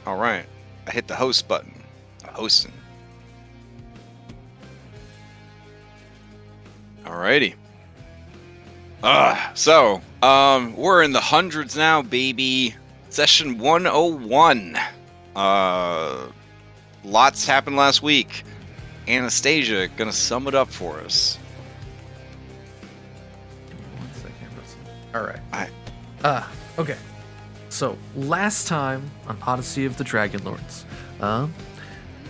All right. I hit the host button. I'm hosting. Alrighty. So, we're in the hundreds now, baby. Session 101. Lots happened last week. Anastasia gonna sum it up for us. Give me 1 second, Russell. All right. Okay. So last time on Odyssey of the Dragonlords,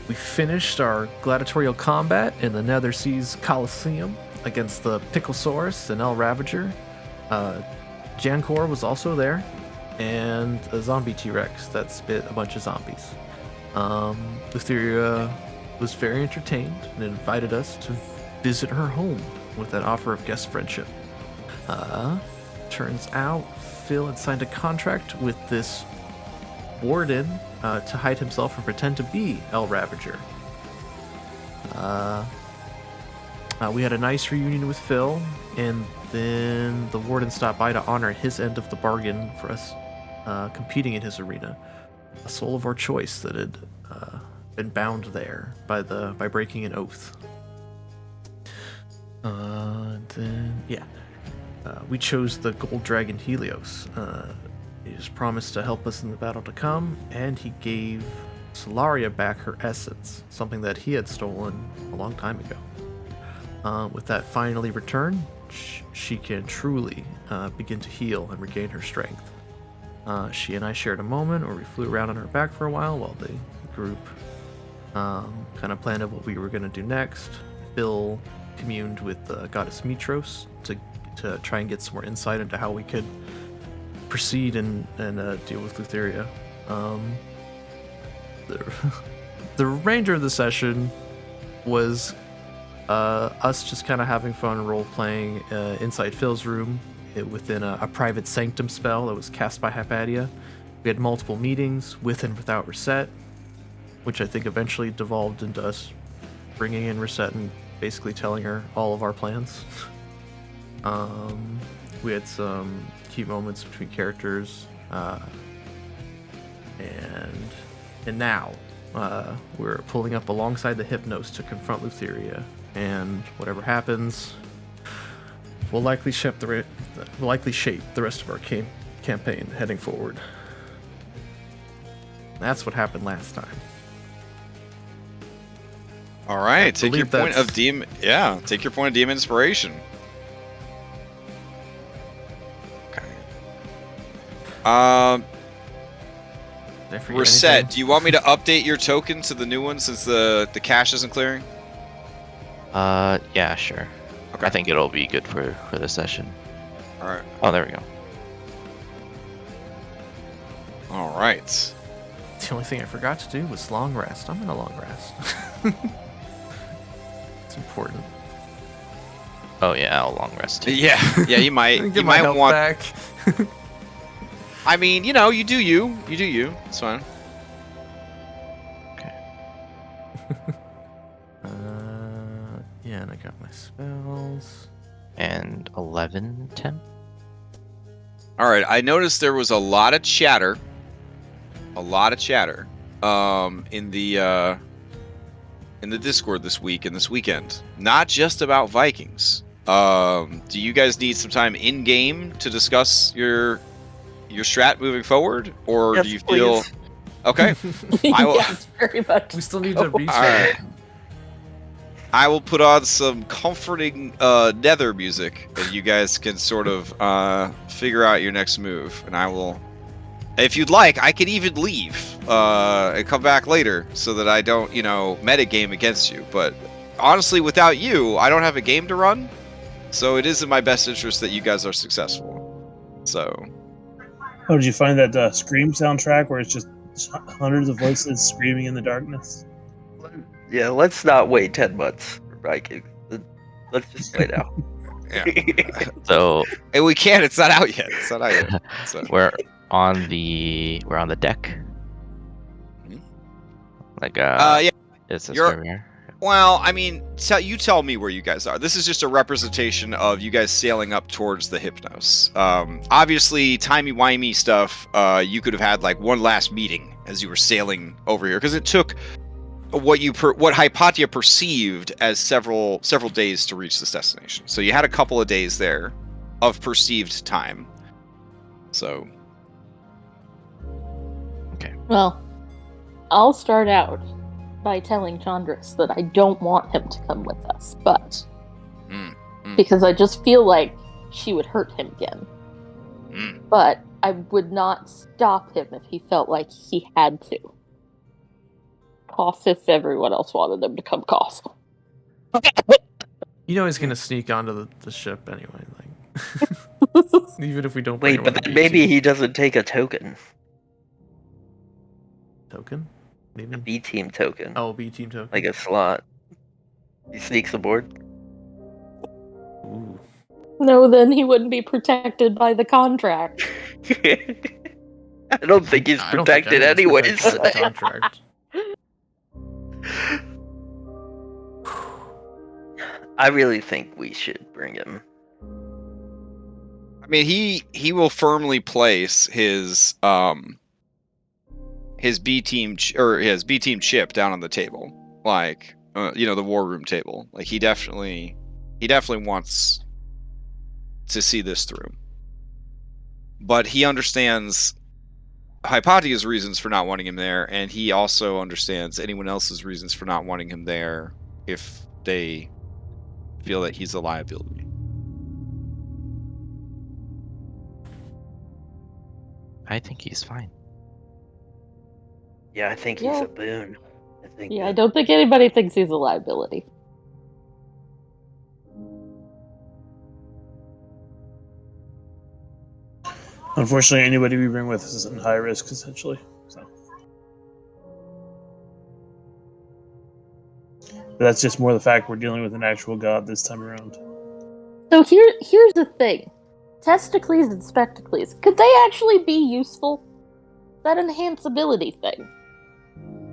we finished our gladiatorial combat in the Nether Seas Colosseum against the Picklesaurus and El Ravager. Jankor was also there, and a zombie T-Rex that spit a bunch of zombies. Lutheria was very entertained and invited us to visit her home with an offer of guest friendship. Turns out Phil had signed a contract with this warden to hide himself and pretend to be El Ravager. We had a nice reunion with Phil, and then the warden stopped by to honor his end of the bargain for us competing in his arena. A soul of our choice that had been bound there by breaking an oath. We chose the gold dragon Helios. He was promised to help us in the battle to come, and he gave Solaria back her essence, something that he had stolen a long time ago. With that finally returned, she can truly begin to heal and regain her strength. She and I shared a moment where we flew around on her back for a while the group kind of planned out what we were going to do next. Phil communed with goddess Mitros to try and get some more insight into how we could proceed and deal with Lutheria. The remainder of the session was us just kind of having fun role-playing inside Phil's room within a private sanctum spell that was cast by Hypatia. We had multiple meetings with and without Reset, which I think eventually devolved into us bringing in Reset and basically telling her all of our plans. We had some key moments between characters, and now we're pulling up alongside the Hypnos to confront Lutheria, and whatever happens will likely shape the rest of our campaign heading forward. That's what happened last time. All right, take your point of DM inspiration. Okay. Reset. Do you want me to update your token to the new one since the cache isn't clearing? Yeah, sure. Okay. I think it'll be good for the session. All right. Oh, there we go. All right. The only thing I forgot to do was long rest. I'm in a long rest. It's important. Oh yeah, I'll long rest too. Yeah, you might. Get you my might health want. back. I mean, you do you. You do you. It's fine. Okay. Yeah, and I got my spells. And 11 temp. All right. I noticed there was a lot of chatter. In the Discord this week and this weekend. Not just about Vikings. Do you guys need some time in game to discuss your strat moving forward, or yes, do you feel please. okay? I will. Yes, very much. We still need to reach All right. I will put on some comforting Nether music, and you guys can sort of figure out your next move. And I will, if you'd like, I could even leave and come back later so that I don't, metagame against you. But honestly, without you, I don't have a game to run, so it is in my best interest that you guys are successful. So. Oh, did you find that Scream soundtrack where it's just hundreds of voices screaming in the darkness? Yeah, let's not wait 10 months for Vikings. Let's just play now. Yeah. So And we can't. It's not out yet. So. we're on the deck. Mhm. Like Yeah. Is this You're- where we are? Well, I mean, you tell me where you guys are. This is just a representation of you guys sailing up towards the Hypnos. Obviously, timey-wimey stuff, you could have had like one last meeting as you were sailing over here, because it took what Hypatia perceived as several days to reach this destination. So you had a couple of days there of perceived time. So Well, I'll start out by telling Chandris that I don't want him to come with us, but because I just feel like she would hurt him again. But I would not stop him if he felt like he had to. Cough if everyone else wanted him to come cough. You know he's gonna sneak onto the ship anyway, like even if we don't bring Wait, him but with then the maybe B-team. he doesn't take a token. Token? What do you A mean? B team token. Oh, B-team token. Like a slot. He sneaks aboard. Ooh. No, then he wouldn't be protected by the contract. I don't think he's I don't think protected anyone's anyways. protected by the contract. I really think we should bring him. I mean, he will firmly place his B team his B team chip down on the table, like the war room table. Like he definitely wants to see this through. But he understands Hypatia's reasons for not wanting him there, and he also understands anyone else's reasons for not wanting him there if they feel that he's a liability. I think he's fine. Yeah, I think he's Yeah. a boon. Yeah, I don't think anybody thinks he's a liability. Unfortunately, anybody we bring with us is in high risk, essentially. So. But that's just more the fact we're dealing with an actual god this time around. So here's the thing. Testicles and spectacles, could they actually be useful? That enhanceability thing.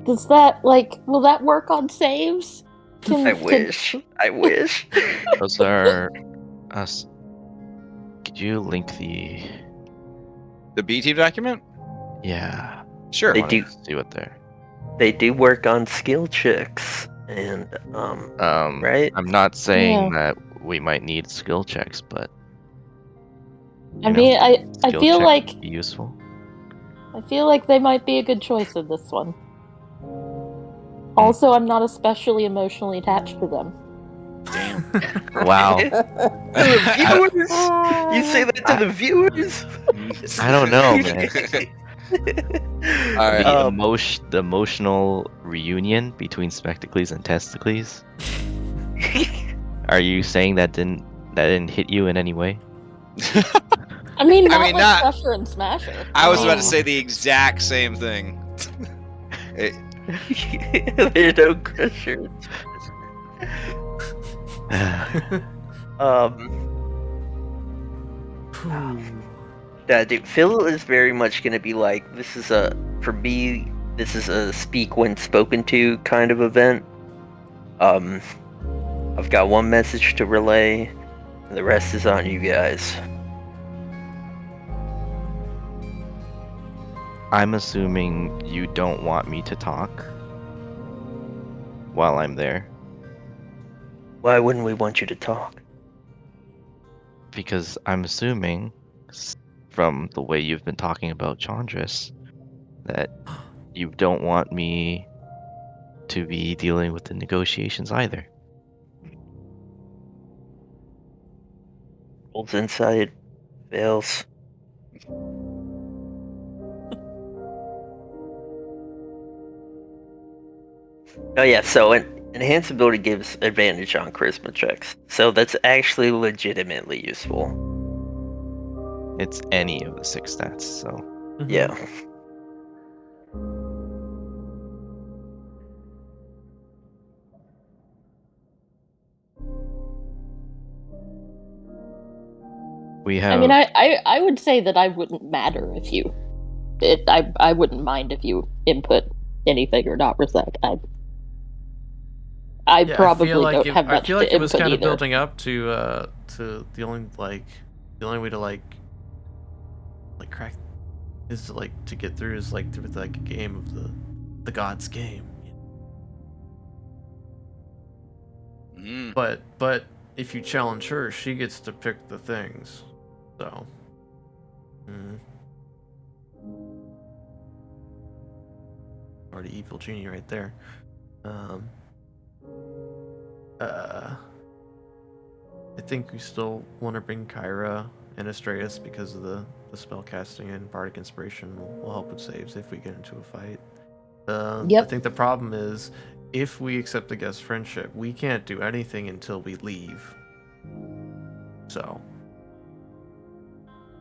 Does that, will that work on saves? I wish. I wish. Those are us. Could you link the? The B team document? Yeah. Sure. They I wanna do. see what they're. They do work on skill checks, and right? I'm not saying that we might need skill checks, but I mean, I skill feel check like would be useful. I feel like they might be a good choice in this one. Also, I'm not especially emotionally attached to them. Damn. Wow. To the viewers? You say that to the viewers? I don't know, man. All right. The emotional reunion between spectacles and testicles. Are you saying that didn't hit you in any way? I mean, I not mean, like not- Crusher and Smasher. I was about to Oh. say the exact same thing. There's no crusher. Yeah, dude, Phil is very much gonna be like, this is a speak when spoken to kind of event. I've got one message to relay, and the rest is on you guys. I'm assuming you don't want me to talk while I'm there, Why wouldn't we want you to talk? because I'm assuming from the way you've been talking about Chandris that you don't want me to be dealing with the negotiations either. Rolls inside, fails. Oh yeah, so enhanceability gives advantage on charisma checks, so that's actually legitimately useful. It's any of the 6 stats, so Yeah. we have. I mean, I would say that I wouldn't matter if you. I wouldn't mind if you input anything or not resent. I probably don't have much I feel like to it was input kind of either. building up to the only way to crack is to get through is like a game of the gods game. But if you challenge her, she gets to pick the things. So. Already evil genie right there. I think we still want to bring Kyra and Astraeus because of the spell casting and bardic inspiration will help with saves if we get into a fight. Yep. I think the problem is if we accept the guest friendship, we can't do anything until we leave. So.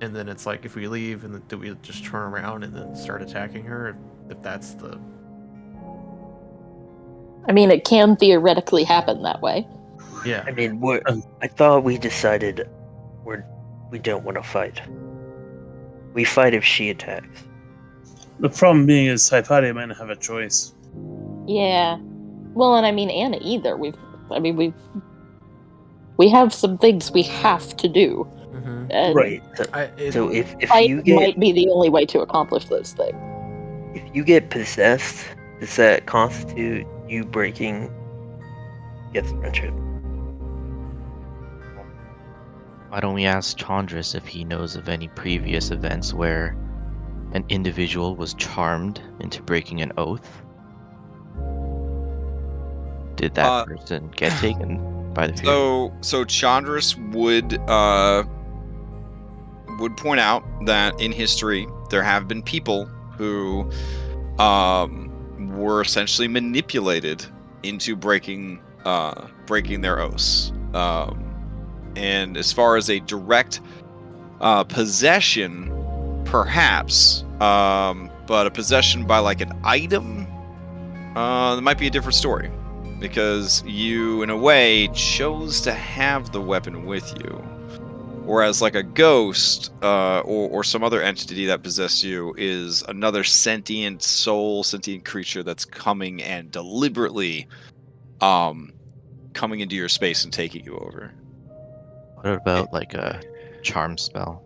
And then it's like if we leave and do we just turn around and then start attacking her if that's the... I mean, it can theoretically happen that way. Yeah. I mean, I thought we decided we don't want to fight. We fight if she attacks. The problem being is Hypatia might not have a choice. Yeah. Well, and I mean Anna either. We have some things we have to do. Mm-hmm. Right. So if fight you get, might be the only way to accomplish those things. if you get possessed, does that constitute you breaking guest friendship? Why don't we ask Chandris if he knows of any previous events where an individual was charmed into breaking an oath? Did that person get taken by the furies? So Chandris would point out that in history there have been people who were essentially manipulated into breaking their oaths. And as far as a direct possession, perhaps, but a possession by like an item, that might be a different story, because you, in a way, chose to have the weapon with you, whereas like a ghost or some other entity that possessed you is another sentient soul, sentient creature that's coming and deliberately coming into your space and taking you over. What about like a charm spell?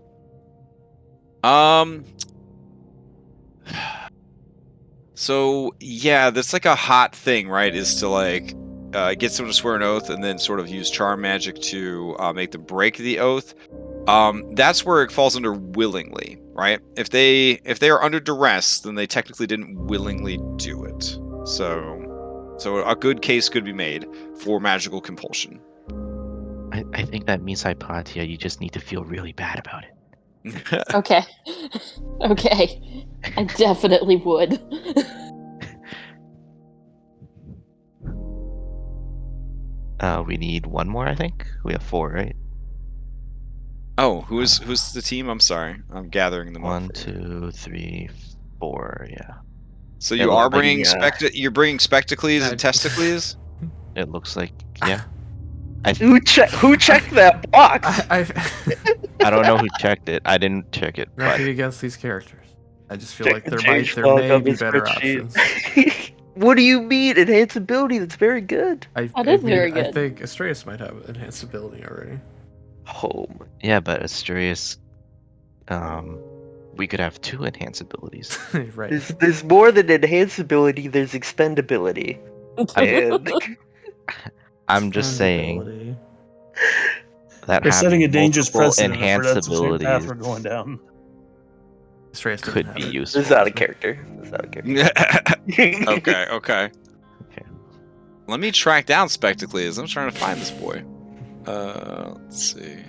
So yeah, that's like a hot thing, right? Is to like get someone to swear an oath and then sort of use charm magic to make them break the oath. That's where it falls under willingly, right? If they are under duress, then they technically didn't willingly do it. So a good case could be made for magical compulsion. I think that means Hypatia, you just need to feel really bad about it. Okay. Okay. I definitely would. We need one more, I think. We have 4, right? Oh, who's the team? I'm sorry, I'm gathering them up. 1, 2, 3, 4. Yeah. So It you looks are like bringing you're bringing Spectacles and Testicles? It looks like, yeah. Who checked that box? I don't know who checked it. I didn't check it. Nothing But against these characters. I just feel Check like the there change may log be of his better spreadsheet. options. What do you mean? Enhance ability, that's very good. That is very I good. think Astraeus might have enhanced ability already. Home. yeah, but Astraeus, we could have 2 enhance abilities. Right. There's more than enhance ability, there's expendability. And I'm just saying Ability. that We're setting a having dangerous multiple precedent if enhance that's the same path abilities we're going down. Astraeus doesn't could have be it. useful. this is out of character. Okay. Okay. Let me track down Spectacles. I'm trying to find this boy. Let's see.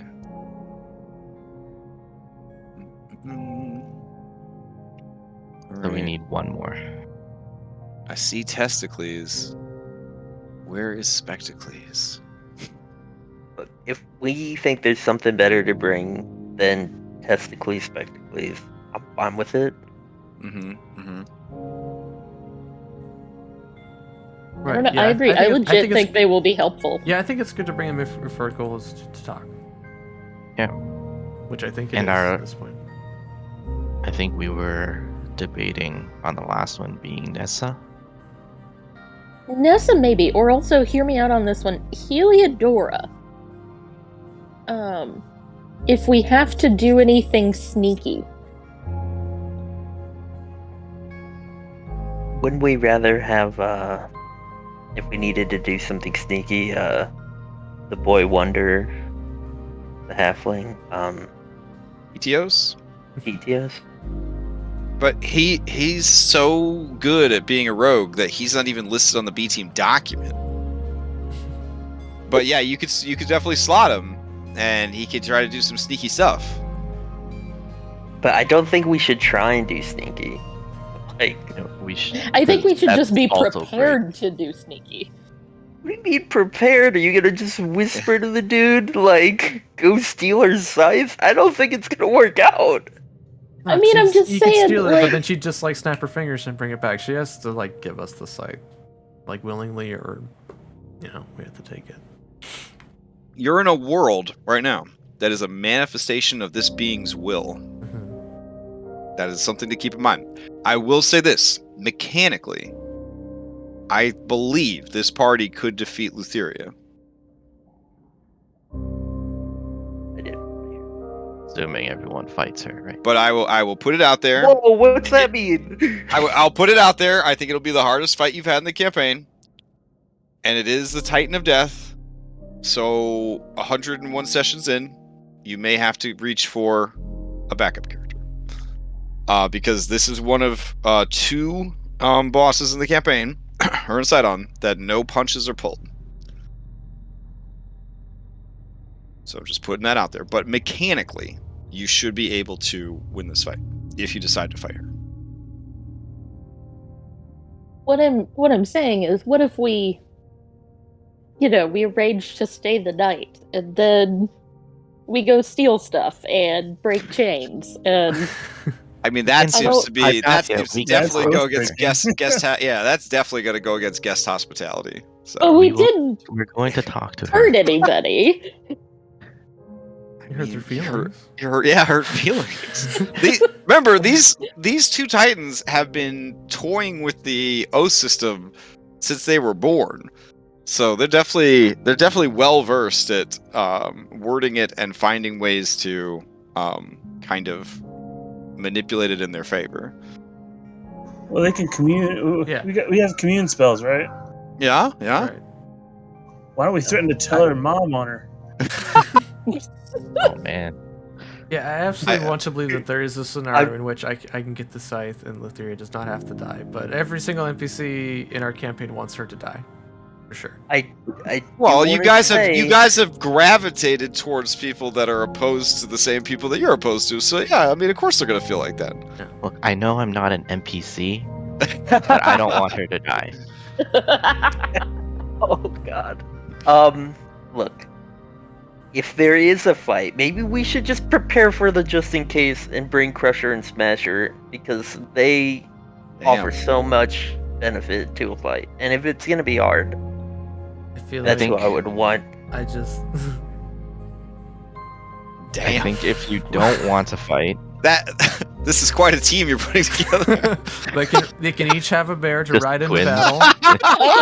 So we need one more. I see Testicles. Where is Spectacles? Look, if we think there's something better to bring than testicles, spectacles, I'm fine with it. I don't know. I agree. I legit think they will be helpful. Yeah, I think it's good to bring him if our goal is to talk. Yeah. Which I think it And is our- at this point. I think we were debating on the last one being Nessa. Nessa maybe, or also hear me out on this one. Heliodora. If we have to do anything sneaky, Wouldn't we rather have, if we needed to do something sneaky, the boy wonder, the halfling, ETOs? PTS? But he's so good at being a rogue that he's not even listed on the B team document. But yeah, you could definitely slot him, and he could try to do some sneaky stuff. But I don't think we should try and do sneaky. Like, We should. I think we should that's just be also prepared to do sneaky. what do you mean prepared? Are you gonna just whisper to the dude, like, go steal her scythe? I don't think it's gonna work out. I mean, I'm just you saying, could steal it, like- but then she'd just like snap her fingers and bring it back. She has to like give us the scythe, like willingly, or we have to take it. You're in a world right now that is a manifestation of this being's will. Mhm. That is something to keep in mind. I will say this, mechanically, I believe this party could defeat Lutheria. I did. Assuming everyone fights her, right? But I will put it out there. Whoa, what's that mean? I'll put it out there. I think it'll be the hardest fight you've had in the campaign. And it is the Titan of Death. So 101 sessions in, you may have to reach for a backup character. Because this is one of two bosses in the campaign, her and Sidon, that no punches are pulled. So I'm just putting that out there. But mechanically, you should be able to win this fight if you decide to fight her. What I'm saying is, what if we arrange to stay the night, and then we go steal stuff and break chains, and I mean, that And seems to be that's definitely go against guest. yeah, that's definitely going to go against guest hospitality. So but we we will- didn't We're going to talk to her. hurt anybody. You hurt their feelings. Hurt feelings. Remember, these two Titans have been toying with the oath system since they were born. So they're definitely well versed at wording it and finding ways to kind of manipulate it in their favor. Well, they can commune. Yeah. We have commune spells, right? Yeah. Right. Why don't we threaten to tell her mom on her? Oh man. Yeah, I absolutely I- want to believe that there is a scenario in which I can get the scythe and Lutheria does not have to die, but every single NPC in our campaign wants her to die, for sure. Well, do you wanna guys say- have gravitated towards people that are opposed to the same people that you're opposed to. So yeah, I mean, of course they're gonna feel like that. Look, I know I'm not an NPC, but I don't want her to die. Oh god. Look. If there is a fight, maybe we should just prepare for the just in case and bring Crusher and Smasher, because they offer so much benefit to a fight. And if it's gonna be hard, I feel that's like what I would want. I just Damn. I think if you don't want to fight, This is quite a team you're putting together. they can each have a bear to Just ride into twins. battle,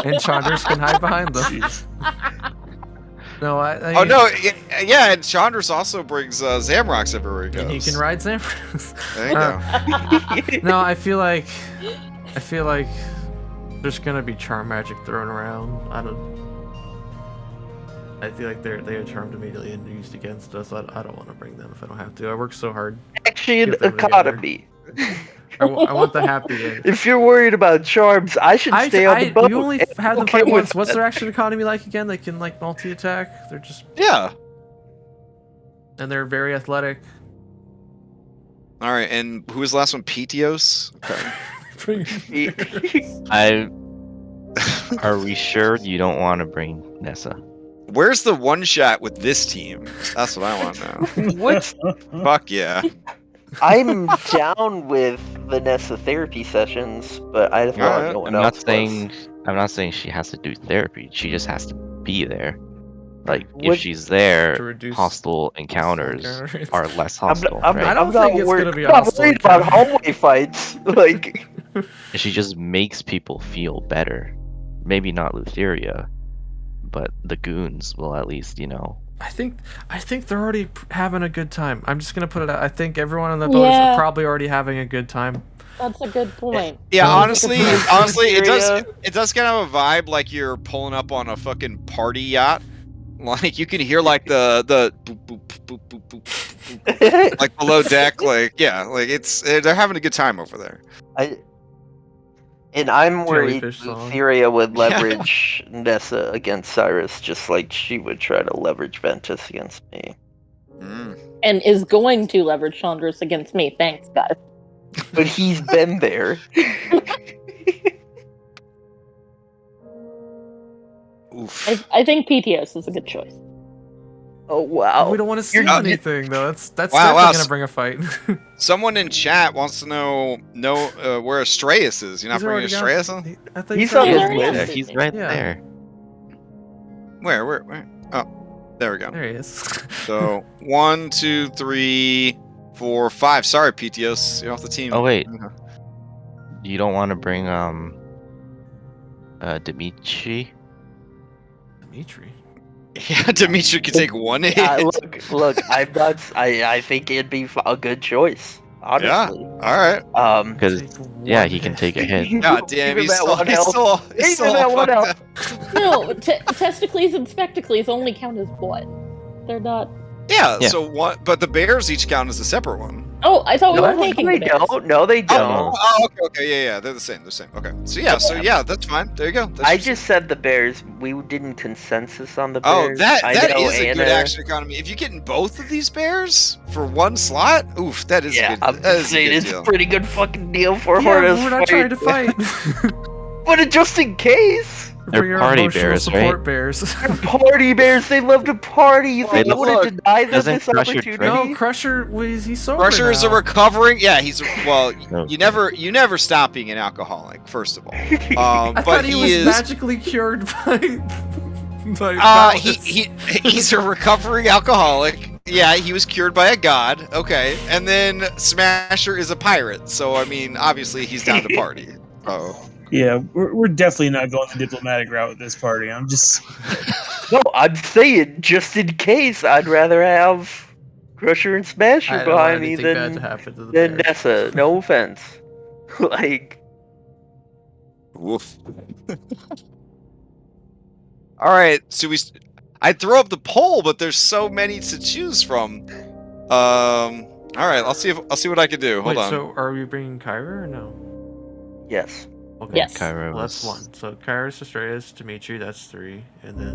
and Chandras can hide behind them. Jeez. No, I Oh no, yeah, and Chandras also brings Zamrox everywhere he goes. and he can ride Zamras. There you go. No, I feel like there's gonna be charm magic thrown around. I feel like they are charmed immediately and used against us. I don't want to bring them if I don't have to. I work so hard. Actually, an Get them economy. I want the happy end. If you're worried about charms, I should stay on the boat. You only and had them okay fight with once. What's that. their action economy like again? They can like multi-attack. They're just Yeah. and they're very athletic. All right, and who was the last one? Pitios. Okay. are we sure you don't want to bring Nessa? Where's the one shot with this team? That's what I want to know. What's Fuck yeah. I'm down with Vanessa therapy sessions, but I thought Alright. no one I'm else not saying she has to do therapy. She just has to be there. Like if What- she's there, To reduce hostile encounters encounters. are less I'm, hostile. I'm, right? I don't I'm not think it's worried, gonna be a I'm not hostile worried about encounter. hallway fights. Like, She just makes people feel better. Maybe not Lutheria, but the goons will at least, I think they're already having a good time. I'm just gonna put it out. I think everyone on the boat Yeah. is probably already having a good time. That's a good point. Yeah, No. honestly, it does kind of a vibe like you're pulling up on a fucking party yacht. Like you can hear like the boop, boop, boop, boop, boop, boop, boop, like below deck. Like yeah, like they're having a good time over there. I'm worried Jellyfish song. Lutheria would leverage Nessa against Cyrus, just like she would try to leverage Ventus against me. And is going to leverage Chandris against me. Thanks, guys. But he's been there. Oof. I think PTS is a good choice. Oh wow! We don't want to see You're- anything though. That's Wow, definitely wow. gonna bring a fight. Someone in chat wants to know where Astreus is. You're not He's bringing already Astreus got- on? I thought He's you on said- his already list. on Yeah, the he's team. right Yeah. there. Where? Oh, there we go. There he is. So 1, 2, 3, 4, 5. Sorry, PTOS, you're off the team. Oh wait, you don't want to bring Dimitri? Dimitri. Yeah, Dimitri can take one hit. Look, I'm not. I think it'd be a good choice, honestly. All right. Because Take yeah, one he can hit. take a hit. God damn, Leave him at one health. he's Leave him at one fucked health. up. No, testicles and spectacles only count as one. They're not. Yeah, Yeah. so what? But the bears each count as a separate one. Oh, I thought we No, were taking they the bears. don't. No, they don't. Okay, yeah, they're the same. Okay. So yeah, that's fine. There you go. That's I just- just said the Bears. We didn't consensus on the Oh, Bears. that I that know is a good Anna- action economy. If you're getting both of these bears for one slot, oof, that is Yeah, a good. I'm that just is a saying good it's deal. a pretty good fucking deal for Yeah, Hortus. we're not trying to fight. But just in case, They're Bring our party emotional bears, support right? bears. party Bears, they love to party. You think They I would have look, denied them doesn't this Crusher opportunity? drink? No, Crusher, he's sober Crusher is a now. recovering. Yeah, he's well. Okay. You never stop being an alcoholic. First of all, I but thought he was is. magically cured by He's a recovering alcoholic. Yeah, he was cured by a god. Okay, and then Smasher is a pirate. So I mean, obviously he's down to party. Oh. Yeah, we're definitely not going the diplomatic route with this party. I'm just No, I'm saying just in case, I'd rather have Crusher and Smasher I don't want behind me anything bad to than happen to the than bears. Nessa. No offense. Like, Woof. All right, so I'd throw up the poll, but there's so many to choose from. All right, I'll see what I can do. Hold Wait, on. so are we bringing Kyra or no? yes. Okay. Yes. Kyra Well, that's was- one. So Kyra, Astreus, Dimitri, that's 3. And then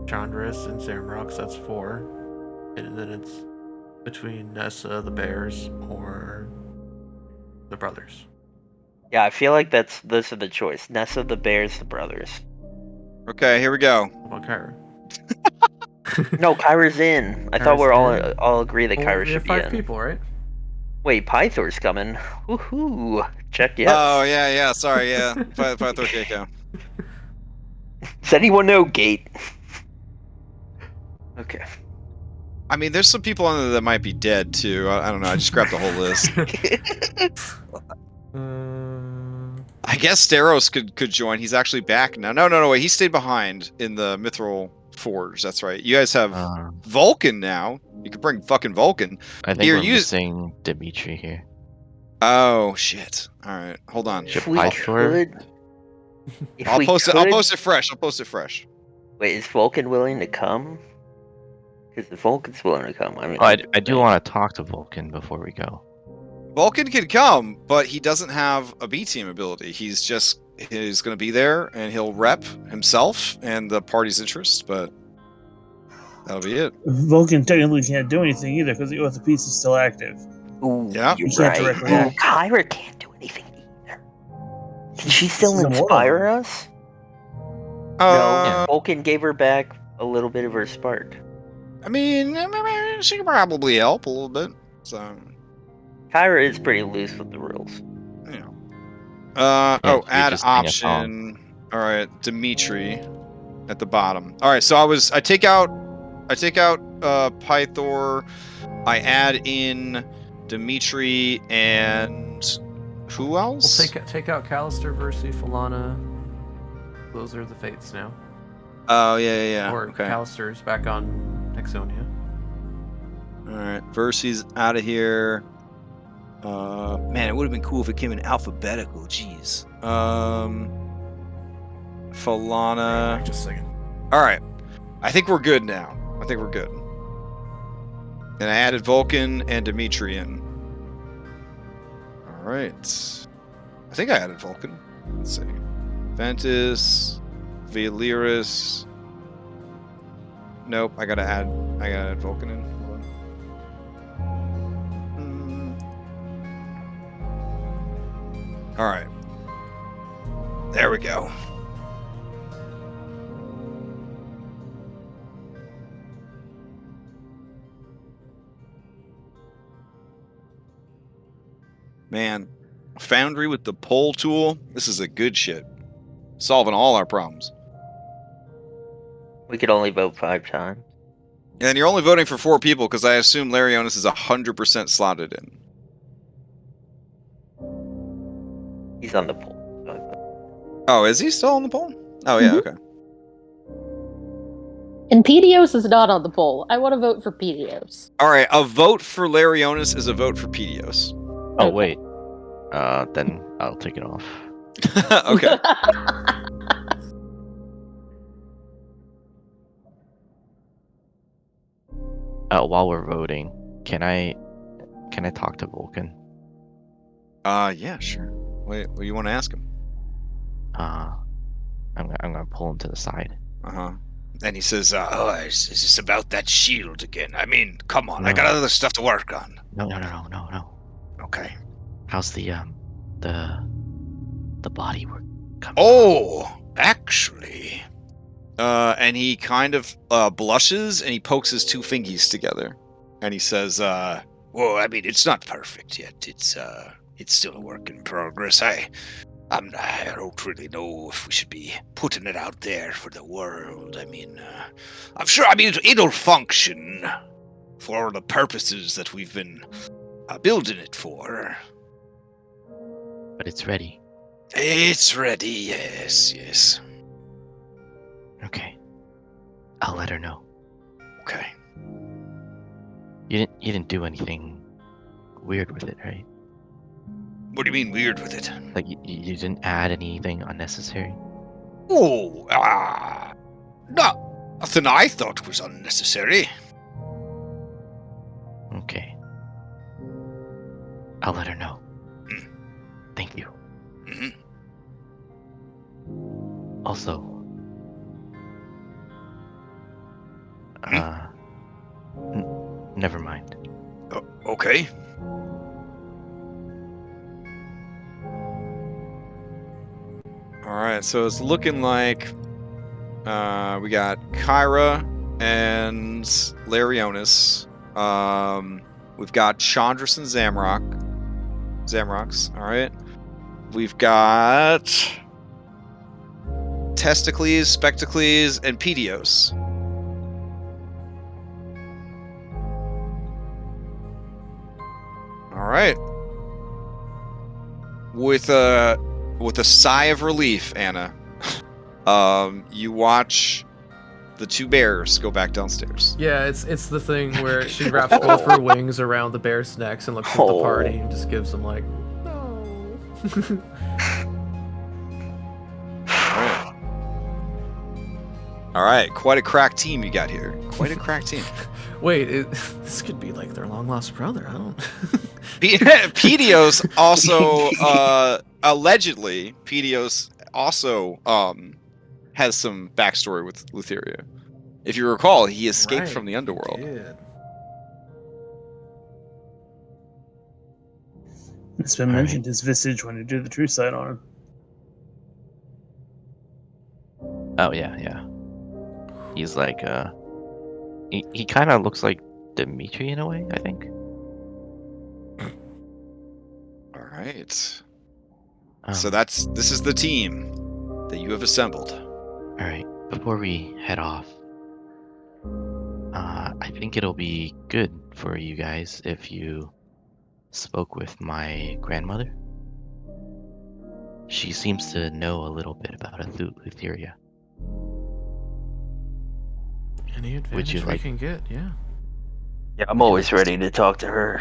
Chandris and Zamrox, that's 4. And then it's between Nessa, the bears, or the brothers. Yeah, I feel like those are the choice. Nessa, the Bears, the brothers. Okay, here we go. What about Kyra? No, Kyra's in. I thought Kyra's we're in. all agree that Well, Kyra we should have be 5 in. people, right? Wait, Pythor's coming. Woohoo! Check yes. Oh yeah. Sorry, yeah. 530 Keiko. Does anyone know Gate? Okay. I mean, there's some people on there that might be dead too. I don't know. I just grabbed the whole list. I guess Steros could join. He's actually back now. No. Wait, he stayed behind in the Mithril Forge. That's right. You guys have Vulcan now. You could bring fucking Vulcan. I think Here, we're use- missing Dimitri here. Oh shit. All right, hold on. Should If we Pythor? could. If I'll we post it. could- I'll post it fresh. Wait, is Vulcan willing to come? Because if Vulcan's willing to come, I mean. Oh, I do want to talk to Vulcan before we go. Vulcan can come, but he doesn't have a B team ability. He's going to be there and he'll rep himself and the party's interest, but that'll be it. Vulcan technically can't do anything either because the Oath of Peace is still active. Ooh, Yeah. you're You can't right. directly Ooh, act. Kyra can't do anything either. Can she still She's immortal. inspire us? No, Uh, Vulcan gave her back a little bit of her spark. I mean, she can probably help a little bit. So, Kyra is pretty loose with the rules. you know. Yeah, you Add just sing a option. All right, Dimitri at the bottom. All right, so I take out Pythor. I add in Dimitri and who We'll else? take out Callister, Versi, Falana. Those are the fates now. Oh yeah. Or Okay. Callister's back on Exonia. All right, Versi's out of here. Man, it would have been cool if it came in alphabetical. Jeez. Falana. Just a second. All right. I think we're good now. I think we're good. And I added Vulcan and Demetrian. All right. I think I added Vulcan. Let's see. Ventus, Valiris. Nope. I gotta add Vulcan in. Hold on. All right. There we go. Man, Foundry with the poll tool, this is a good shit. Solving all our problems. We could only vote 5 times. And you're only voting for 4 people because I assume Larionis is 100% slotted in. He's on the poll. Oh, is he still on the poll? Oh, yeah, okay. And Pedios is not on the poll. I want to vote for Pedios. All right, a vote for Larionis is a vote for Pedios. Oh, Okay. wait. Then I'll take it off. Okay. While we're voting, can I talk to Vulcan? Yeah, sure. Wait, what do you want to ask him? I'm gonna pull him to the side. Uh-huh. And he says, is this about that shield again? I mean, come on, I No. got other stuff to work on. No. Okay. How's the body work coming? Oh, actually. And he kind of blushes and he pokes his 2 fingies together. And he says, well, I mean, it's not perfect yet. It's still a work in progress. I don't really know if we should be putting it out there for the world. I mean, I'm sure, it'll function for the purposes that we've been building it for. But it's ready. It's ready, yes. Okay. I'll let her know. Okay. You didn't do anything weird with it, right? What do you mean weird with it? Like you didn't add anything unnecessary? Oh, nothing I thought was unnecessary. Okay. I'll let her know. Thank you. Mm-hmm. Also, never mind. Okay. Alright, so it's looking like we got Kyra and Larionis. We've got Chandras and Zamrox, alright. We've got Testicles, Spectacles, and Pedios. Alright. With a sigh of relief, Anna, you watch the 2 bears go back downstairs. Yeah, it's the thing where she wraps both her wings around the bear's necks and looks at the party and just gives them like, no. All right, quite a crack team you got here. Quite a crack team. Wait, this could be like their long lost brother. I don't. Pedios also allegedly also has some backstory with Lutheria. If you recall, he escaped Right, from the underworld. he did. It's been mentioned his visage when he did the true sight on him. Oh yeah. He's like he kind of looks like Dimitri in a way, I think. All right. So this is the team that you have assembled. All right. Before we head off, I think it'll be good for you guys if you spoke with my grandmother. She seems to know a little bit about Lutheria. Any Would advantage you we like- can get, yeah. Yeah, I'm always ready to talk to her.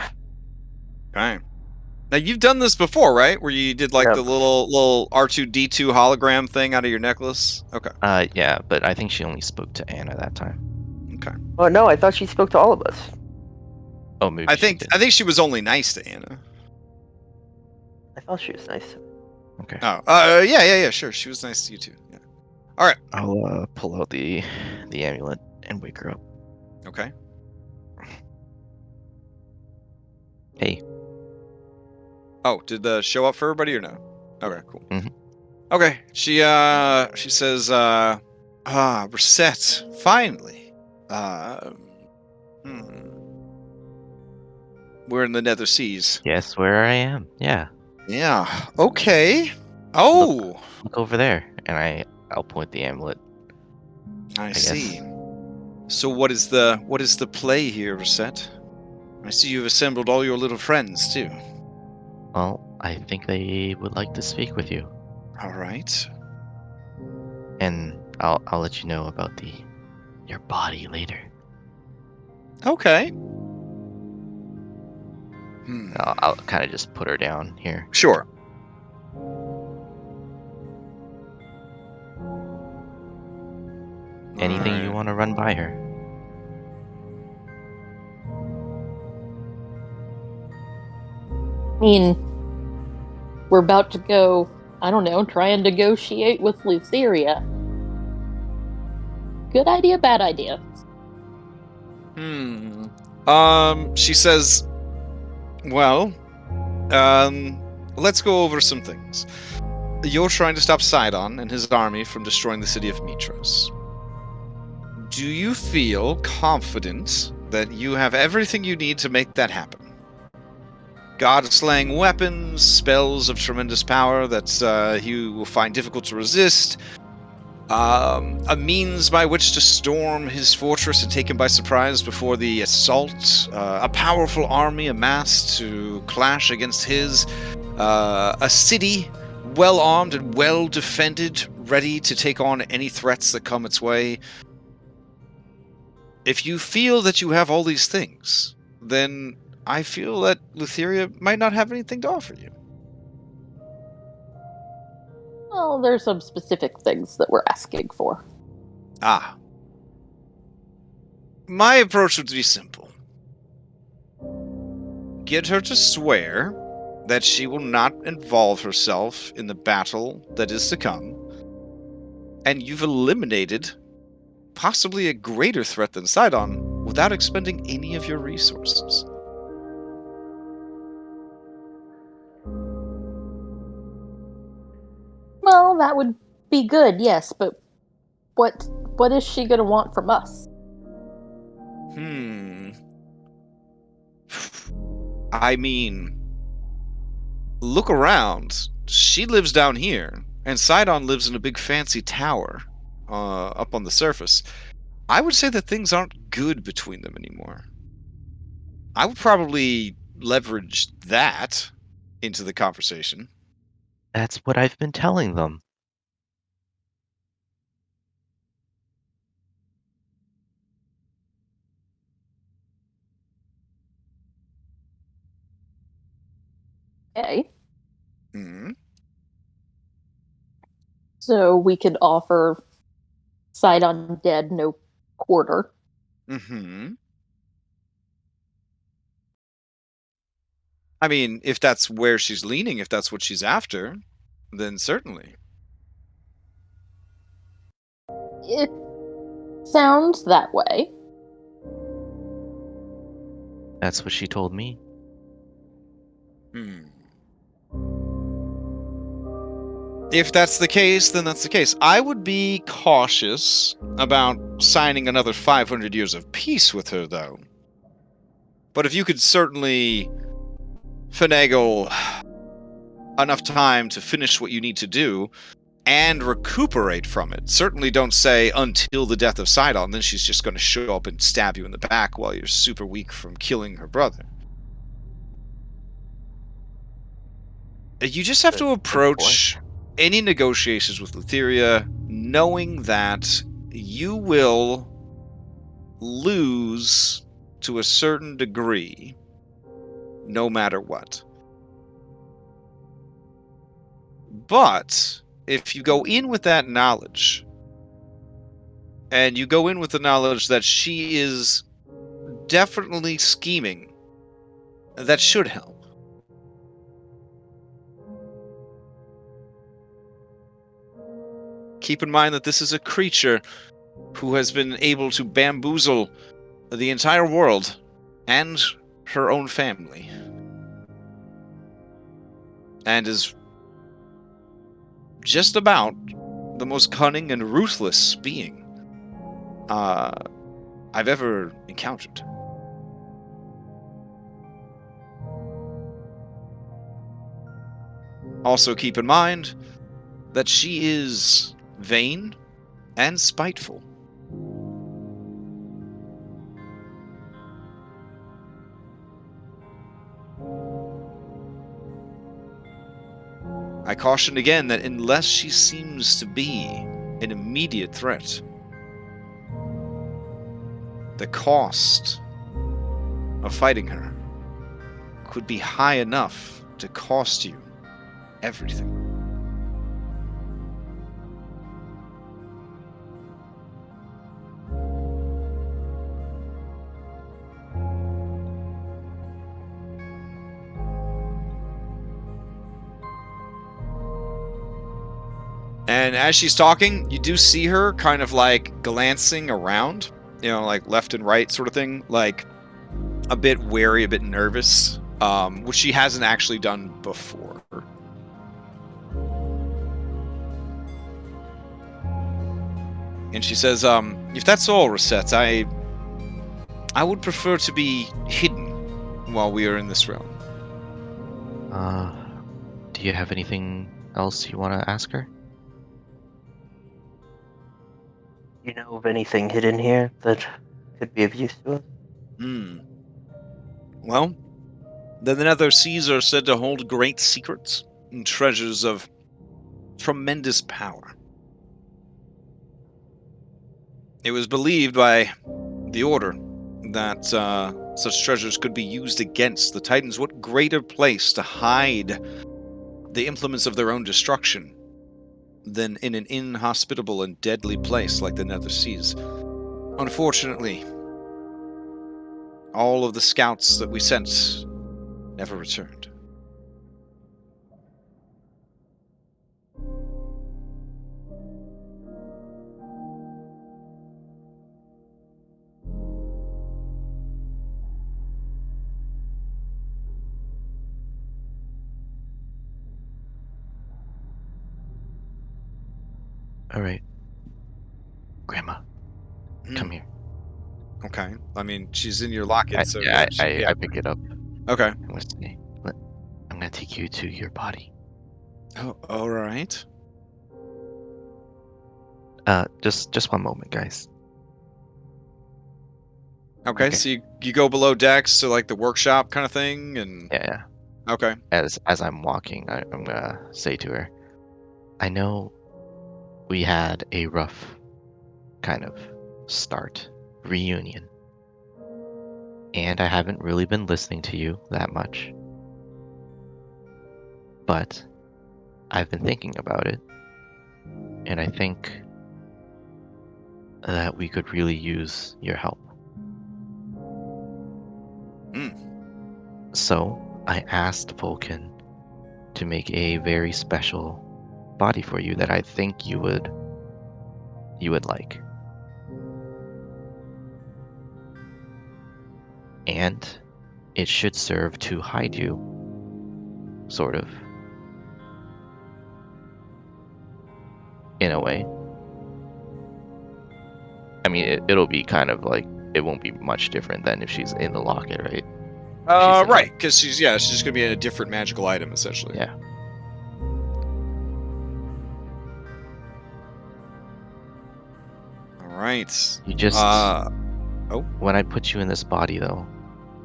Okay. Now you've done this before, right? Where you did like Yep. the little R2D2 hologram thing out of your necklace. Okay. Yeah, but I think she only spoke to Anna that time. Okay. Oh no, I thought she spoke to all of us. Oh, maybe I she think did. she was only nice to Anna. I thought she was nice. Okay. Oh. Yeah. Sure. She was nice to you too. Yeah. All right. I'll pull out the amulet and wake her up. Okay. Hey. Oh, did the show up for everybody or no? Okay, cool. Mhm. Okay, she says, Reset, finally. We're in the Nether Seas. Guess where I am? Yeah. Yeah. Okay. Oh, Look over there, and I'll point the amulet. I guess. see. So what is the play here, Reset? I see you've assembled all your little friends too. Well, I think they would like to speak with you, All right. and I'll let you know about your body later. Okay. I'll kind of just put her down here. Sure. Anything you Alright. want to run by her? I mean, we're about to go, I don't know, try and negotiate with Lutheria. Good idea, bad idea. She says, well, let's go over some things. You're trying to stop Sidon and his army from destroying the city of Mitros. Do you feel confident that you have everything you need to make that happen? God-slaying weapons, spells of tremendous power that he will find difficult to resist, a means by which to storm his fortress and take him by surprise before the assault, a powerful army amassed to clash against his, a city well-armed and well-defended, ready to take on any threats that come its way. If you feel that you have all these things, then I feel that Lutheria might not have anything to offer you. Well, there's some specific things that we're asking for. My approach would be simple. Get her to swear that she will not involve herself in the battle that is to come, and you've eliminated possibly a greater threat than Sidon without expending any of your resources. Well, that would be good, yes, but what is she gonna want from us? I mean, look around. She lives down here, and Sidon lives in a big fancy tower up on the surface. I would say that things aren't good between them anymore. I would probably leverage that into the conversation. That's what I've been telling them. Okay. Hmm. So we could offer Sidon dead no quarter. Mm-hmm. I mean, if that's where she's leaning, if that's what she's after, then certainly. It sounds that way. That's what she told me. If that's the case, then that's the case. I would be cautious about signing another 500 years of peace with her, though. But if you could certainly finagle enough time to finish what you need to do and recuperate from it, certainly don't say until the death of Sidon, then she's just going to show up and stab you in the back while you're super weak from killing her brother. You just have to approach any negotiations with Lutheria knowing that you will lose to a certain degree no matter what. But if you go in with that knowledge, and you go in with the knowledge that she is definitely scheming, that should help. Keep in mind that this is a creature who has been able to bamboozle the entire world and her own family. And is just about the most cunning and ruthless being I've ever encountered. Also keep in mind that she is vain and spiteful. I caution again that unless she seems to be an immediate threat, the cost of fighting her could be high enough to cost you everything. And as she's talking, you do see her kind of like glancing around, you know, like left and right sort of thing, like a bit wary, a bit nervous, which she hasn't actually done before. And she says, if that's all, Rosette, I would prefer to be hidden while we are in this realm. Do you have anything else you want to ask her? You know of anything hidden here that could be of use to us? Well, the nether seas are said to hold great secrets and treasures of tremendous power. It was believed by the Order that such treasures could be used against the Titans. What greater place to hide the implements of their own destruction than in an inhospitable and deadly place like the Nether Seas? Unfortunately, all of the scouts that we sent never returned. All right. Grandma, come here. Okay. I mean, she's in your locket, so I pick it up. Okay. I'm gonna say, I'm gonna take you to your body. Oh, all right. Just one moment, guys. Okay, so you go below decks to like the workshop kind of thing, and Yeah. okay. As I'm walking, I'm gonna say to her, I know we had a rough kind of reunion, and I haven't really been listening to you that much, but I've been thinking about it, and I think that we could really use your help. So I asked Vulcan to make a very special body for you that I think you would like. And it should serve to hide you, sort of, in a way. I mean, it'll be kind of like, it won't be much different than if she's in the locket, right? Right, because she's just gonna be a different magical item, essentially. Yeah. All right. You just... Oh? When I put you in this body, though,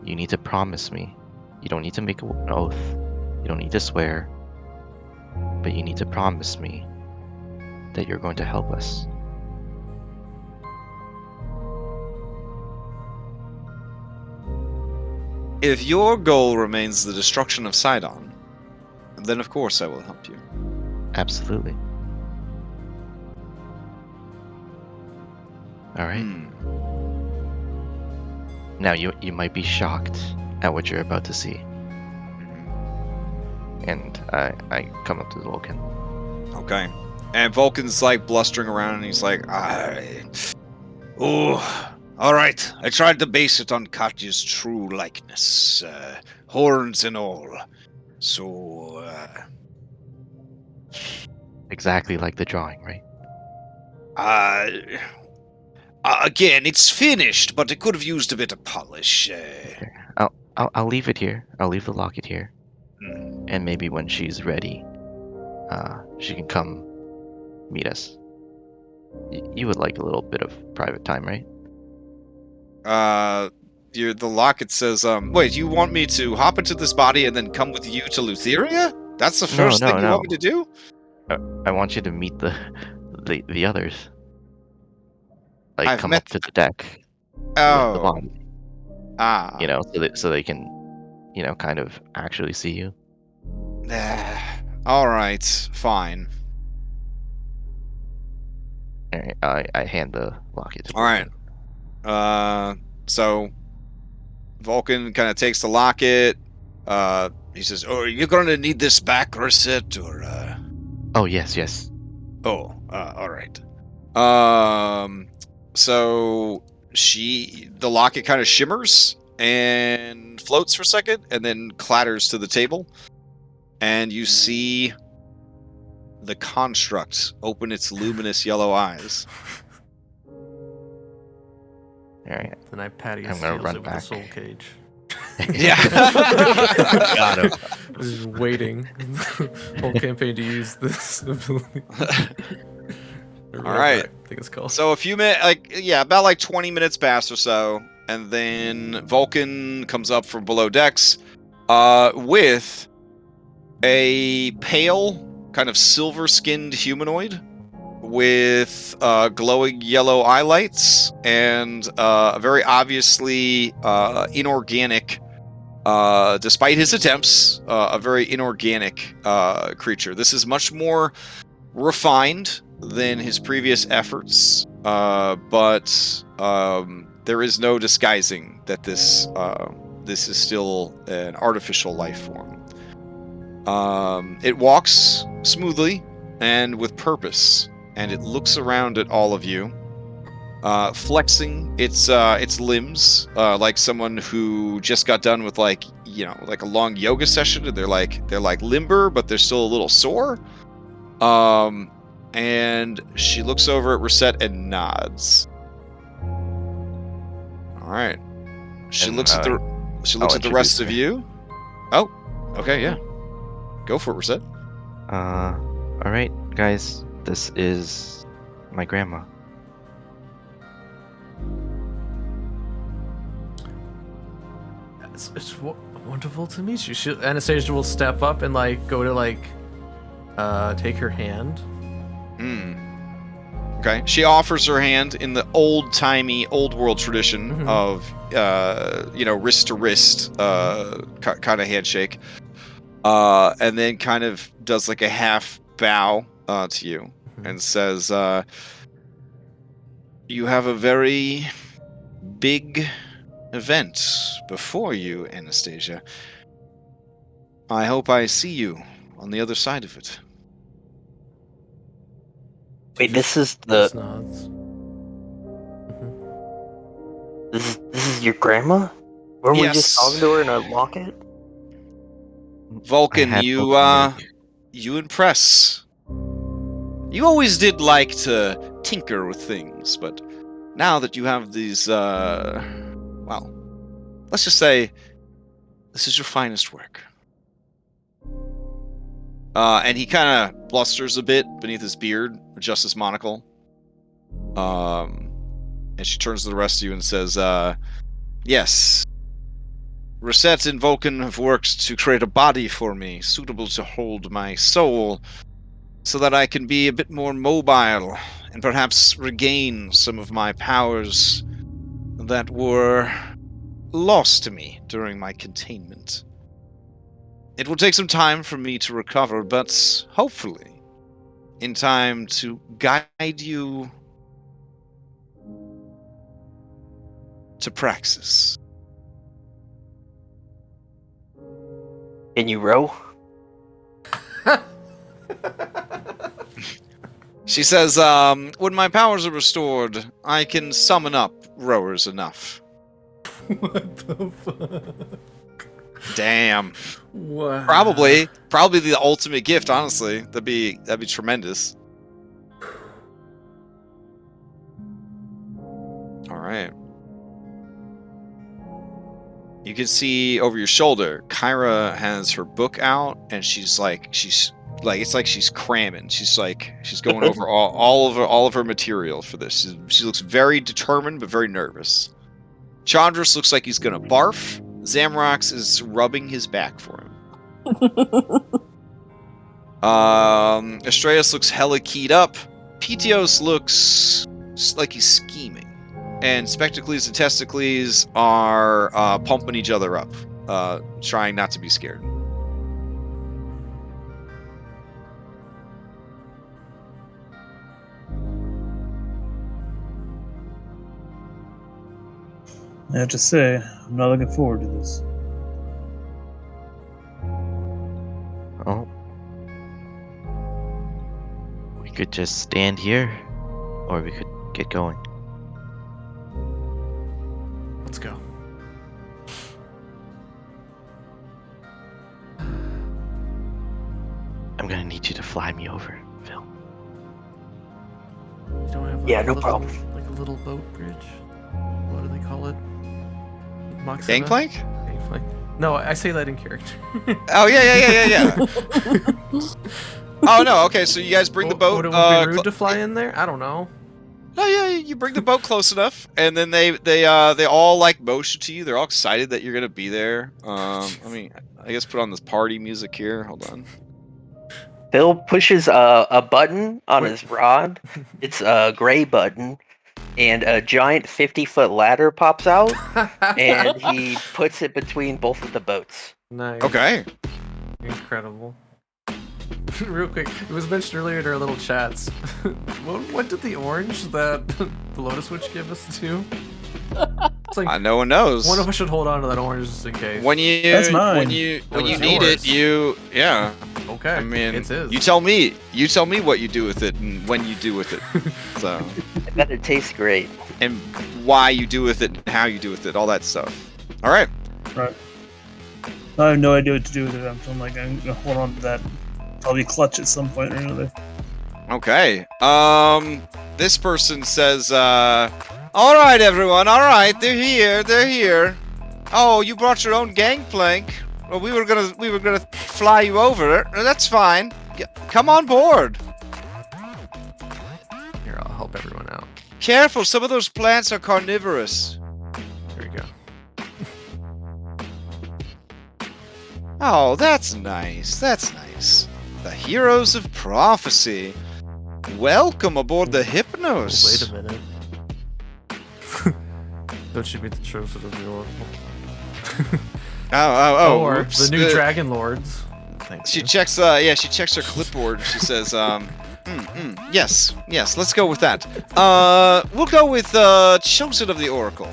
you need to promise me. You don't need to make an oath. You don't need to swear. But you need to promise me that you're going to help us. If your goal remains the destruction of Sidon, then of course I will help you. Absolutely. All right. Now you might be shocked at what you're about to see. And I come up to Vulcan. Okay. And Vulcan's like blustering around and he's like, oh, alright. I tried to base it on Katya's true likeness. Horns and all. So, Exactly like the drawing, right? again, it's finished, but it could have used a bit of polish. Okay. I'll leave it here. I'll leave the locket here. And maybe when she's ready, she can come meet us. You would like a little bit of private time, right? The locket says, wait, you want me to hop into this body and then come with you to Lutheria? That's the first thing you want me to do? I want you to meet the others. Like, I've come met up to the deck. Oh. With the body. Ah. You know, so they can, kind of actually see you. All right, fine. All right, I hand the locket to All right. So Vulcan kind of takes the locket. He says, "Oh, you're going to need this back, Reset, or?" Oh yes. Oh, all right. So the locket kind of shimmers and floats for a second, and then clatters to the table, and you see the construct open its luminous yellow eyes. All right. Then I patty I'm his gonna heels run over the back. soul cage. Yeah. Got him. Just waiting whole campaign to use this ability. All right. I think it's called. So a few minutes, about like 20 minutes pass or so, and then Vulcan comes up from below decks, with a pale, kind of silver-skinned humanoid with glowing yellow eyelights and a very obviously inorganic, despite his attempts, a very inorganic creature. This is much more refined than his previous efforts, but there is no disguising that this is still an artificial life form. It walks smoothly and with purpose, and it looks around at all of you, flexing its limbs like someone who just got done with like a long yoga session, and they're like limber, but they're still a little sore. And she looks over at Reset and nods. All right. She looks at the rest of you. Oh, okay, yeah. Go for it, Reset. All right, guys. This is my grandma. It's wonderful to meet you. Anastasia will step up and go to take her hand. Okay. She offers her hand in the old-timey, old-world tradition of, wrist to wrist, kind of handshake, and then kind of does like a half bow to you and says, "You have a very big event before you, Anastasia. I hope I see you on the other side of it." Wait, this is Just nods. this is your grandma? Weren't we just Yes. talking to her in a locket? Vulcan, you impress. You always did like to tinker with things, but now that you have these, let's just say this is your finest work. And he kind of blusters a bit beneath his beard, adjusts his monocle. And she turns to the rest of you and says, yes. Reset and Vulcan have worked to create a body for me, suitable to hold my soul, so that I can be a bit more mobile, and perhaps regain some of my powers that were lost to me during my containment. It will take some time for me to recover, but hopefully in time to guide you to Praxis. Can you row? She says, when my powers are restored, I can summon up rowers enough. What the fuck? Damn. Wow. Probably the ultimate gift, honestly. That'd be tremendous. Alright. You can see over your shoulder, Kyra has her book out, and she's it's like she's cramming. She's going over all of her material for this. She looks very determined, but very nervous. Chandris looks like he's gonna barf. Zamrox is rubbing his back for him. Astreus looks hella keyed up. Petios looks like he's scheming. And Spectacles and Testicles are pumping each other up, trying not to be scared. I have to say, I'm not looking forward to this. Oh. We could just stand here, or we could get going. Let's go. I'm gonna need you to fly me over, Phil. You don't have Yeah, a no little, problem. Like a little boat bridge? What do they call it? Moxina? Gangplank? Gangplank. No, I say that in character. Oh yeah. Oh no, okay, so you guys bring the boat. Would it be rude to fly in there? I don't know. No, yeah, you bring the boat close enough, and then they all like motion to you. They're all excited that you're gonna be there. I guess put on this party music here. Hold on. Phil pushes a button on his rod. It's a gray button, and a giant 50-foot ladder pops out, and he puts it between both of the boats. Nice. Okay. Incredible. Real quick, it was mentioned earlier in our little chats. what did the orange that the Lotus Witch give us too? It's like No one knows. one of us should hold on to that orange just in case. When you That's mine. when you That was need yours. it, yeah. Okay. I mean, it's his. you tell me what you do with it and when you do with it. So, I bet it tastes great. and why you do with it and how you do with it, all that stuff. All right. Right. I have no idea what to do with it. I'm gonna hold on to that. Probably clutch at some point or another. Okay. This person says, all right, everyone. All right, they're here. Oh, you brought your own gangplank. Well, we were gonna fly you over. That's fine. Come on board. Here, I'll help everyone out. Careful, some of those plants are carnivorous. There we go. Oh, that's nice. The heroes of prophecy. Welcome aboard the Hypnos. Wait a minute. Don't you be the chosen of the Oracle? Or Oops. the new Dragonlords. Thanks. She checks. She checks her clipboard. She says, yes, let's go with that. We'll go with chosen of the Oracle.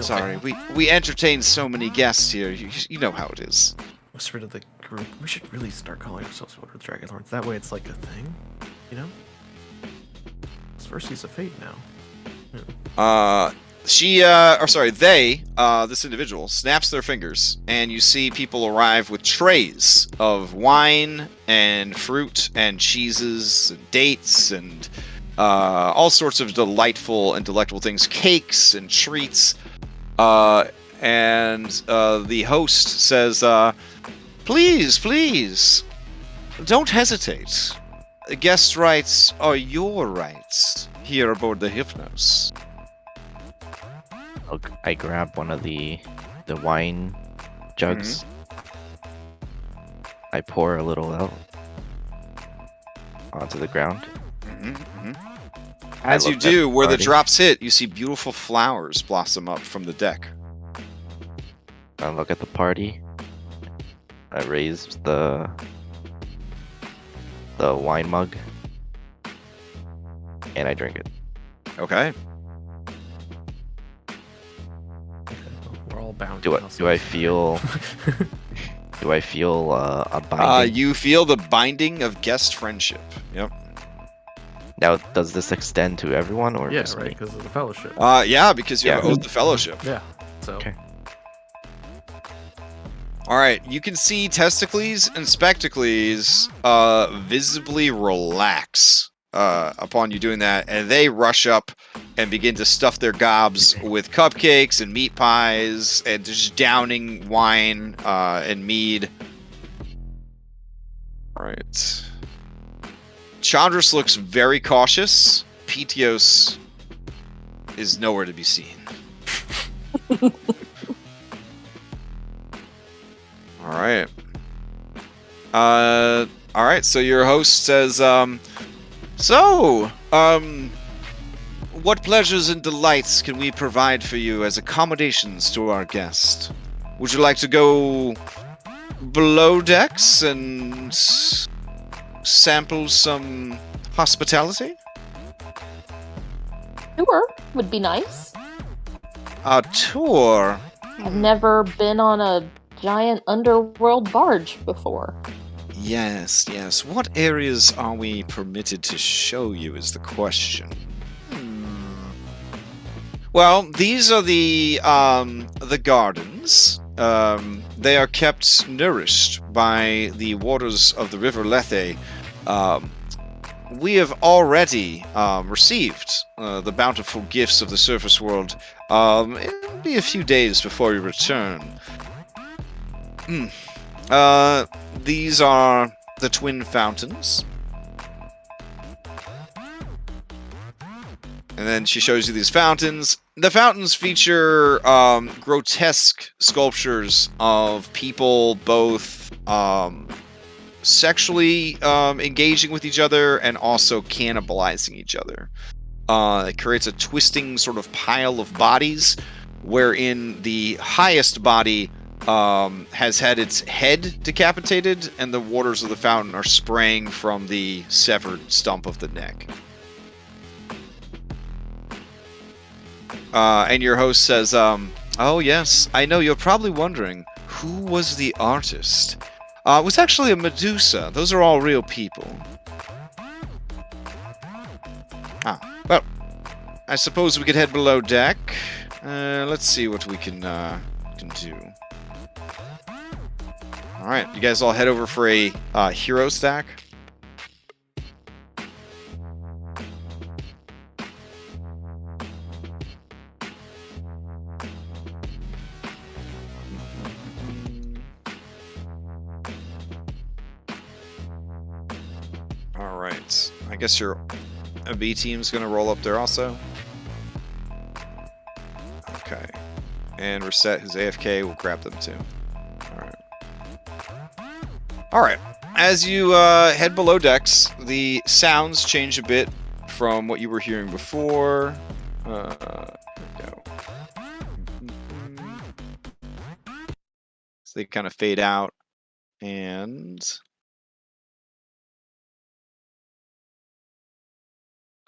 Sorry, we entertain so many guests here. You know how it is. Whisper to the group. We should really start calling ourselves Order of Dragonlords. That way, it's like a thing, you know. Mercy's a fate now. They, this individual, snaps their fingers, and you see people arrive with trays of wine and fruit and cheeses and dates and all sorts of delightful and delectable things, cakes and treats. And the host says, please, don't hesitate. Guest rights are your rights here aboard the Hypnos. I grab one of the wine jugs. I pour a little out onto the ground. As I you look at do, the where the party. drops hit, you see beautiful flowers blossom up from the deck. I look at the party. I raise the wine mug, and I drink it. Okay. We're all bound. Do I feel do I feel a binding? You feel the binding of guest friendship. Yep. Now, does this extend to everyone or Yeah, just right, me? because of the fellowship. Yeah, because you have Yeah. oath of fellowship. Yeah. So. Okay. All right, you can see Testicles and Spectacles visibly relax upon you doing that, and they rush up and begin to stuff their gobs with cupcakes and meat pies and just downing wine and mead. All right. Chandris looks very cautious. Petios is nowhere to be seen. All right. All right. So your host says, what pleasures and delights can we provide for you as accommodations to our guest? Would you like to go below decks and sample some hospitality? Tour would be nice. A tour? I've never been on a giant underworld barge before. Yes, yes. What areas are we permitted to show you is the question. Well, these are the gardens. They are kept nourished by the waters of the river Lethe. We have already received the bountiful gifts of the surface world. It'll be a few days before we return. These are the twin fountains. And then she shows you these fountains. The fountains feature grotesque sculptures of people both sexually engaging with each other and also cannibalizing each other. It creates a twisting sort of pile of bodies, wherein the highest body has had its head decapitated, and the waters of the fountain are spraying from the severed stump of the neck. And your host says, oh yes, I know you're probably wondering, who was the artist? It was actually a Medusa. Those are all real people. Well, I suppose we could head below deck. Let's see what we can do. Alright, you guys all head over for a hero stack. Alright, I guess your B team's gonna roll up there also. Okay. And Reset, who's AFK, will grab them too. Alright. Alright. As you head below decks, the sounds change a bit from what you were hearing before. Here we go. So they kind of fade out. And...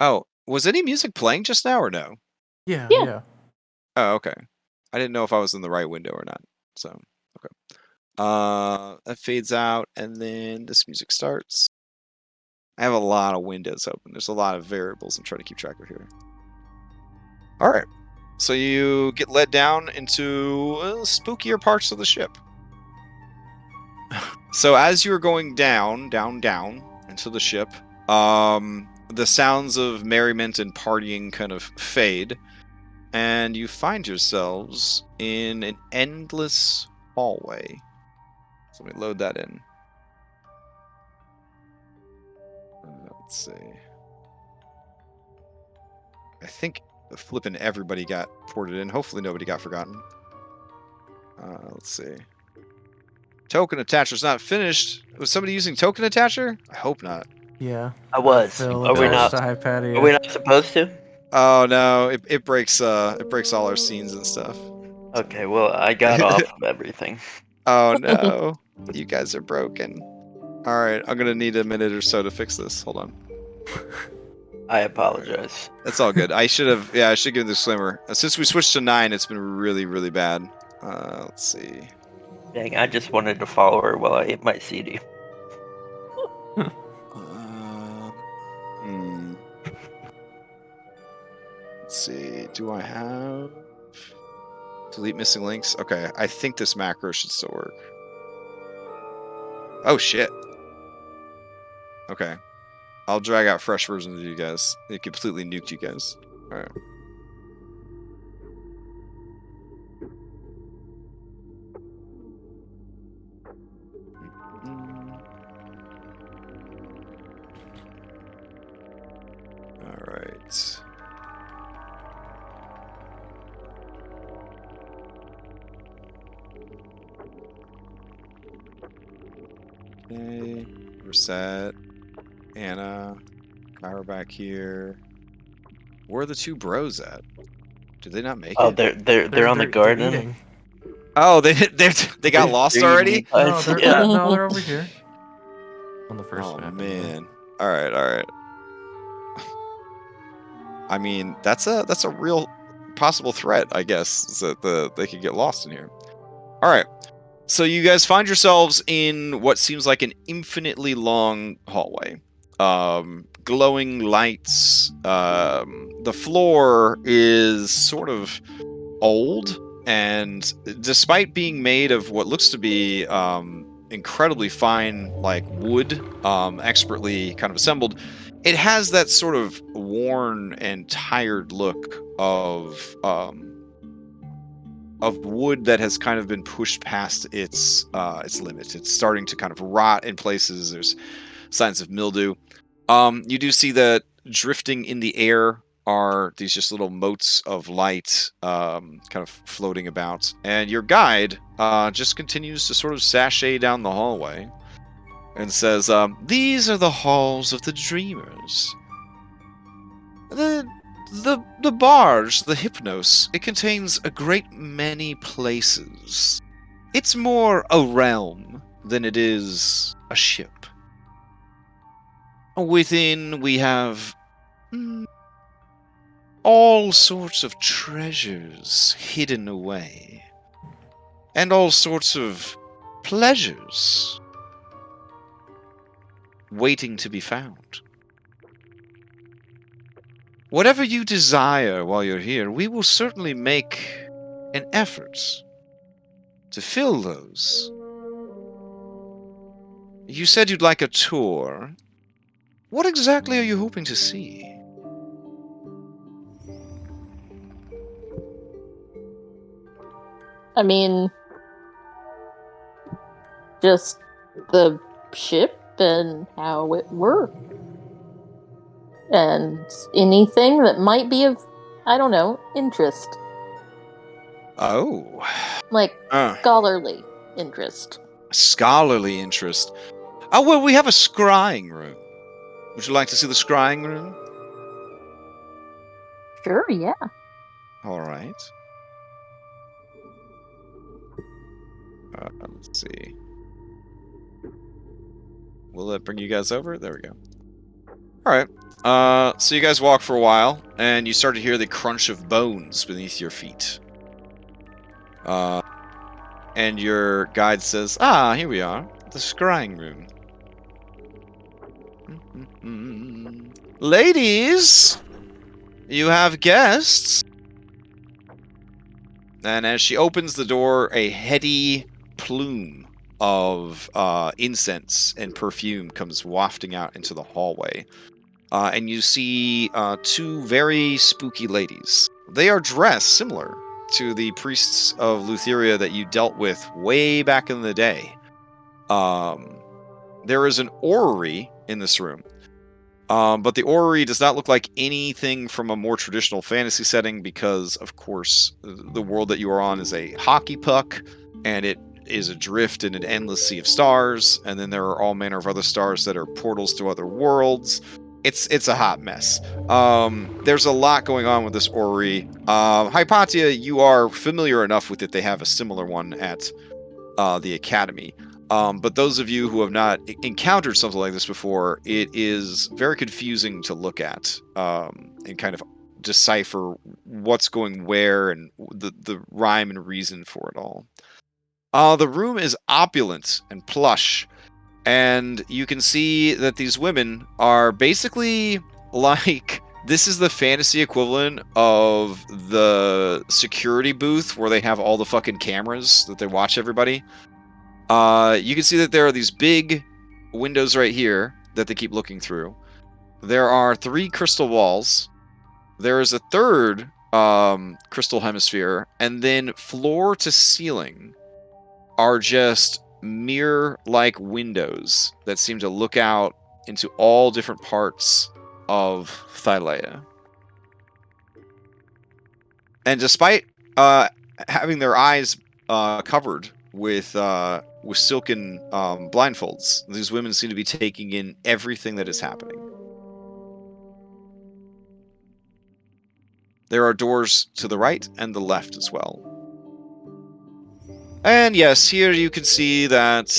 oh, was any music playing just now or no? Yeah. Oh, okay. I didn't know if I was in the right window or not. So, okay. That fades out, and then this music starts. I have a lot of windows open. There's a lot of variables I'm trying to keep track of here. All right. So you get led down into spookier parts of the ship. So as you're going down into the ship, the sounds of merriment and partying kind of fade, and you find yourselves in an endless hallway. So let me load that in. Let's see. I think flipping everybody got ported in. Hopefully nobody got forgotten. Let's see. Token attacher's not finished. Was somebody using token attacher? I hope not. Yeah. I was. Phil Are we attached not? to Hypatia. Are we not supposed to? Oh no, it breaks all our scenes and stuff. Okay, well, I got off of everything. Oh no. You guys are broken. All right, I'm gonna need a minute or so to fix this. Hold on. I apologize. That's all good. I should give a disclaimer. Since we switched to 9, it's been really, really bad. Let's see. Dang, I just wanted to follow her while I hit my CD. Let's see. Do I have delete missing links? Okay, I think this macro should still work. Oh shit. Okay. I'll drag out fresh versions of you guys. It completely nuked you guys. Alright. Alright. Okay. Reset. Anna. Power back here. Where are the 2 bros at? Did they not make Oh, it? they're on the garden. eating. Oh, they got lost They're already? eating No, pies. they're, Yeah. no, they're over here. On the first Oh map. man. All right. I mean, that's a real possible threat, I guess, is that they could get lost in here. All right. So you guys find yourselves in what seems like an infinitely long hallway. Glowing lights. The floor is sort of old, and despite being made of what looks to be incredibly fine, like wood, expertly kind of assembled, it has that sort of worn and tired look of wood that has kind of been pushed past its limits. It's starting to kind of rot in places. There's signs of mildew. You do see that drifting in the air are these just little motes of light kind of floating about. And your guide just continues to sort of sashay down the hallway and says, these are the halls of the dreamers. The barge, the Hypnos, it contains a great many places. It's more a realm than it is a ship. Within we have all sorts of treasures hidden away, and all sorts of pleasures waiting to be found. Whatever you desire while you're here, we will certainly make an effort to fill those. You said you'd like a tour. What exactly are you hoping to see? I mean, just the ship and how it worked. And anything that might be of, I don't know, interest. Oh. Like scholarly interest. Scholarly interest. Oh, well, we have a scrying room. Would you like to see the scrying room? Sure, yeah. All right. Let's see. Will it bring you guys over? There we go. All right. So you guys walk for a while, and you start to hear the crunch of bones beneath your feet. And your guide says, here we are, the scrying room. Ladies, you have guests. And as she opens the door, a heady plume of incense and perfume comes wafting out into the hallway. And you see 2 very spooky ladies. They are dressed similar to the priests of Lutheria that you dealt with way back in the day. There is an orrery in this room. But the orrery does not look like anything from a more traditional fantasy setting because, of course, the world that you are on is a hockey puck, and it is adrift in an endless sea of stars, and then there are all manner of other stars that are portals to other worlds. It's a hot mess. There's a lot going on with this orrery. Hypatia, you are familiar enough with it. They have a similar one at the academy. But those of you who have not encountered something like this before, it is very confusing to look at and kind of decipher what's going where and the rhyme and reason for it all. The room is opulent and plush, and you can see that these women are basically like, this is the fantasy equivalent of the security booth where they have all the fucking cameras that they watch everybody. You can see that there are these big windows right here that they keep looking through. There are 3 crystal walls. There is a third crystal hemisphere, and then floor to ceiling are just mirror-like windows that seem to look out into all different parts of Thylea. And despite having their eyes covered with silken blindfolds, these women seem to be taking in everything that is happening. There are doors to the right and the left as well. And yes, here you can see that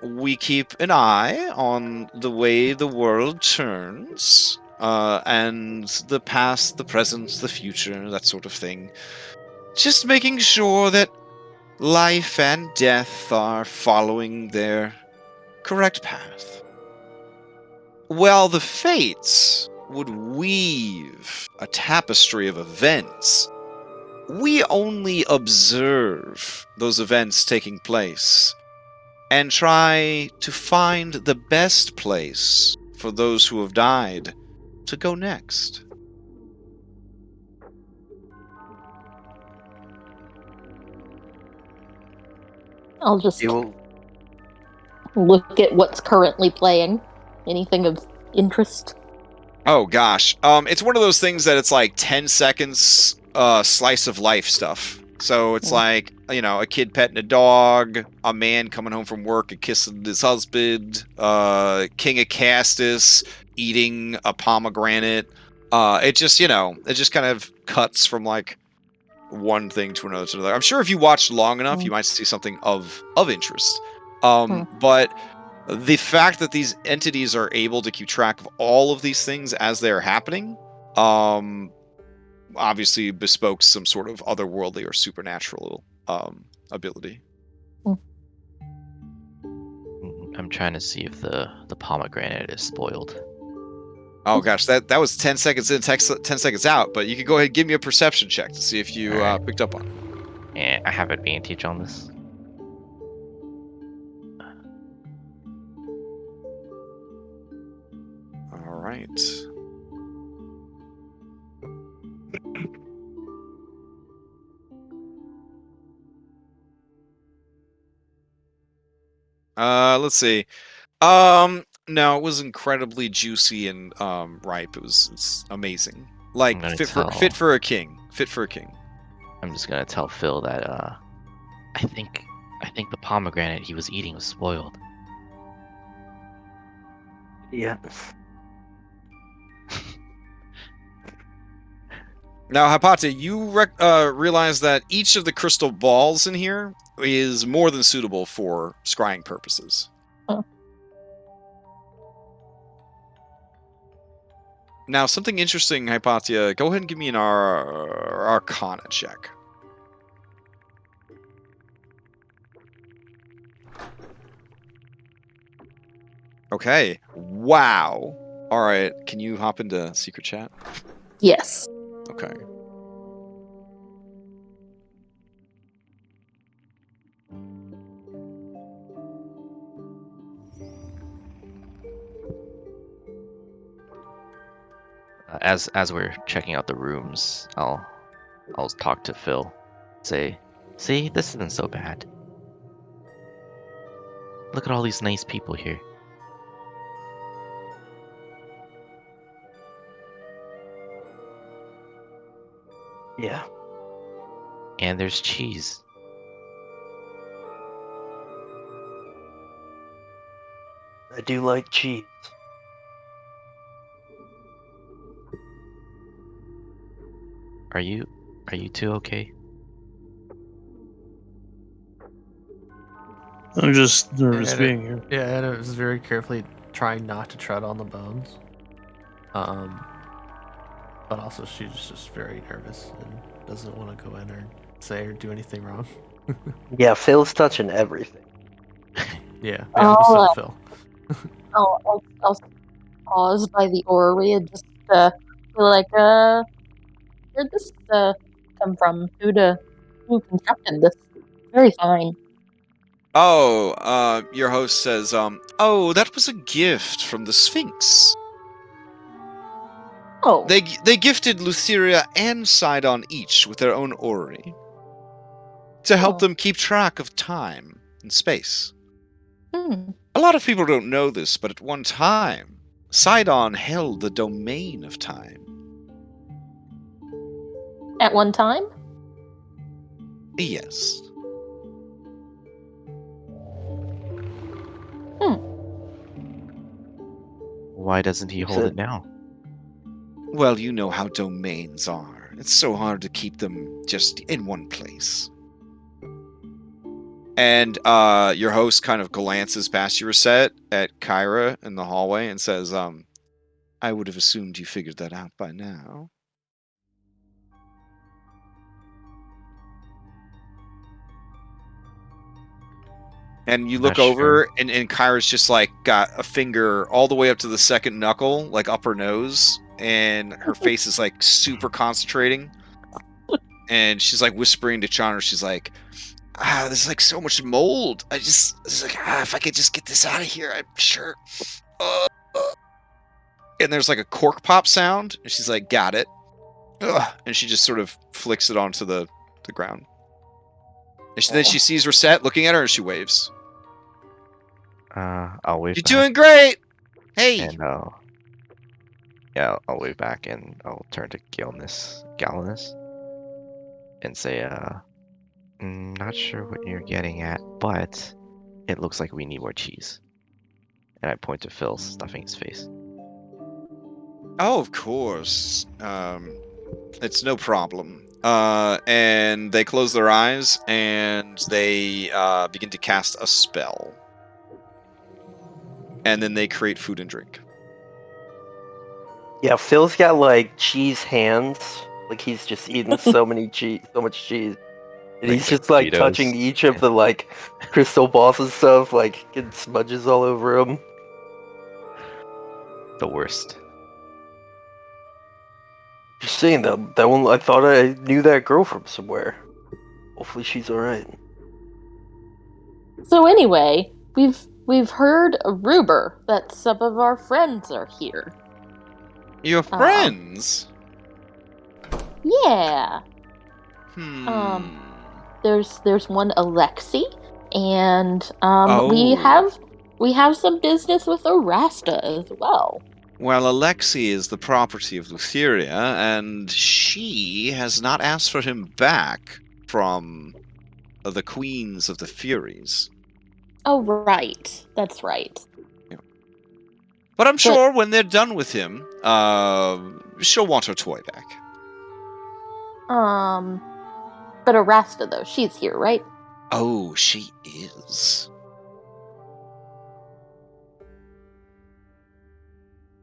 we keep an eye on the way the world turns, and the past, the present, the future, that sort of thing. Just making sure that life and death are following their correct path. Well, the fates would weave a tapestry of events. We only observe those events taking place and try to find the best place for those who have died to go next. I'll just You look at what's currently playing. Anything of interest? Oh gosh, it's one of those things that it's like 10 seconds slice of life stuff. So it's like, you know, a kid petting a dog, a man coming home from work and kissing his husband, King of Castus eating a pomegranate. It just, you know, it just kind of cuts from like one thing to another to another. I'm sure if you watched long enough, you might see something of interest. But the fact that these entities are able to keep track of all of these things as they're happening, obviously bespoke some sort of otherworldly or supernatural ability. I'm trying to see if the pomegranate is spoiled. Oh gosh, that was 10 seconds in, 10 seconds out, but you could go ahead and give me a perception check to see if you picked up on it. Yeah, I have advantage on this. All right. Let's see. No, it was incredibly juicy and ripe. It's amazing. Like fit for a king. Fit for a king. I'm just gonna tell Phil that I think the pomegranate he was eating was spoiled. Yes. Now, Hypatia, you realize that each of the crystal balls in here is more than suitable for scrying purposes. Oh. Now, something interesting, Hypatia. Go ahead and give me an Arcana check. Okay. Wow. All right. Can you hop into secret chat? Yes. Okay. As we're checking out the rooms, I'll talk to Phil. Say, see, this isn't so bad. Look at all these nice people here. Yeah. And there's cheese. I do like cheese. Are you two okay? I'm just nervous And being here. Yeah, and it was very carefully trying not to tread on the bones. But also she's just very nervous and doesn't want to go in or say or do anything wrong. Yeah, Phil's touching everything. Yeah, the opposite of Phil. I'll pause by the orrery and just feel like, where'd this come from? Who constructed this? Very fine. Oh, your host says, oh, that was a gift from the Sphinx. Oh, They gifted Lutheria and Sidon each with their own orrery to help Oh. them keep track of time and space. hmm. A lot of people don't know this, but at one time, Sidon held the domain of time. At one time? Yes. Why doesn't he hold it now? Well, you know how domains are. It's so hard to keep them just in one place. And your host kind of glances past your set at Kyra in the hallway and says, I would have assumed you figured that out by now. And you look Not over, and Kyra's just like got a finger all the way up to the second knuckle, like up her nose, and her face is like super concentrating. And she's like whispering to Chandra, she's like, there's like so much mold. It's like, if I could just get this out of here, I'm sure. And there's like a cork pop sound, and she's like, got it. And she just sort of flicks it onto the ground. And then she sees Rosette looking at her, and she waves. I'll wave You're back. doing great! Hey! And I'll wave back and I'll turn to Galnus and say, not sure what you're getting at, but it looks like we need more cheese. And I point to Phil stuffing his face. Oh, of course. It's no problem. And they close their eyes, and they begin to cast a spell. And then they create food and drink. Yeah, Phil's got like cheese hands. Like he's just eating so much cheese. And he's just like Cheetos. touching each of the like crystal balls and stuff, like getting smudges all over him. The worst. Just saying that one. I thought I knew that girl from somewhere. Hopefully she's all right. So anyway, we've heard a rumor that some of our friends are here. Your friends? Yeah. Hmm. There's one Alexi, and Oh. we have some business with Orasta as well. Well, Alexi is the property of Lutheria, and she has not asked for him back from the queens of the furies. Oh, right. That's right. But I'm sure when they're done with him, she'll want her toy back. But Orasta, though, she's here, right? Oh, she is.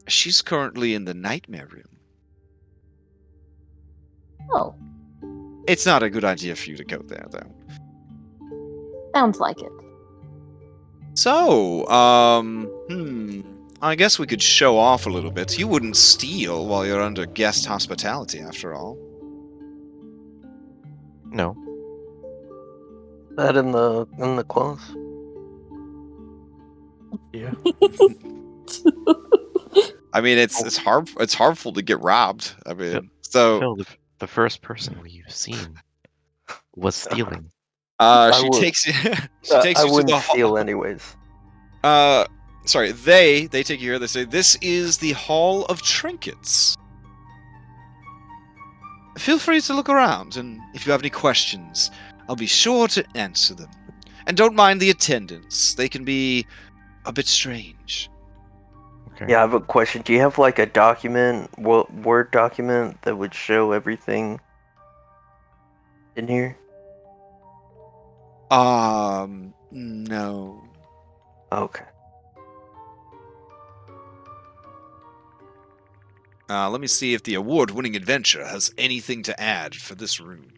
She's currently in the nightmare room. Oh, It's not a good idea for you to go there, though. sounds like it. So, I guess we could show off a little bit. You wouldn't steal while you're under guest hospitality, after all. No. That in the clause. Yeah. I mean, it's harmful to get robbed. I mean, so Phil, the first person we've seen was stealing. she takes you. She takes I you to wouldn't the steal hall. anyways. Sorry, they take you here. They say this is the Hall of Trinkets. Feel free to look around, and if you have any questions, I'll be sure to answer them. And don't mind the attendants; they can be a bit strange. Okay. Yeah, I have a question. Do you have like a document, Word document that would show everything in here? No. Okay. Let me see if the award-winning adventure has anything to add for this room.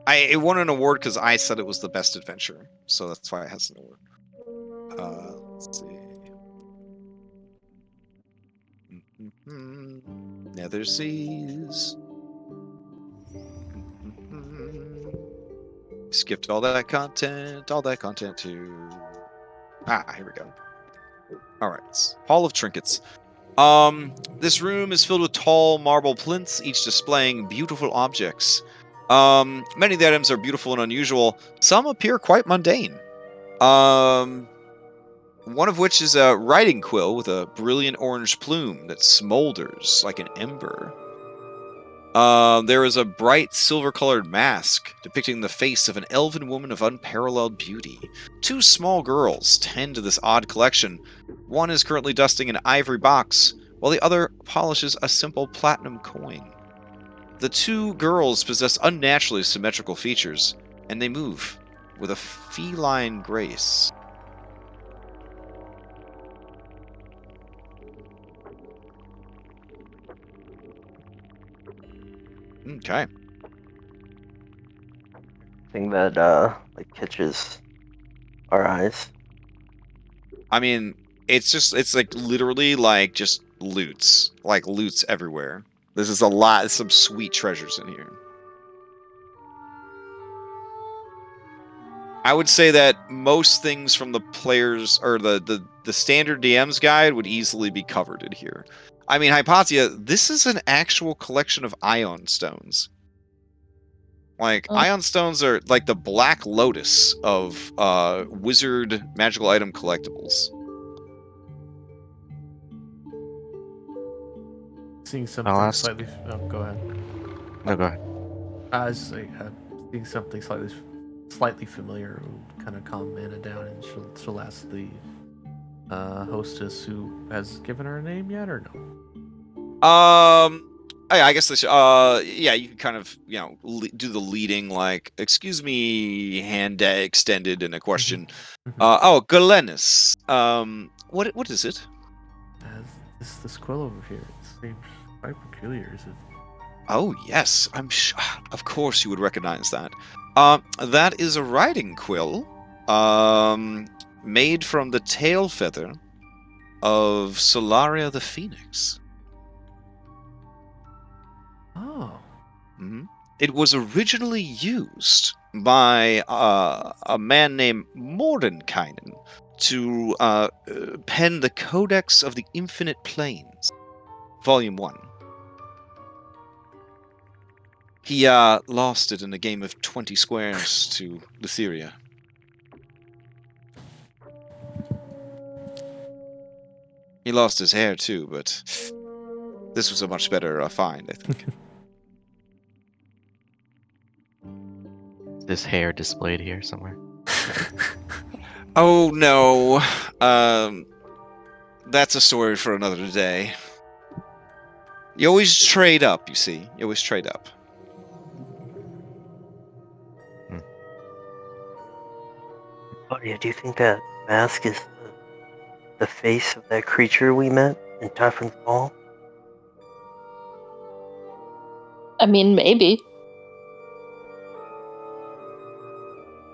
It won an award because I said it was the best adventure, so that's why it has an award. Let's see. Nether Seas. Skipped all that content too. Here we go. All right, Hall of Trinkets. This room is filled with tall marble plinths, each displaying beautiful objects. Many of the items are beautiful and unusual. Some appear quite mundane. One of which is a writing quill with a brilliant orange plume that smolders like an ember. There is a bright silver-colored mask depicting the face of an elven woman of unparalleled beauty. Two small girls tend to this odd collection. One is currently dusting an ivory box, while the other polishes a simple platinum coin. The two girls possess unnaturally symmetrical features, and they move with a feline grace. Okay. Thing that like catches our eyes. I mean, it's like literally like just loots. Like loots everywhere. This is a lot, some sweet treasures in here. I would say that most things from the players or the standard DM's guide would easily be covered in here. I mean, Hypatia, this is an actual collection of ion stones. Like, ion stones are like the Black Lotus of wizard magical item collectibles. Seeing something ask- slightly. Oh, go ahead. No, go ahead. I was seeing something slightly familiar will kind of calm Anna down, and she'll ask the hostess who has given her a name yet, or no? I guess this. Yeah, you can kind of do the leading, like, excuse me, hand extended in a question. Galenis. What is it? This quill over here. It seems quite peculiar. Is it? Oh yes, I'm sure. Of course, you would recognize that. That is a riding quill, made from the tail feather of Solaria the Phoenix. Oh. Mm-hmm. It was originally used by a man named Mordenkainen to pen the Codex of the Infinite Planes, Volume 1. He lost it in a game of 20 squares to Lutheria. He lost his hair too, but this was a much better find, I think. This hair displayed here somewhere. Oh no. That's a story for another day. You always trade up, you see. You always trade up. Claudia, do you think that mask is the face of that creature we met in Typhon's Hall? I mean, maybe.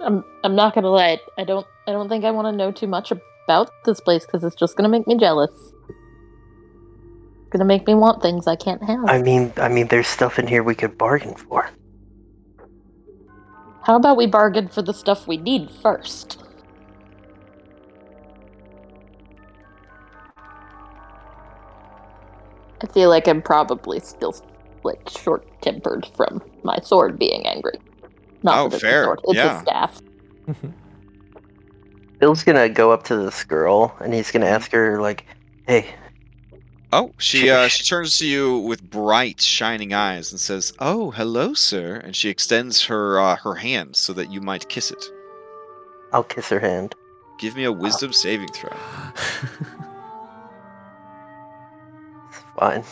I'm not gonna lie. I don't think I want to know too much about this place because it's just gonna make me jealous. Gonna make me want things I can't have. I mean, there's stuff in here we could bargain for. How about we bargain for the stuff we need first? I feel like I'm probably still like short-tempered from my sword being angry. Not that it's fair. a sword, it's Yeah. a staff. Bill's gonna go up to this girl and he's gonna ask her like, "Hey." Oh, she turns to you with bright, shining eyes and says, "Oh, hello, sir." And she extends her her hand so that you might kiss it. I'll kiss her hand. Give me a wisdom saving throw. It's fine.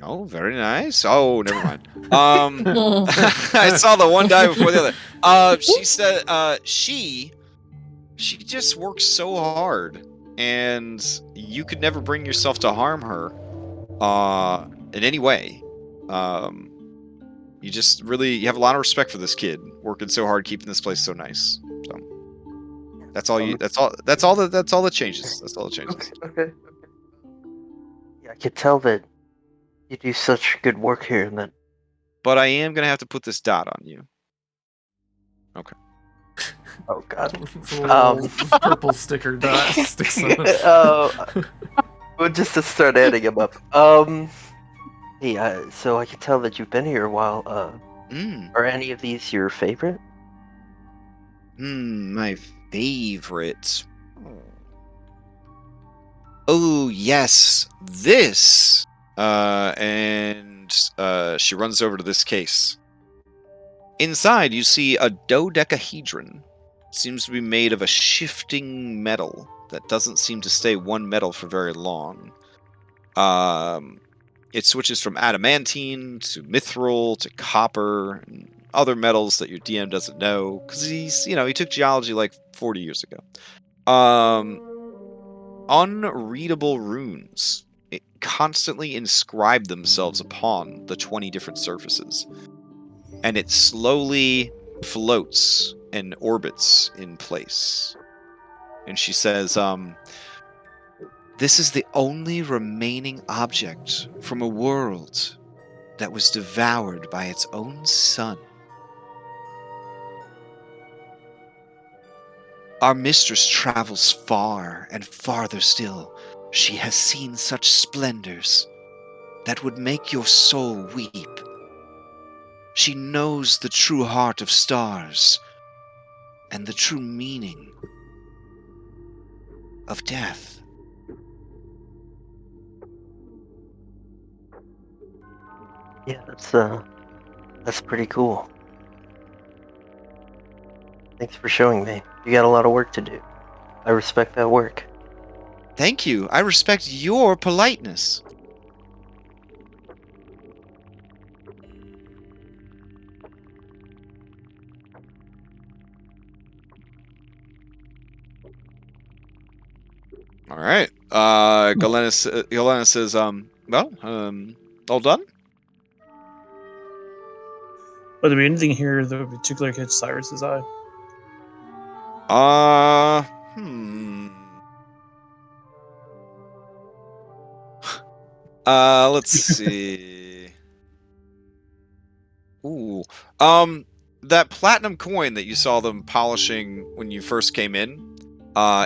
Oh, very nice. Oh, never mind. I saw the one die before the other. She said, she just works so hard, and you could never bring yourself to harm her, in any way. You have a lot of respect for this kid, working so hard, keeping this place so nice. So that's all you. That's all that changes. That's all that changes. Okay. Yeah, I could tell that you do such good work here, and that. But I am gonna have to put this dot on you. Okay. Oh God. It's a little purple sticker dot sticks on it. We'll just start adding them up. Hey, so I can tell that you've been here a while. Are any of these your favorite? My favorite. Oh yes, this. And she runs over to this case. Inside, you see a dodecahedron. Seems to be made of a shifting metal that doesn't seem to stay one metal for very long. It switches from adamantine to mithril to copper and other metals that your DM doesn't know because he took geology like 40 years ago. Unreadable runes constantly inscribe themselves upon the 20 different surfaces, and it slowly floats and orbits in place. And she says, this is the only remaining object from a world that was devoured by its own sun. Our mistress travels far and farther still. She has seen such splendors that would make your soul weep. She knows the true heart of stars and the true meaning of death. Yeah, that's pretty cool. Thanks for showing me. You got a lot of work to do. I respect that work. Thank you. I respect your politeness. All right. Galena says, all done? Would there be anything here that would particularly catch Cyrus's eye? Let's see. Ooh. That platinum coin that you saw them polishing when you first came in,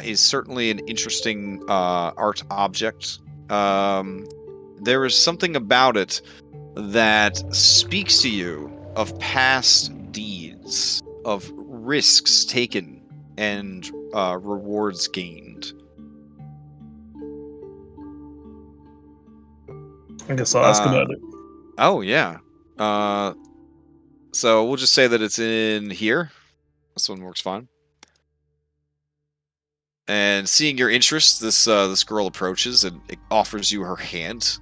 is certainly an interesting, art object. There is something about it that speaks to you of past deeds, of risks taken, and rewards gained. I guess I'll ask about it. Oh, yeah. So we'll just say that it's in here. This one works fine. And seeing your interest, this girl approaches and it offers you her hand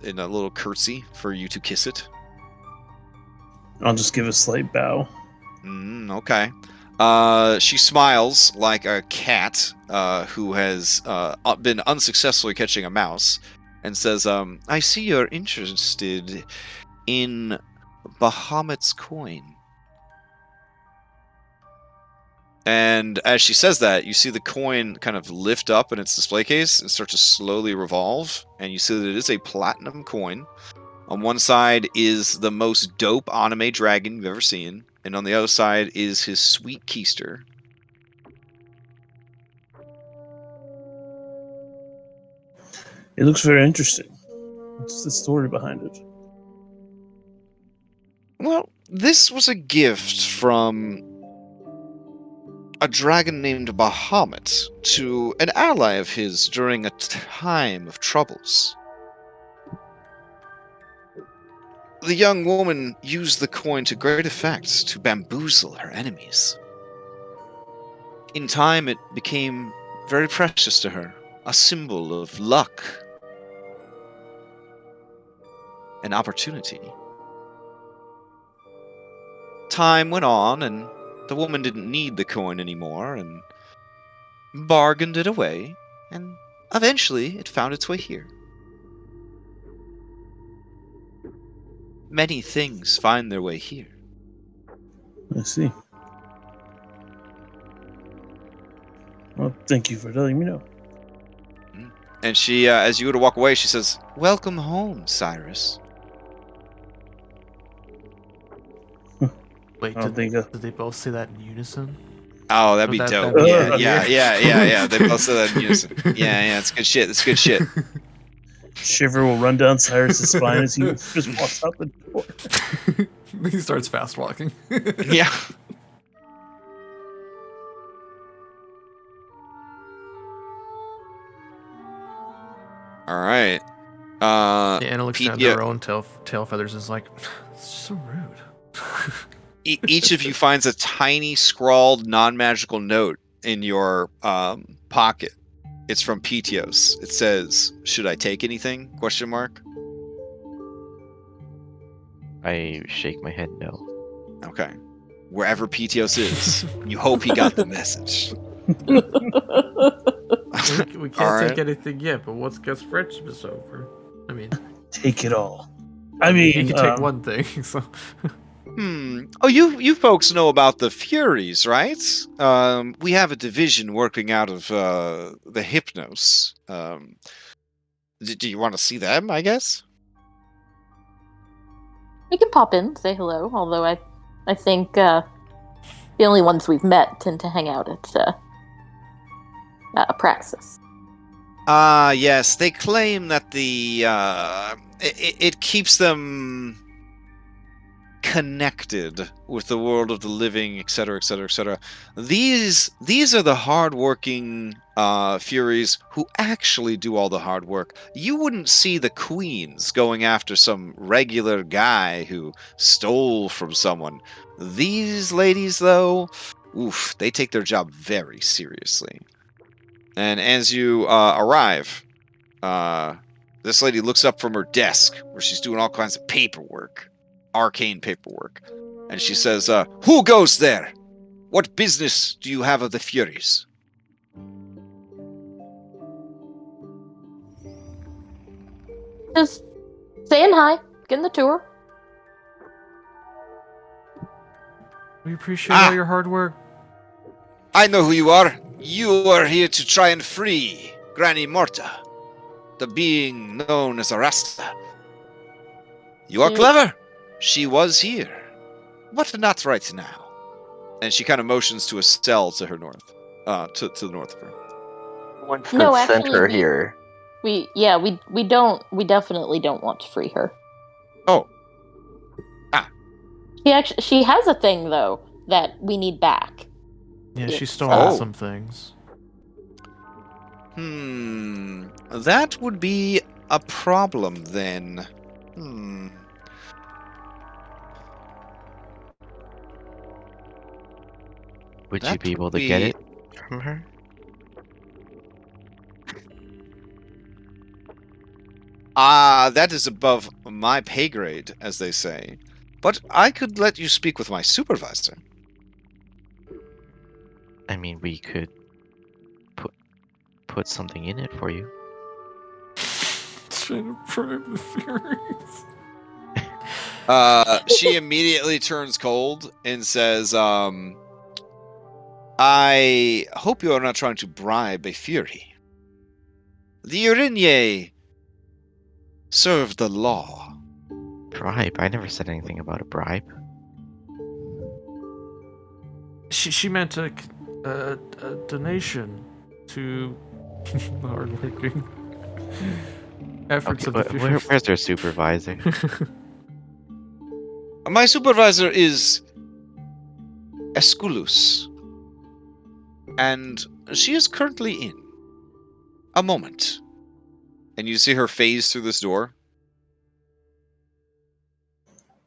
in a little curtsy for you to kiss it. I'll just give a slight bow. Okay. She smiles like a cat who has been unsuccessfully catching a mouse and says, I see you're interested in Bahamut's coin. And as she says that, you see the coin kind of lift up in its display case and start to slowly revolve. And you see that it is a platinum coin. On one side is the most dope anime dragon you've ever seen. And on the other side is his sweet keister. It looks very interesting. What's the story behind it? Well, this was a gift from a dragon named Bahamut to an ally of his during a time of troubles. The young woman used the coin to great effect to bamboozle her enemies. In time, it became very precious to her, a symbol of luck. an opportunity. Time went on, and the woman didn't need the coin anymore, and bargained it away, and eventually it found its way here. Many things find their way here. I see. Well, thank you for letting me know. And she, as you go to walk away, she says, "Welcome home, Cyrus." Wait, I don't think did they both say that in unison? Oh, that'd Oh, be dope. that'd be Yeah. They both say that in unison. Yeah, it's good shit. It's good shit. Shiver will run down Cyrus's spine as he just walks out the door. He starts fast walking. Yeah. All right. Yeah, Anna looks down Pete, at her own tail feathers and is like, it's just so rude. each of you finds a tiny scrawled non-magical note in your pocket. It's from Petios. It says, "Should I take anything?" ? I shake my head no. Okay. Wherever Petios is, you hope he got the message. We can't All take right. anything yet, but once gets friendship over, I mean, Take it all. I mean, he can take one thing. So Oh, you folks know about the Furies, right? We have a division working out of the Hypnos. Do you want to see them, I guess? We can pop in, say hello. Although I think the only ones we've met tend to hang out at Praxis. Yes. They claim that the it keeps them connected with the world of the living, etc., etc., etc. These are the hardworking Furies who actually do all the hard work. You wouldn't see the queens going after some regular guy who stole from someone. These ladies, though, oof, they take their job very seriously. And as you arrive, this lady looks up from her desk where she's doing all kinds of paperwork. Arcane paperwork. And she says, "Who goes there? What business do you have of the Furies?" Just saying hi, getting the tour. we appreciate all your hard work. "I know who you are. You are here to try and free Granny Morta, the being known as a Rasta. You are clever. She was here, but not right now." And she kind of motions to a cell to her north, to the north of her. Once No, that sent actually, her we- here. We definitely don't want to free her. Oh, She has a thing though that we need back. Yeah, she It's, stole oh. some things. That would be a problem then. Would you That be able would to get be- it from her? That is above my pay grade, as they say. But I could let you speak with my supervisor. I mean, we could put something in it for you. Trying to probe the Furies. She immediately turns cold and says, "I hope you are not trying to bribe a Fury. The Urinie serve the law." Bribe? I never said anything about a bribe. She meant a donation to the hardworking efforts Okay, of the Furies. where's their supervisor? My supervisor is Esculus, and she is currently in. A moment. And you see her phase through this door.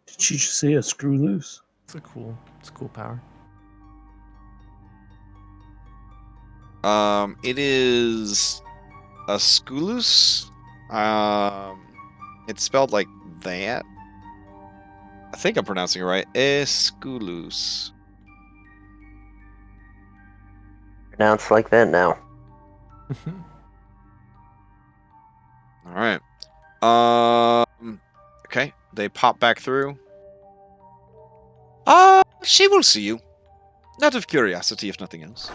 Did she just say a screw loose? It's a cool power. It is Esculus. It's spelled like that. I think I'm pronouncing it right. Esculus. Pronounced like that now. All right. Okay. They pop back through. She will see you. Out of curiosity, if nothing else.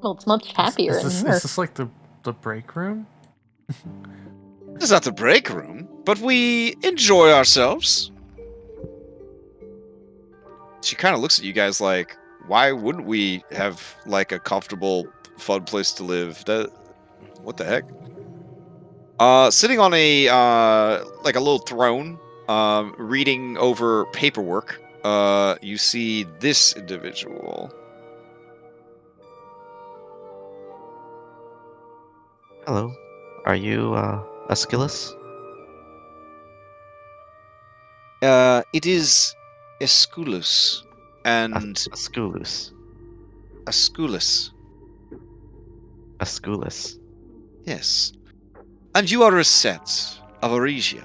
Well, it's much happier in here. Is this like the break room? It's not the break room, but we enjoy ourselves. She kind of looks at you guys like, why wouldn't we have like a comfortable, fun place to live? What the heck? Sitting on a like a little throne, reading over paperwork. You see this individual. Hello. Are you, Aeschylus? It is Esculus and Aeschylus. Asculus. Aeschylus. Yes. And you are Reset of Orysia.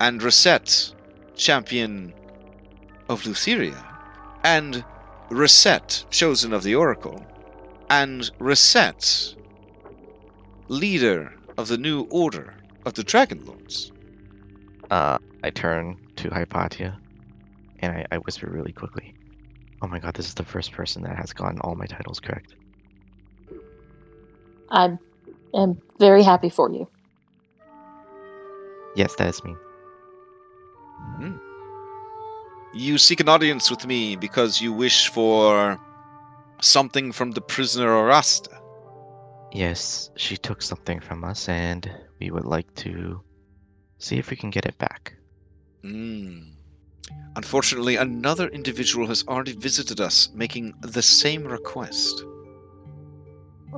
And Reset, champion of Lutheria. And Reset, chosen of the Oracle. And Reset, leader of the new order of the Dragonlords. I turn to Hypatia, and I whisper really quickly. Oh my god, this is the first person that has gotten all my titles correct. I am very happy for you. Yes, that is me. You seek an audience with me because you wish for something from the prisoner Orasta. Yes, she took something from us, and we would like to see if we can get it back. Unfortunately, another individual has already visited us, making the same request.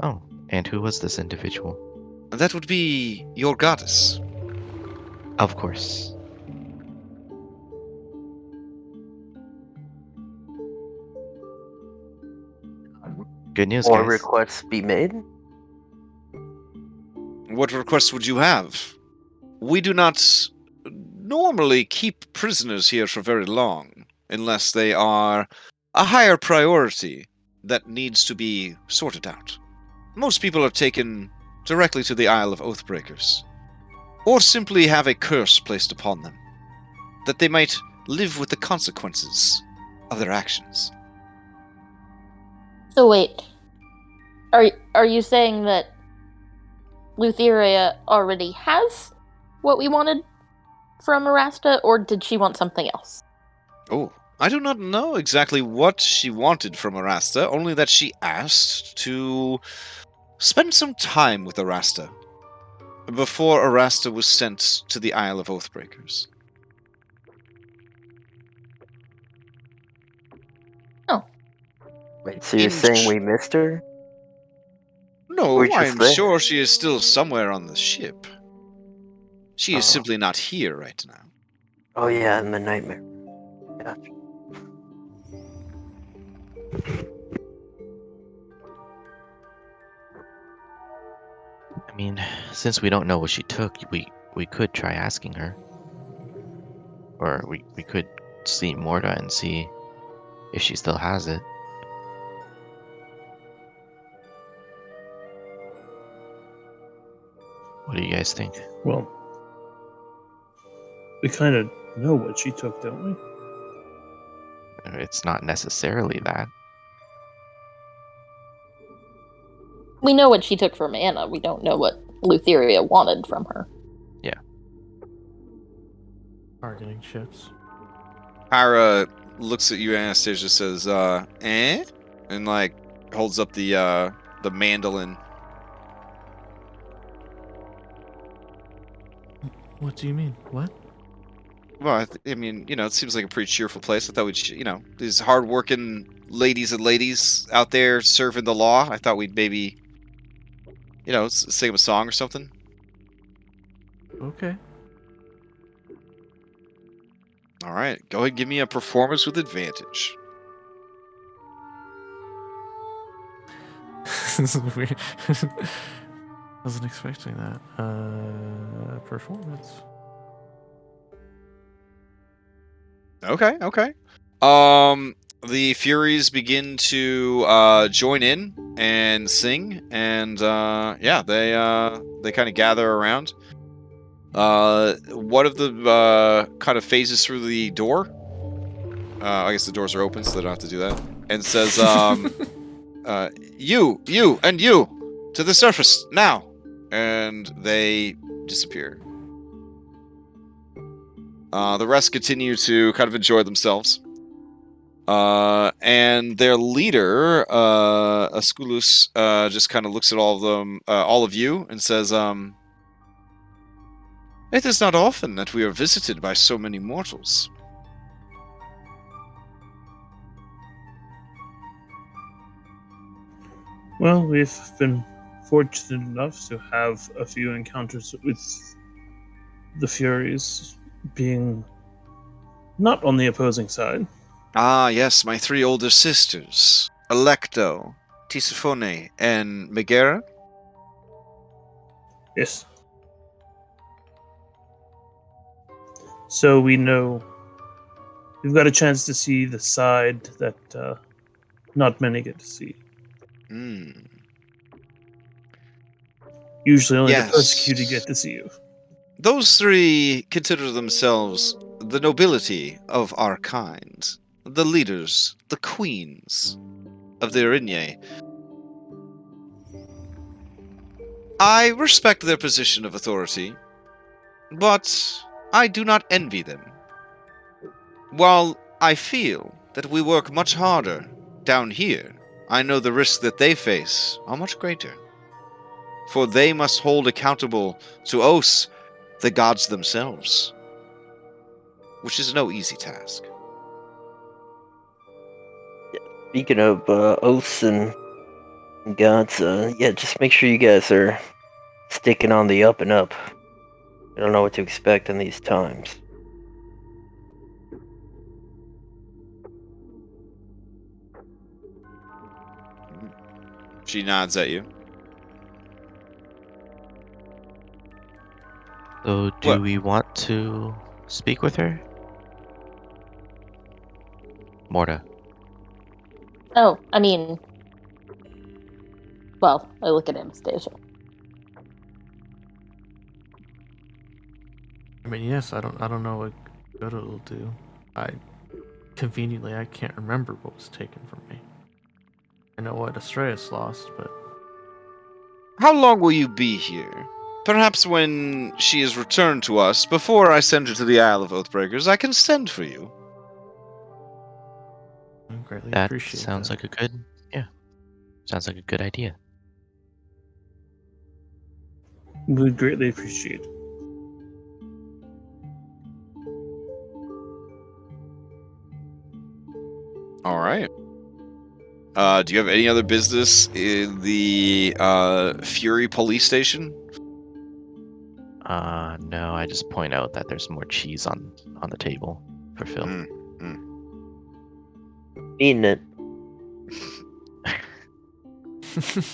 Oh, and who was this individual? That would be your goddess. Of course. Good news, More guys. requests be made? What request would you have? We do not normally keep prisoners here for very long, unless they are a higher priority that needs to be sorted out. Most people are taken directly to the Isle of Oathbreakers, or simply have a curse placed upon them, that they might live with the consequences of their actions. So wait, are you saying that Lutheria already has what we wanted from Arasta, or did she want something else? Oh, I do not know exactly what she wanted from Arasta, only that she asked to spend some time with Arasta before Arasta was sent to the Isle of Oathbreakers. Oh. Wait, so you're saying we missed her? No, We're just I'm there. sure she is still somewhere on the ship. She is Oh. simply not here right now. Oh yeah, in the nightmare. Gotcha. I mean, since we don't know what she took, we could try asking her. Or we could see Morta and see if she still has it. What do you guys think? Well, we kind of know what she took, don't we? It's not necessarily that. We know what she took from Anna. We don't know what Lutheria wanted from her. Yeah. Bargaining chips. Pyra looks at you, Anastasia, says, eh? And, like, holds up the mandolin. What do you mean? What? Well, I mean, you know, it seems like a pretty cheerful place. I thought we'd, you know, these hard-working ladies and ladies out there serving the law. I thought we'd maybe, you know, sing them a song or something. Okay. All right, go ahead and give me a performance with advantage. This is weird. Wasn't expecting that. Performance. Okay. The Furies begin to join in and sing, and they kind of gather around. One of the kind of phases through the door. I guess the doors are open, so they don't have to do that. And says, "You, and you, to the surface now!" And they disappear. The rest continue to kind of enjoy themselves. And their leader, Asculus, just kind of looks at all of them, all of you, and says, "It is not often that we are visited by so many mortals." Well, we've been fortunate enough to have a few encounters with the Furies, being not on the opposing side. Ah, yes, my 3 older sisters, Electo, Tisiphone, and Megara. Yes. So we know we've got a chance to see the side that not many get to see. Usually only the persecuted get to see you. Those 3 consider themselves the nobility of our kind, the leaders, the queens of the Erinye. I respect their position of authority, but I do not envy them. While I feel that we work much harder down here, I know the risks that they face are much greater. For they must hold accountable to Os, the gods themselves, which is no easy task. Speaking of oaths and gods, just make sure you guys are sticking on the up and up. I don't know what to expect in these times. She nods at you. So, do What? we want to speak with her? Morta. Oh, I mean, well, I look at Anastasia. I mean, yes, I don't know what good it'll do. Conveniently, I can't remember what was taken from me. I know what Astreus lost, but How long will you be here? Perhaps when she is returned to us, before I send her to the Isle of Oathbreakers, I can send for you. I greatly That appreciate sounds that. like a good, sounds like a good idea. We'd greatly appreciate it. All right. Do you have any other business in the Fury police station? No, I just point out that there's more cheese on the table for Phil. Eating it.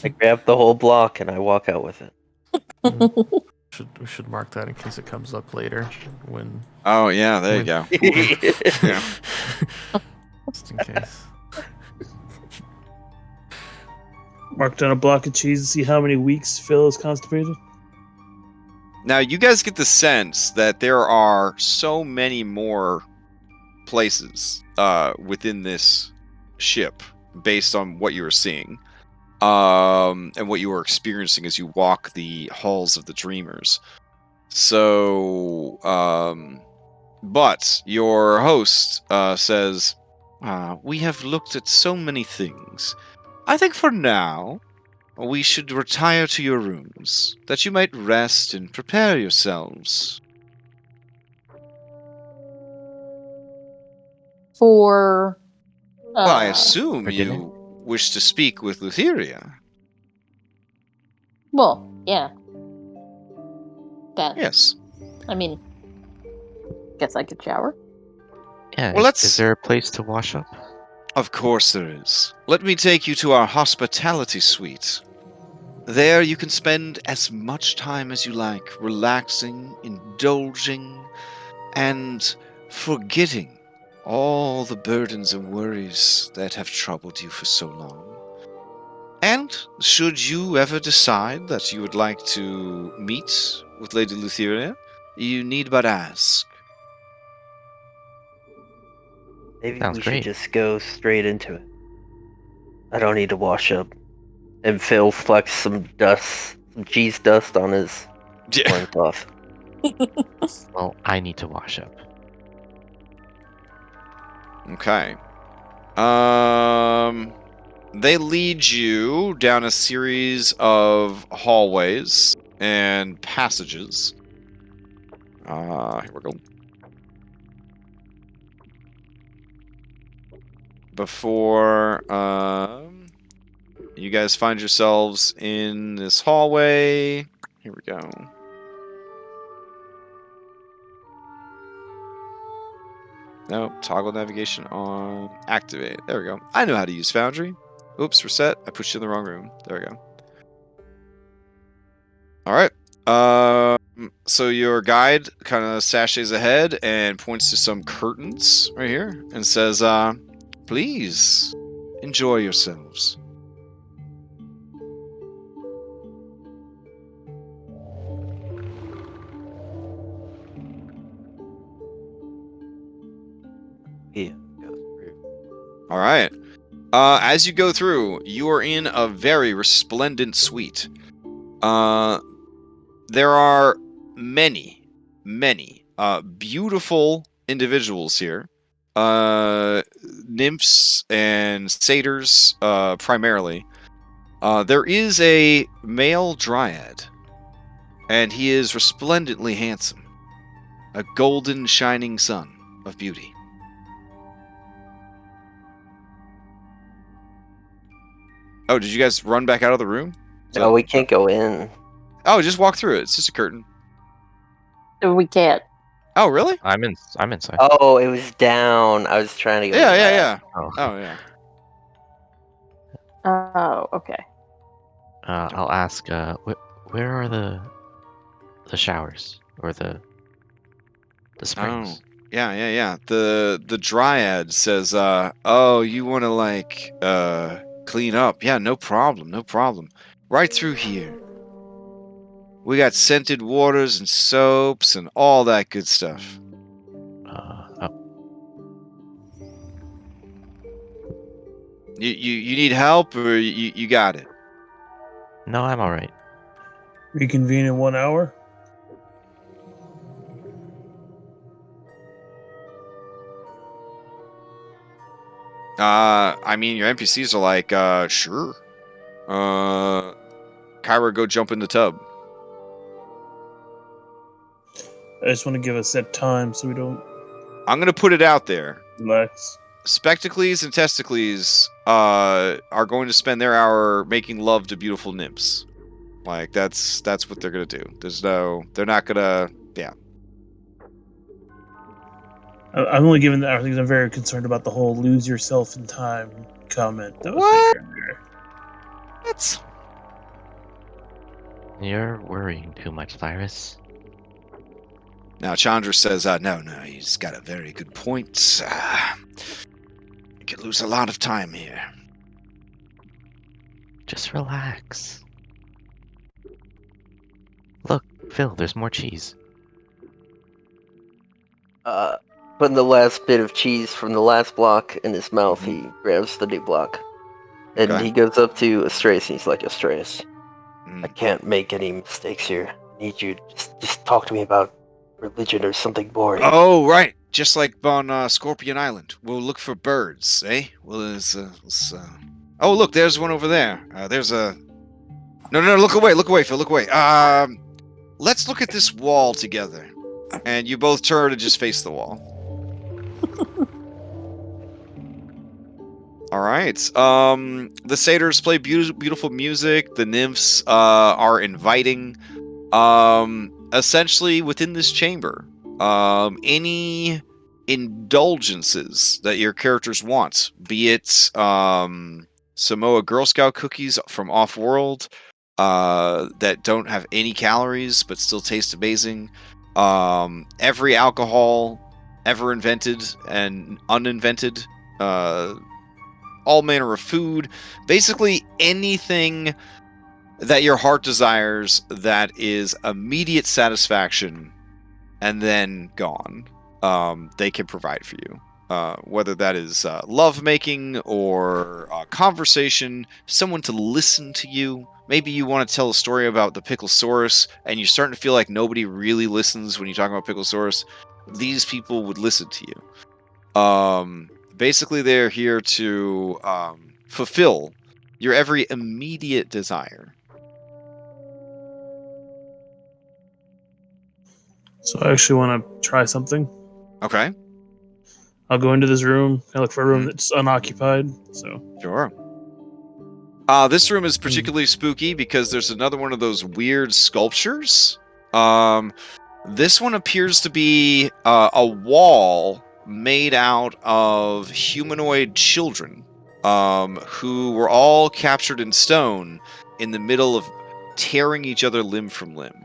I grab the whole block and I walk out with it. We should mark that in case it comes up later when. Oh yeah, there you go. Yeah. Just in case. Mark down a block of cheese and see how many weeks Phil is constipated. Now you guys get the sense that there are so many more places within this ship based on what you were seeing and what you were experiencing as you walk the halls of the Dreamers. So, but your host says, we have looked at so many things. I think for now, we should retire to your rooms, that you might rest and prepare yourselves. For Well, I assume For dinner? you wish to speak with Lutheria. well, yeah. That Yes. I mean, guess I could shower. Yeah, Well, is there a place to wash up? Of course there is. Let me take you to our hospitality suite. There you can spend as much time as you like, relaxing, indulging, and forgetting all the burdens and worries that have troubled you for so long. And should you ever decide that you would like to meet with Lady Lutheria, you need but ask. Maybe Sounds we should great. just go straight into it. I don't need to wash up. And Phil flecks some dust, some cheese dust on his Yeah. loincloth. Well, I need to wash up. Okay. They lead you down a series of hallways and passages. Here we go. Before you guys find yourselves in this hallway. Here we go. No, toggle navigation on. Activate. There we go. I know how to use Foundry. Oops, reset. I pushed you in the wrong room. There we go. All right. So your guide kind of sashays ahead and points to some curtains right here and says, please enjoy yourselves. Yeah, goes through. All right. As you go through, you are in a very resplendent suite. There are many beautiful individuals here. Nymphs and satyrs, primarily. There is a male dryad, and he is resplendently handsome. A golden shining sun of beauty. Oh, did you guys run back out of the room? No, we can't go in. Oh, just walk through it. It's just a curtain. We can't. Oh, really? I'm inside. Oh, it was down. I was trying to go. Yeah. Oh. Oh, yeah. Oh, okay. I'll ask. Where are the showers or the springs? Oh, yeah. The dryad says, oh, you want to clean up? Yeah, no problem. Right through here. We got scented waters and soaps and all that good stuff. Oh. You need help or you got it? No, I'm all right. Reconvene in 1 hour. I mean, your NPCs are like, sure. Kyra, go jump in the tub. I just want to give a set time so we don't I'm gonna put it out there. relax. Spectacles and Testicles are going to spend their hour making love to beautiful nymphs. Like that's what they're gonna do. They're not gonna. Yeah. I'm only giving that because I'm very concerned about the whole "lose yourself in time" comment. That was What? earlier. That's You're worrying too much, Cyrus. now. Chandra says, no, he's got a very good point. You could lose a lot of time here. Just relax. Look, Phil, there's more cheese. Putting the last bit of cheese from the last block in his mouth, he grabs the new block. And Okay. he goes up to Astraeus and he's like, Astraeus, Mm. I can't make any mistakes here. I need you to just talk to me about religion or something boring. Oh, right. Just like on Scorpion Island. We'll look for birds, eh? Well, Oh, look, there's one over there. There's a... No, look away, Phil, look away. Let's look at this wall together. And you both turn and just face the wall. All right. The satyrs play beautiful music. The nymphs are inviting. essentially within this chamber, any indulgences that your characters want, be it Samoa Girl Scout cookies from Off-World that don't have any calories but still taste amazing, every alcohol ever invented and uninvented, all manner of food, basically anything that your heart desires that is immediate satisfaction and then gone, they can provide for you. Whether that is lovemaking or conversation, someone to listen to you. Maybe you want to tell a story about the Picklesaurus and you're starting to feel like nobody really listens when you talk about Picklesaurus. These people would listen to you. Basically, they're here to fulfill your every immediate desire. So I actually want to try something. Okay. I'll go into this room. I look for a room Mhm. that's unoccupied. So Sure. This room is particularly spooky because there's another one of those weird sculptures. This one appears to be a wall made out of humanoid children, who were all captured in stone in the middle of tearing each other limb from limb.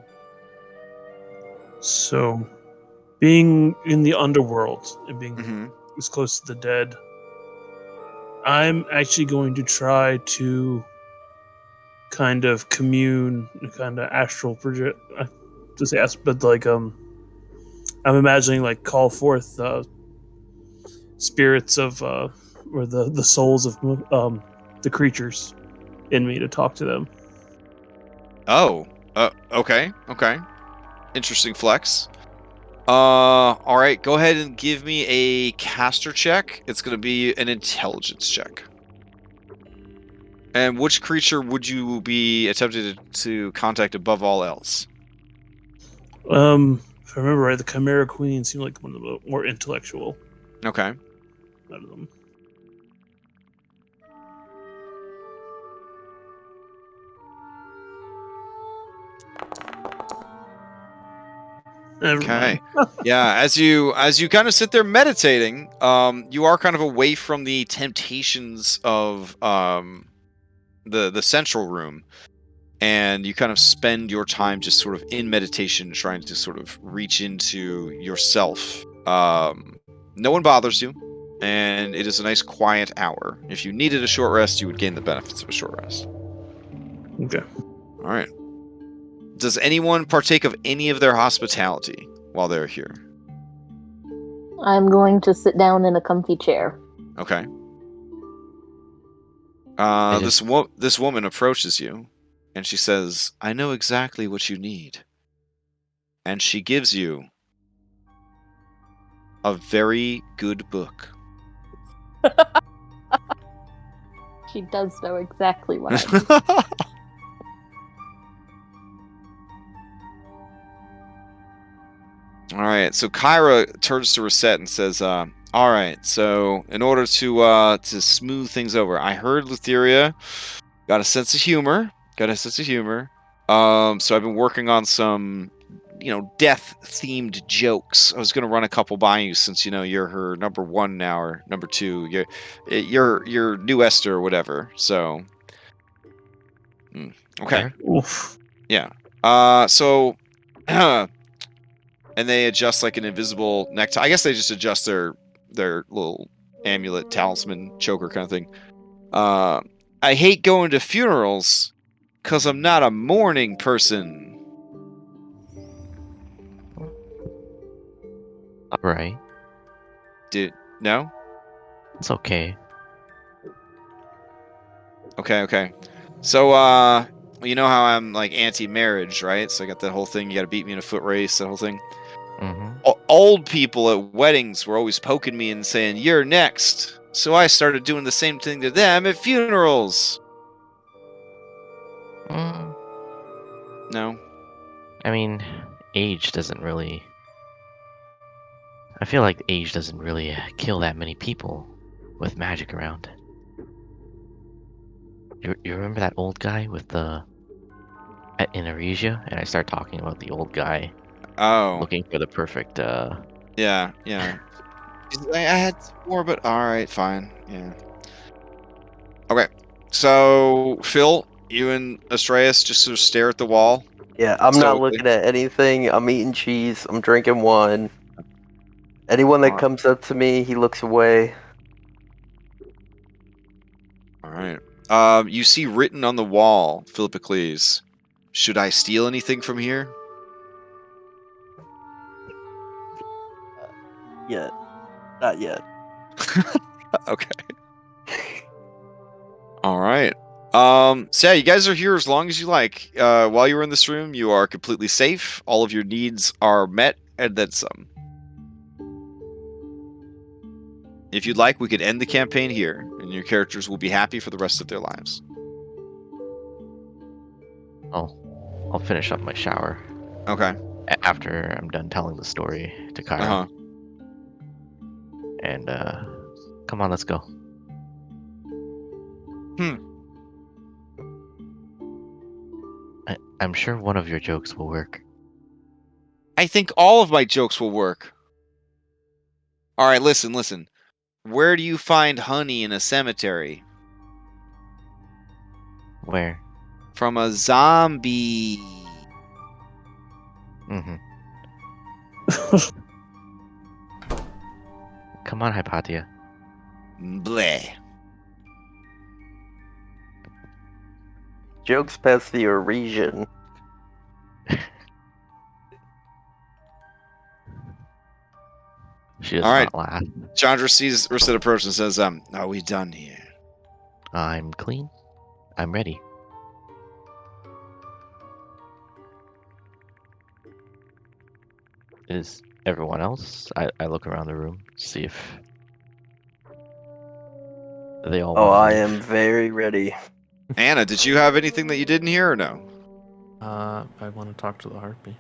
So, being in the underworld and being Mm-hmm. as close to the dead, I'm actually going to try to kind of commune, kind of astral project. To say astral, but like I'm imagining like call forth spirits of or the souls of the creatures in me to talk to them. Oh, okay. Interesting flex. All right, go ahead and give me a caster check. It's going to be an intelligence check. And which creature would you be attempting to contact above all else? If I remember right, the Chimera Queen seemed like one of the more intellectual Okay. out of them. Never Okay. mind. Yeah, as you kind of sit there meditating, you are kind of away from the temptations of the central room, and you kind of spend your time just sort of in meditation, trying to sort of reach into yourself. No one bothers you, and it is a nice quiet hour. If you needed a short rest, you would gain the benefits of a short rest. Okay. All right. Does anyone partake of any of their hospitality while they're here? I'm going to sit down in a comfy chair. Okay. just- This woman approaches you, and she says, "I know exactly what you need." And she gives you a very good book. She does know exactly what I need. All right, so Kyra turns to Reset and says, "All right, so in order to smooth things over, I heard Lutheria got a sense of humor. So I've been working on some, death-themed jokes. I was gonna run a couple by you since you're her number one now or number two. You're new Esther or whatever. So, okay, Fair. Oof. yeah. So. And they adjust like an invisible necktie. I guess they just adjust their little amulet, talisman, choker kind of thing. I hate going to funerals because I'm not a mourning person. All right. No? It's okay. Okay. So, you know how I'm like anti-marriage, right? So I got that whole thing. You got to beat me in a foot race. That whole thing. Mm-hmm. Old people at weddings were always poking me and saying, "You're next." So I started doing the same thing to them at funerals. No. I mean, age doesn't really. I feel like age doesn't really kill that many people with magic around. You remember that old guy with the at Inaresia, and I start talking about the old guy Oh, looking for the perfect. yeah. I had more, but all right, fine. Yeah. Okay. So, Phil, you and Astreus just sort of stare at the wall. Yeah, I'm not stoically. looking at anything. I'm eating cheese. I'm drinking wine. Anyone that Alright. comes up to me, he looks away. All right. You see written on the wall, Philippocles, should I steal anything from here? Yet. Not yet. Okay. All right. So yeah, you guys are here as long as you like. While you're in this room, you are completely safe. All of your needs are met, and then some. If you'd like, we could end the campaign here, and your characters will be happy for the rest of their lives. I'll finish up my shower Okay. after I'm done telling the story to Kyra. Uh-huh. And come on, let's go. I'm sure one of your jokes will work. I think all of my jokes will work. All right, listen. Where do you find honey in a cemetery? Where? From a zombie. Mm-hmm. Come on, Hypatia. Bleh. Jokes past the Eurasian. She does All right. not laugh. Chandra sees Rosetta approach and says, are we done here? I'm clean. I'm ready. Is everyone else? I look around the room, see if they all Oh, want to I leave. am very ready. Anna, did you have anything that you didn't hear or no? I want to talk to the harpy.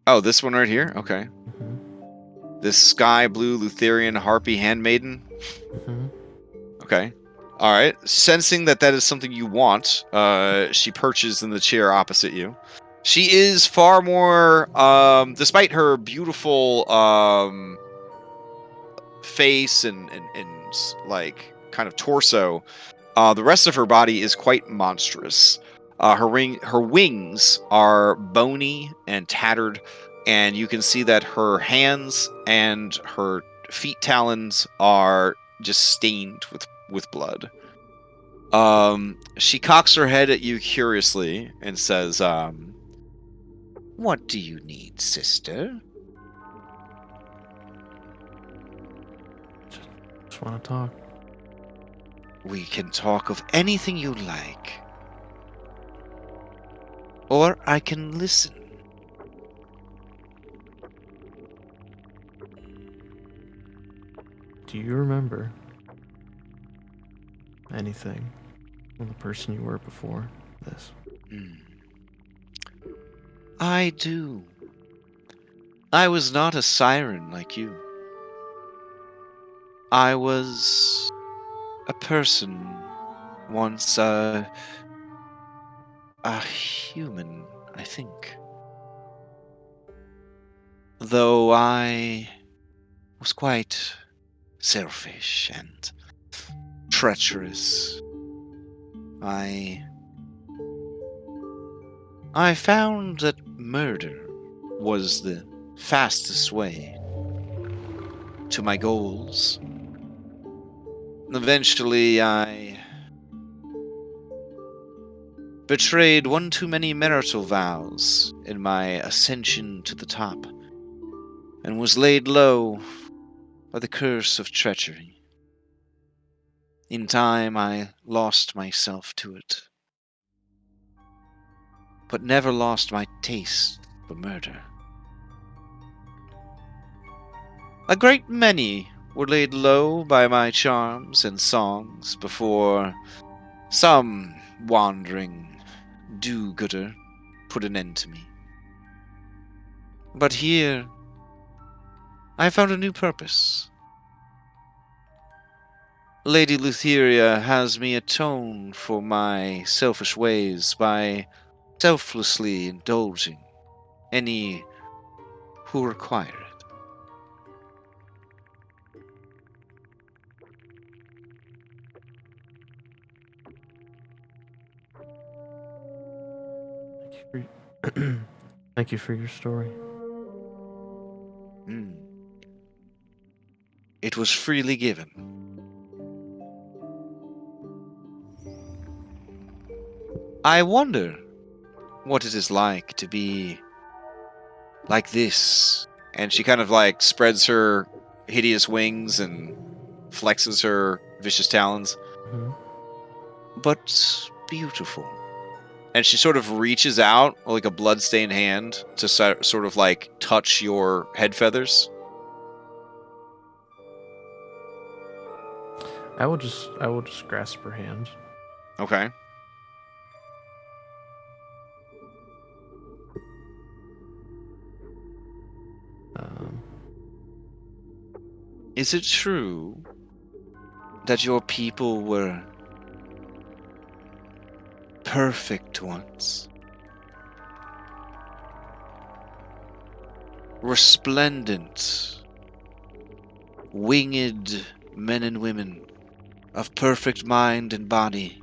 Oh, this one right here? Okay. Mm-hmm. This sky blue Lutherian harpy handmaiden? Mm-hmm. Okay. All right. Sensing that is something you want, she perches in the chair opposite you. She is far more, despite her beautiful face and like kind of torso, the rest of her body is quite monstrous. Her wings are bony and tattered, and you can see that her hands and her feet talons are just stained with blood. She cocks her head at you curiously and says, "What do you need, sister?" Just want to talk. We can talk of anything you like. Or I can listen. Do you remember anything from the person you were before this? I do. I was not a siren like you. I was a person once, a human, I think. Though I was quite selfish and treacherous. I found that murder was the fastest way to my goals. Eventually, I betrayed one too many marital vows in my ascension to the top, and was laid low by the curse of treachery. In time, I lost myself to it, but never lost my taste for murder. A great many were laid low by my charms and songs before some wandering do-gooder put an end to me. But here, I found a new purpose. Lady Lutheria has me atone for my selfish ways by selflessly indulging any who require it. Thank you for your story. It was freely given. I wonder what it is like to be like this. And she kind of like spreads her hideous wings and flexes her vicious talons. Mhm. But beautiful. And she sort of reaches out like a bloodstained hand to sort of like touch your head feathers. I will just grasp her hand. Okay. Is it true that your people were perfect once? Resplendent, winged men and women of perfect mind and body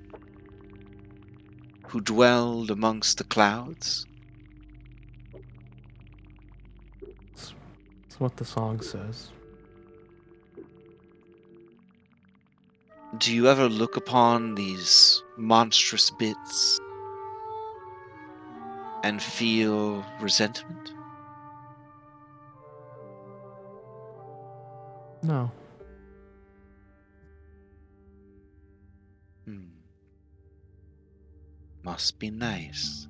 who dwelled amongst the clouds? That's what the song says. Do you ever look upon these monstrous bits and feel resentment? No. Must be nice.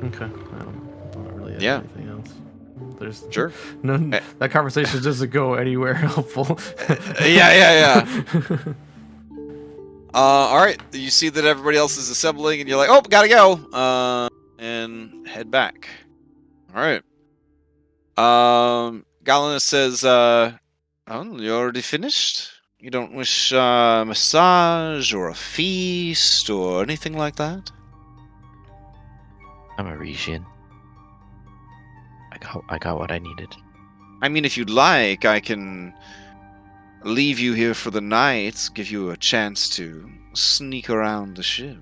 Okay. I don't really have Yeah. anything else. There's Sure. none. That conversation doesn't go anywhere helpful. Yeah. All right. You see that everybody else is assembling, and you're like, "Oh, gotta go," and head back. All right. Galenus says, "Oh, you already finished? You don't wish a massage or a feast or anything like that?" I'm a Resian. I got what I needed. I mean, if you'd like, I can leave you here for the night, give you a chance to sneak around the ship.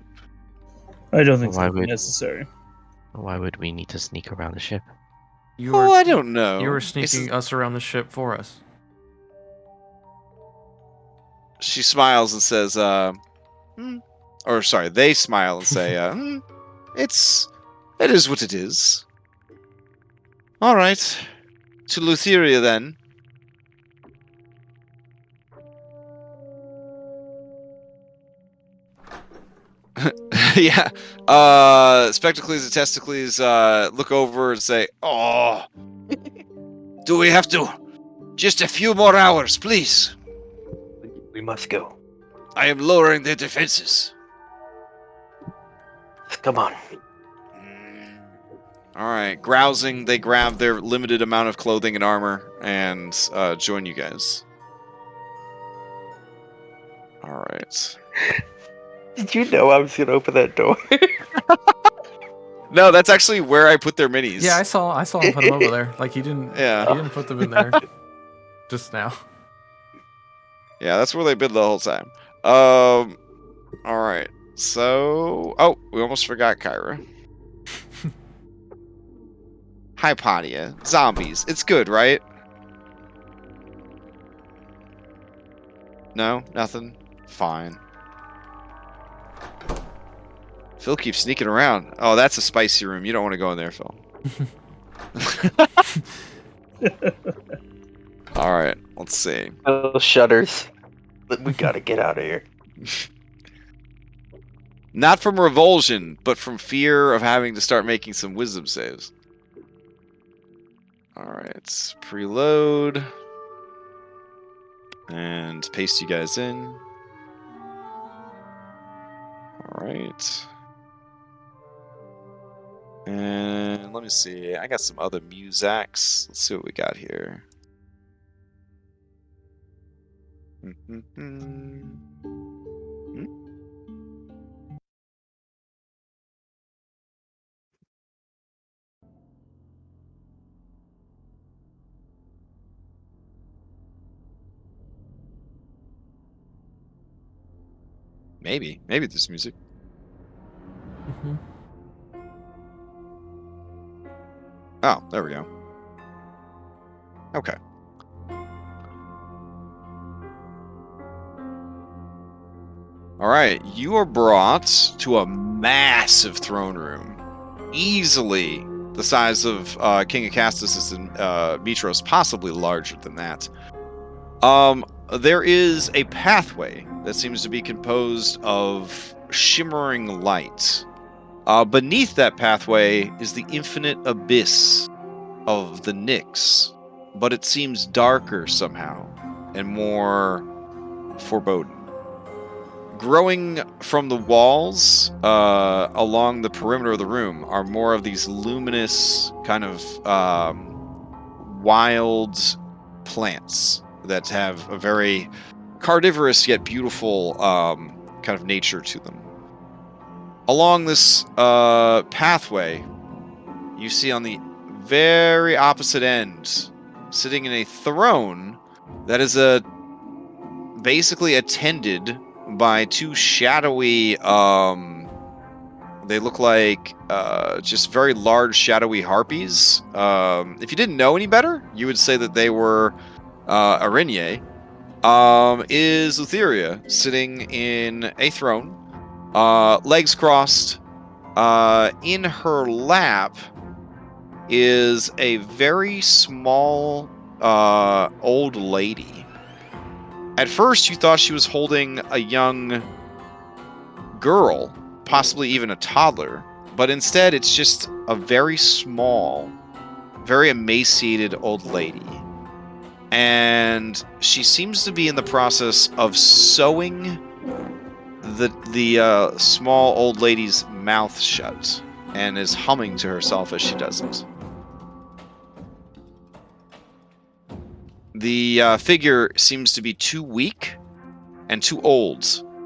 I don't think Why that's would- necessary. Why would we need to sneak around the ship? I don't know. You were It's- sneaking us around the ship for us. She smiles and says, or sorry, they smile and say, it is what it is. All right, to Lutheria then. Yeah. Spectacles and Testicles look over and say, "Oh, do we have to? Just a few more hours, please. We must go. I am lowering their defenses." Come on. All right. Grousing, they grab their limited amount of clothing and armor and join you guys. All right. Did you know I was gonna open that door? No, that's actually where I put their minis. Yeah, I saw him put them over there. Like he didn't. Yeah. He didn't put them in there. Just now. Yeah, that's where they've been the whole time. All right. So, we almost forgot Kyra. Hypodia, zombies. It's good, right? No, nothing. Fine. Phil keeps sneaking around. Oh, that's a spicy room. You don't want to go in there, Phil. All right, let's see. Those shutters. We gotta get out of here. Not from revulsion, but from fear of having to start making some wisdom saves. All right, preload. And paste you guys in. All right. And let me see. I got some other musacs. Let's see what we got here. Maybe there's music. Mm-hmm. Oh, there we go. Okay. All right, you are brought to a massive throne room, easily the size of King Acastus and Mitros, possibly larger than that. There is a pathway that seems to be composed of shimmering light. Beneath that pathway is the infinite abyss of the Nyx, but it seems darker somehow and more foreboding. Growing from the walls along the perimeter of the room are more of these luminous kind of wild plants that have a very carnivorous yet beautiful kind of nature to them. Along this pathway, you see on the very opposite end, sitting in a throne that is basically attended by two shadowy, they look like just very large shadowy harpies. If you didn't know any better, you would say that they were Arinye. Is Lutheria sitting in a throne, legs crossed. In her lap is a very small old lady. At first, you thought she was holding a young girl, possibly even a toddler, but instead it's just a very small, very emaciated old lady. And she seems to be in the process of sewing the small old lady's mouth shut and is humming to herself as she does it. The figure seems to be too weak and too old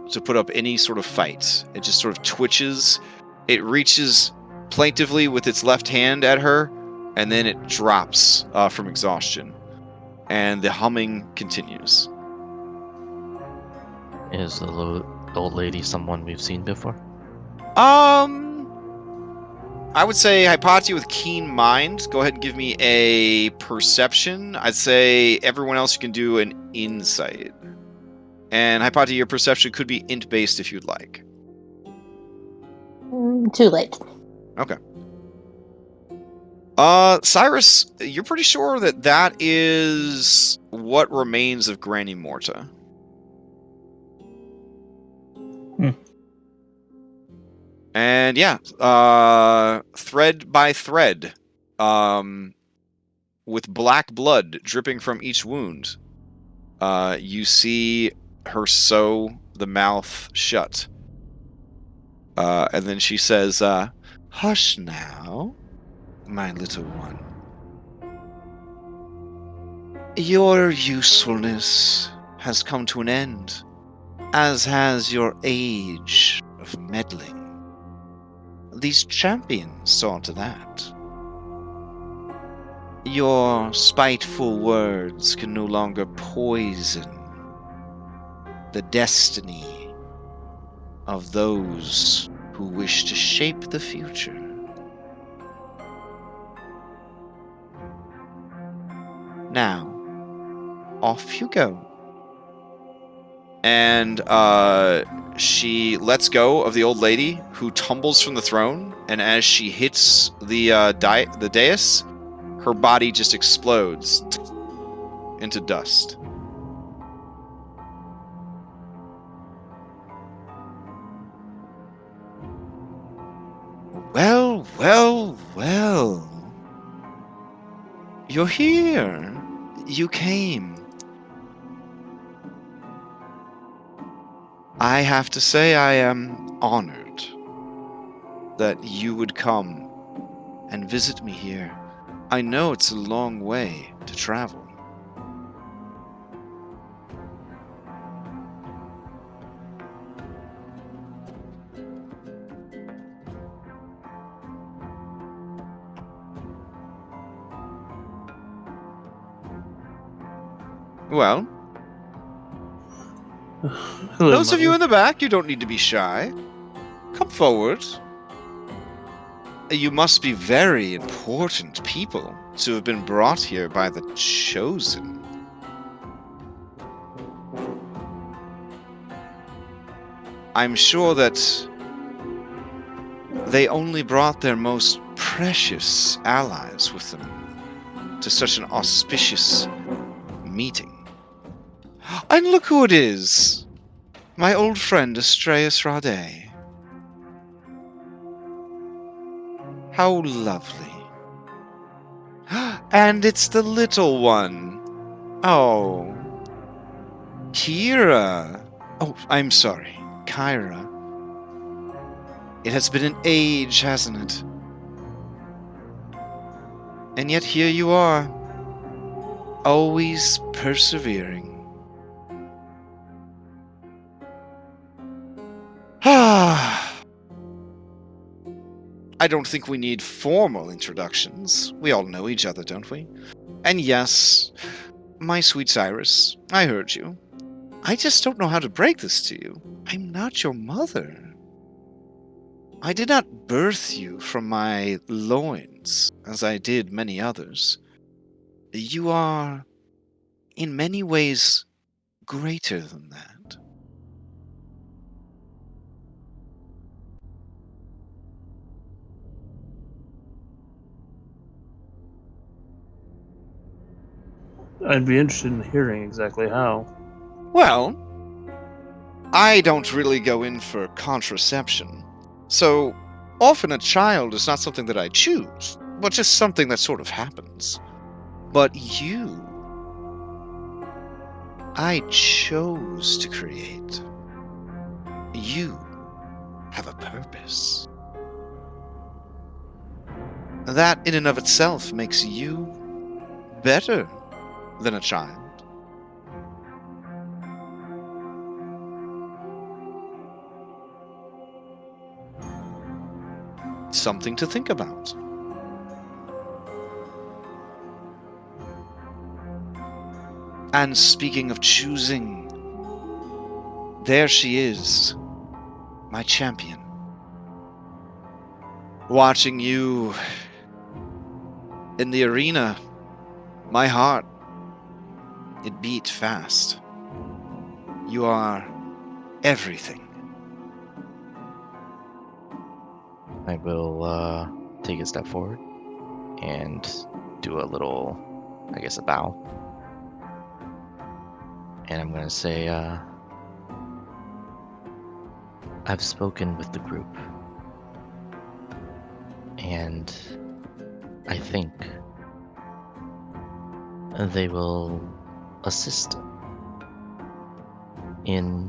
to put up any sort of fight. It just sort of twitches. It reaches plaintively with its left hand at her, and then it drops from exhaustion. And the humming continues. Is the old lady someone we've seen before? I would say Hypatia with keen mind. Go ahead and give me a perception. I'd say everyone else you can do an insight. And Hypatia, your perception could be int-based if you'd like. Too late. Okay. Cyrus, you're pretty sure that that is what remains of Granny Morta. And yeah, thread by thread, with black blood dripping from each wound, you see her sew the mouth shut. And then she says, "Hush now, my little one. Your usefulness has come to an end, as has your age of meddling. These champions saw to that. Your spiteful words can no longer poison the destiny of those who wish to shape the future. Now, off you go." And she lets go of the old lady, who tumbles from the throne, and as she hits the dais, her body just explodes into dust. Well, well, well. You're here. You came. I have to say I am honored that you would come and visit me here. I know it's a long way to travel. Well, Hello, those of you Mother. in the back, you don't need to be shy. Come forward. You must be very important people to have been brought here by the Chosen. I'm sure that they only brought their most precious allies with them to such an auspicious meeting. And look who it is! My old friend Astreus Rade. How lovely. And it's the little one. Oh. Kira. Oh, I'm sorry. Kyra. It has been an age, hasn't it? And yet here you are. Always persevering. I don't think we need formal introductions. We all know each other, don't we? And yes, my sweet Cyrus, I heard you. I just don't know how to break this to you. I'm not your mother. I did not birth you from my loins, as I did many others. You are, in many ways, greater than that. I'd be interested in hearing exactly how. Well, I don't really go in for contraception. So, often a child is not something that I choose, but just something that sort of happens. But you, I chose to create. You have a purpose. That in and of itself makes you better than a child. Something to think about. And speaking of choosing, there she is, my champion. Watching you in the arena, my heart, it beat fast. You are everything. I will take a step forward and do a little, I guess, a bow. And I'm going to say, I've spoken with the group. And I think they will assist in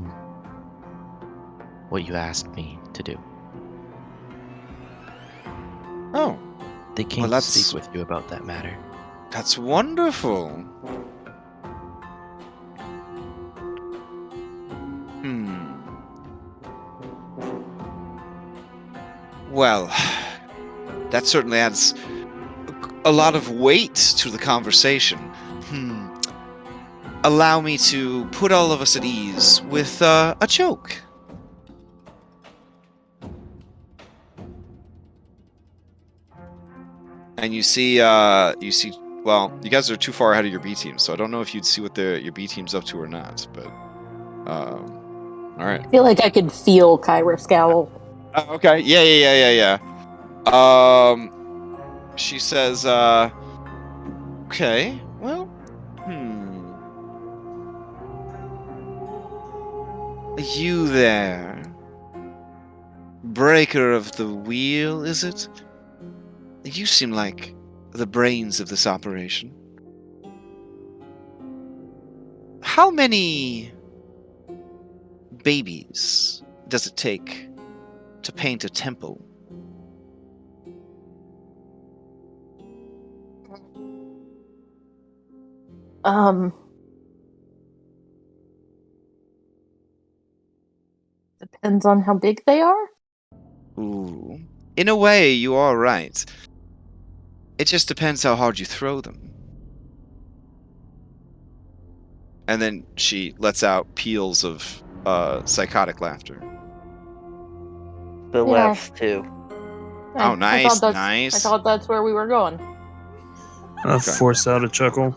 what you asked me to do. Oh, They came well, to that's speak with you about that matter. that's wonderful. Well, that certainly adds a lot of weight to the conversation. Allow me to put all of us at ease with a joke. And you see, well, you guys are too far ahead of your B team, so I don't know if you'd see what your B team's up to or not, but, all right. I feel like I could feel Kyra scowl. Okay, yeah. She says, okay, well, You there. Breaker of the wheel, is it? You seem like the brains of this operation. How many babies does it take to paint a temple? Depends on how big they are. Ooh. In a way, you are right. It just depends how hard you throw them. And then she lets out peals of psychotic laughter. Phil Yeah. laughs too. Oh, nice, I nice. thought that's where we were going. I force out a chuckle.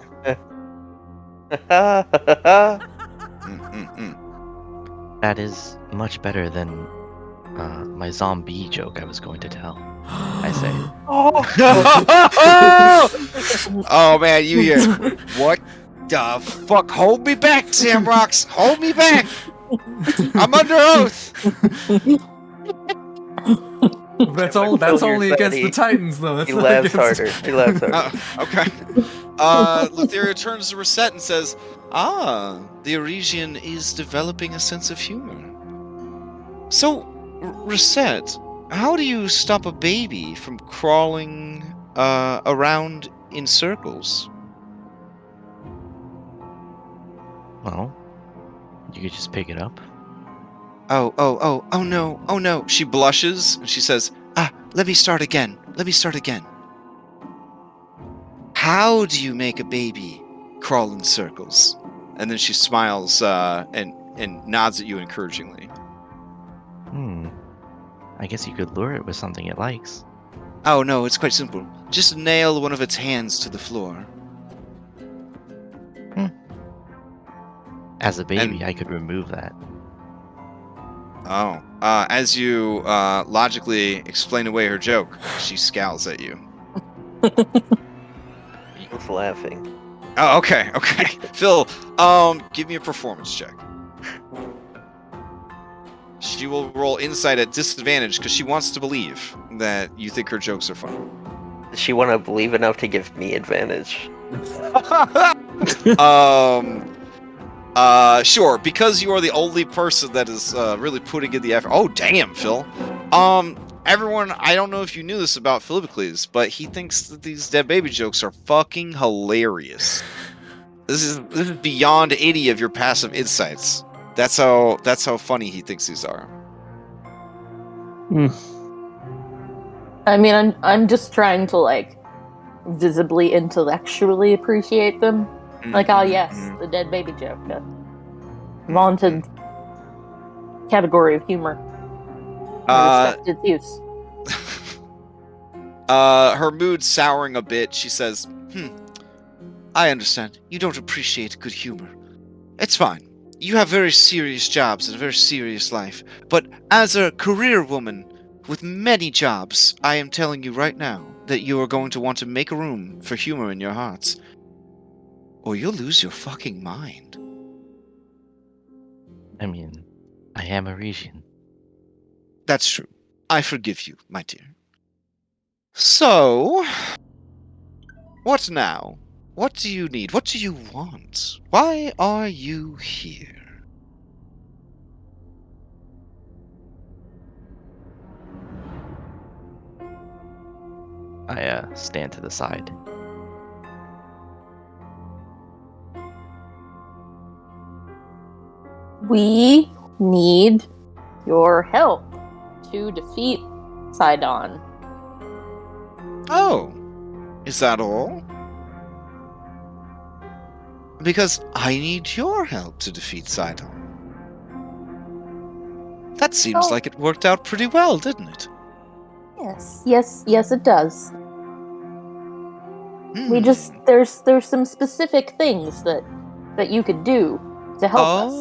That is much better than my zombie joke I was going to tell. I say. Oh man, you hear what the fuck? Hold me back, Samrocks! Hold me back! I'm under oath. That's only against the He- Titans, though. That's He not laughs against- harder. He laughs harder. Okay. Lutheria turns to Reset and says, "Ah, the Oresian is developing a sense of humor. So, Reset, how do you stop a baby from crawling around in circles?" Well, you could just pick it up. Oh no. She blushes and she says, let me start again. How do you make a baby crawl in circles? And then she smiles and nods at you encouragingly. I guess you could lure it with something it likes. Oh no, it's quite simple. Just nail one of its hands to the floor. As a baby, I could remove that. Oh. As you logically explain away her joke, she scowls at you. He's laughing. Oh, okay. Phil, give me a performance check. She will roll insight at disadvantage because she wants to believe that you think her jokes are funny. Does she want to believe enough to give me advantage? Sure, because you are the only person that is really putting in the effort. Oh, damn, Phil. Everyone, I don't know if you knew this about Philippocles, but he thinks that these dead baby jokes are fucking hilarious. This is beyond any of your passive insights. That's how funny he thinks these are. I mean, I'm just trying to like visibly intellectually appreciate them. Like, oh yes, the dead baby joke, a vaunted category of humor. I respect its use. Her mood souring a bit, she says, I understand. You don't appreciate good humor. It's fine. You have very serious jobs and a very serious life. But as a career woman with many jobs, I am telling you right now that you are going to want to make room for humor in your hearts. Or you'll lose your fucking mind. I mean, I am a Oresian. That's true. I forgive you, my dear. So, what now? What do you need? What do you want? Why are you here? I stand to the side. We need your help to defeat Sidon. Oh, is that all? Because I need your help to defeat Sidon. That seems like it worked out pretty well, didn't it? Yes, it does. We just there's some specific things that you could do to help us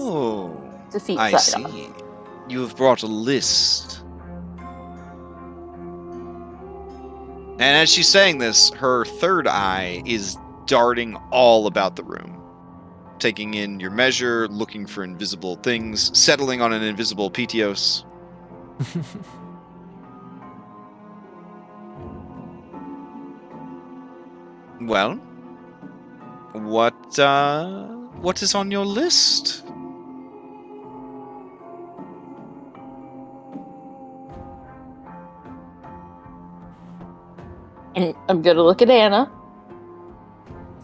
defeat I Sidon. see. You have brought a list. And as she's saying this, her third eye is darting all about the room, taking in your measure, looking for invisible things, settling on an invisible Pitios. Well, what is on your list? And I'm gonna look at Anna,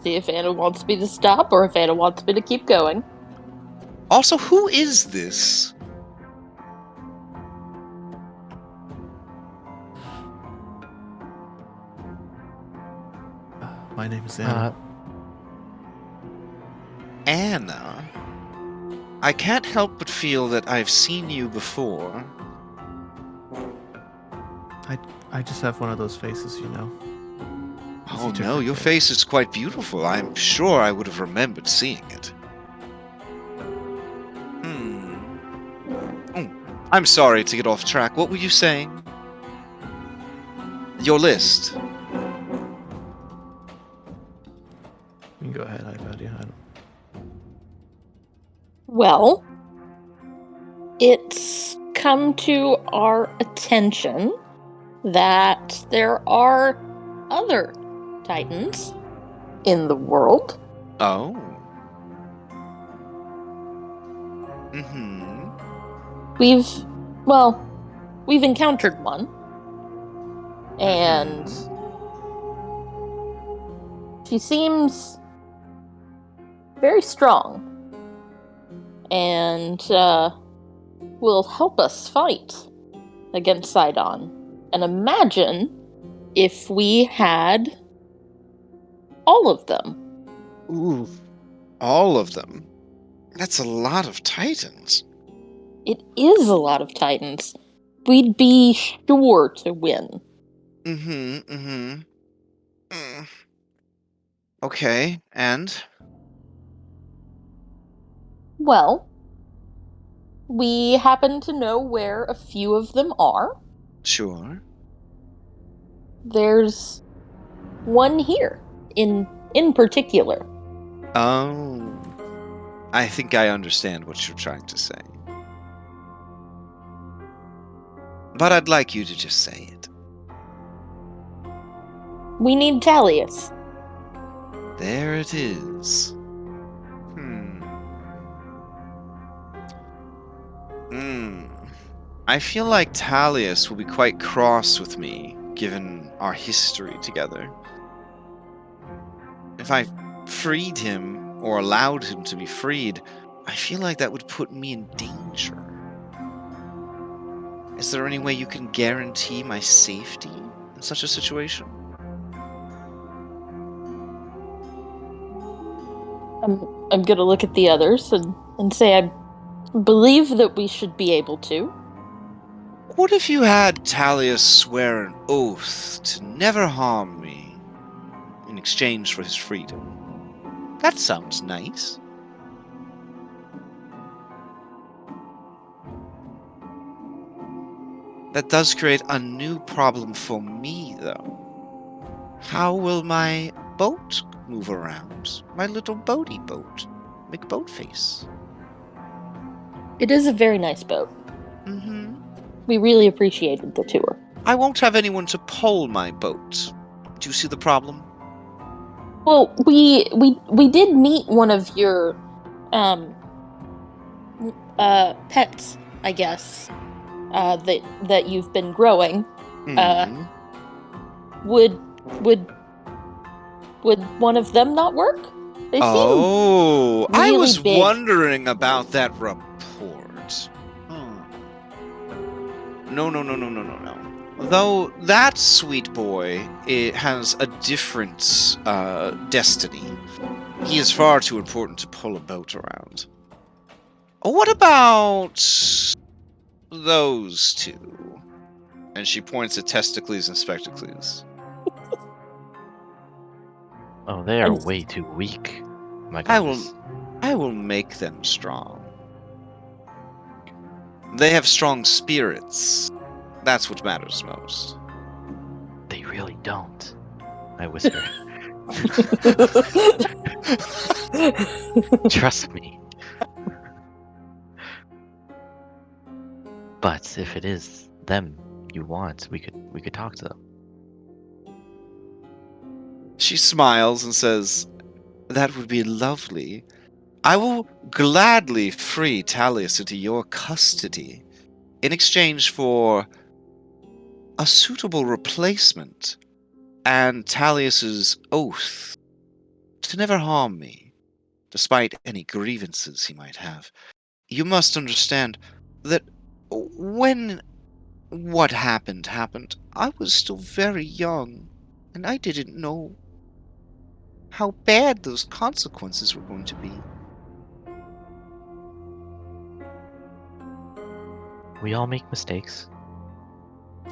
see if Anna wants me to stop or if Anna wants me to keep going. Also, who is this? My name is Anna. Anna, I can't help but feel that I've seen you before. I just have one of those faces, you know. Oh no, your face is quite beautiful. I'm sure I would have remembered seeing it. Oh, I'm sorry to get off track. What were you saying? Your list. You can go ahead, Ivadia. I don't... Well, it's come to our attention that there are other Titans in the world. Oh. We've encountered one. And she seems very strong. And will help us fight against Sidon. And imagine if we had all of them. Ooh. All of them? That's a lot of Titans. It is a lot of Titans. We'd be sure to win. Okay, and? Well, we happen to know where a few of them are. Sure. There's one here, in particular. Oh. I think I understand what you're trying to say. But I'd like you to just say it. We need Thalius. There it is. I feel like Thalius will be quite cross with me, given our history together. If I freed him, or allowed him to be freed, I feel like that would put me in danger. Is there any way you can guarantee my safety in such a situation? I'm gonna look at the others and say I believe that we should be able to. What if you had Thalius swear an oath to never harm me in exchange for his freedom? That sounds nice. That does create a new problem for me, though. How will my boat move around? My little boaty boat. McBoatface. It is a very nice boat. We really appreciated the tour. I won't have anyone to pole my boat. Do you see the problem? Well, we did meet one of your pets, I guess, that you've been growing. Would one of them not work? They seem really I was big. wondering about that report. No. Though that sweet boy, it has a different destiny. He is far too important to pull a boat around. What about those two? And she points at Testicles and Spectacles. Oh, they are way too weak. My goodness. I will make them strong. They have strong spirits. That's what matters most. They really don't. I whisper. Trust me. But if it is them you want, we could talk to them. She smiles and says, "That would be lovely. I will gladly free Thalius into your custody in exchange for a suitable replacement and Thalius's oath to never harm me, despite any grievances he might have. You must understand that when what happened, I was still very young, and I didn't know how bad those consequences were going to be. We all make mistakes.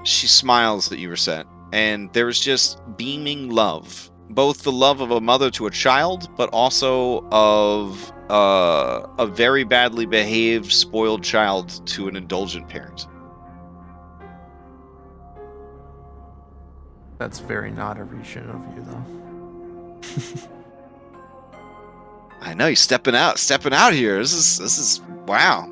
She smiles at you, Reset, and there is just beaming love. Both the love of a mother to a child, but also of a very badly behaved, spoiled child to an indulgent parent. That's very not Arishan of you, though. I know, you're stepping out here. This is wow.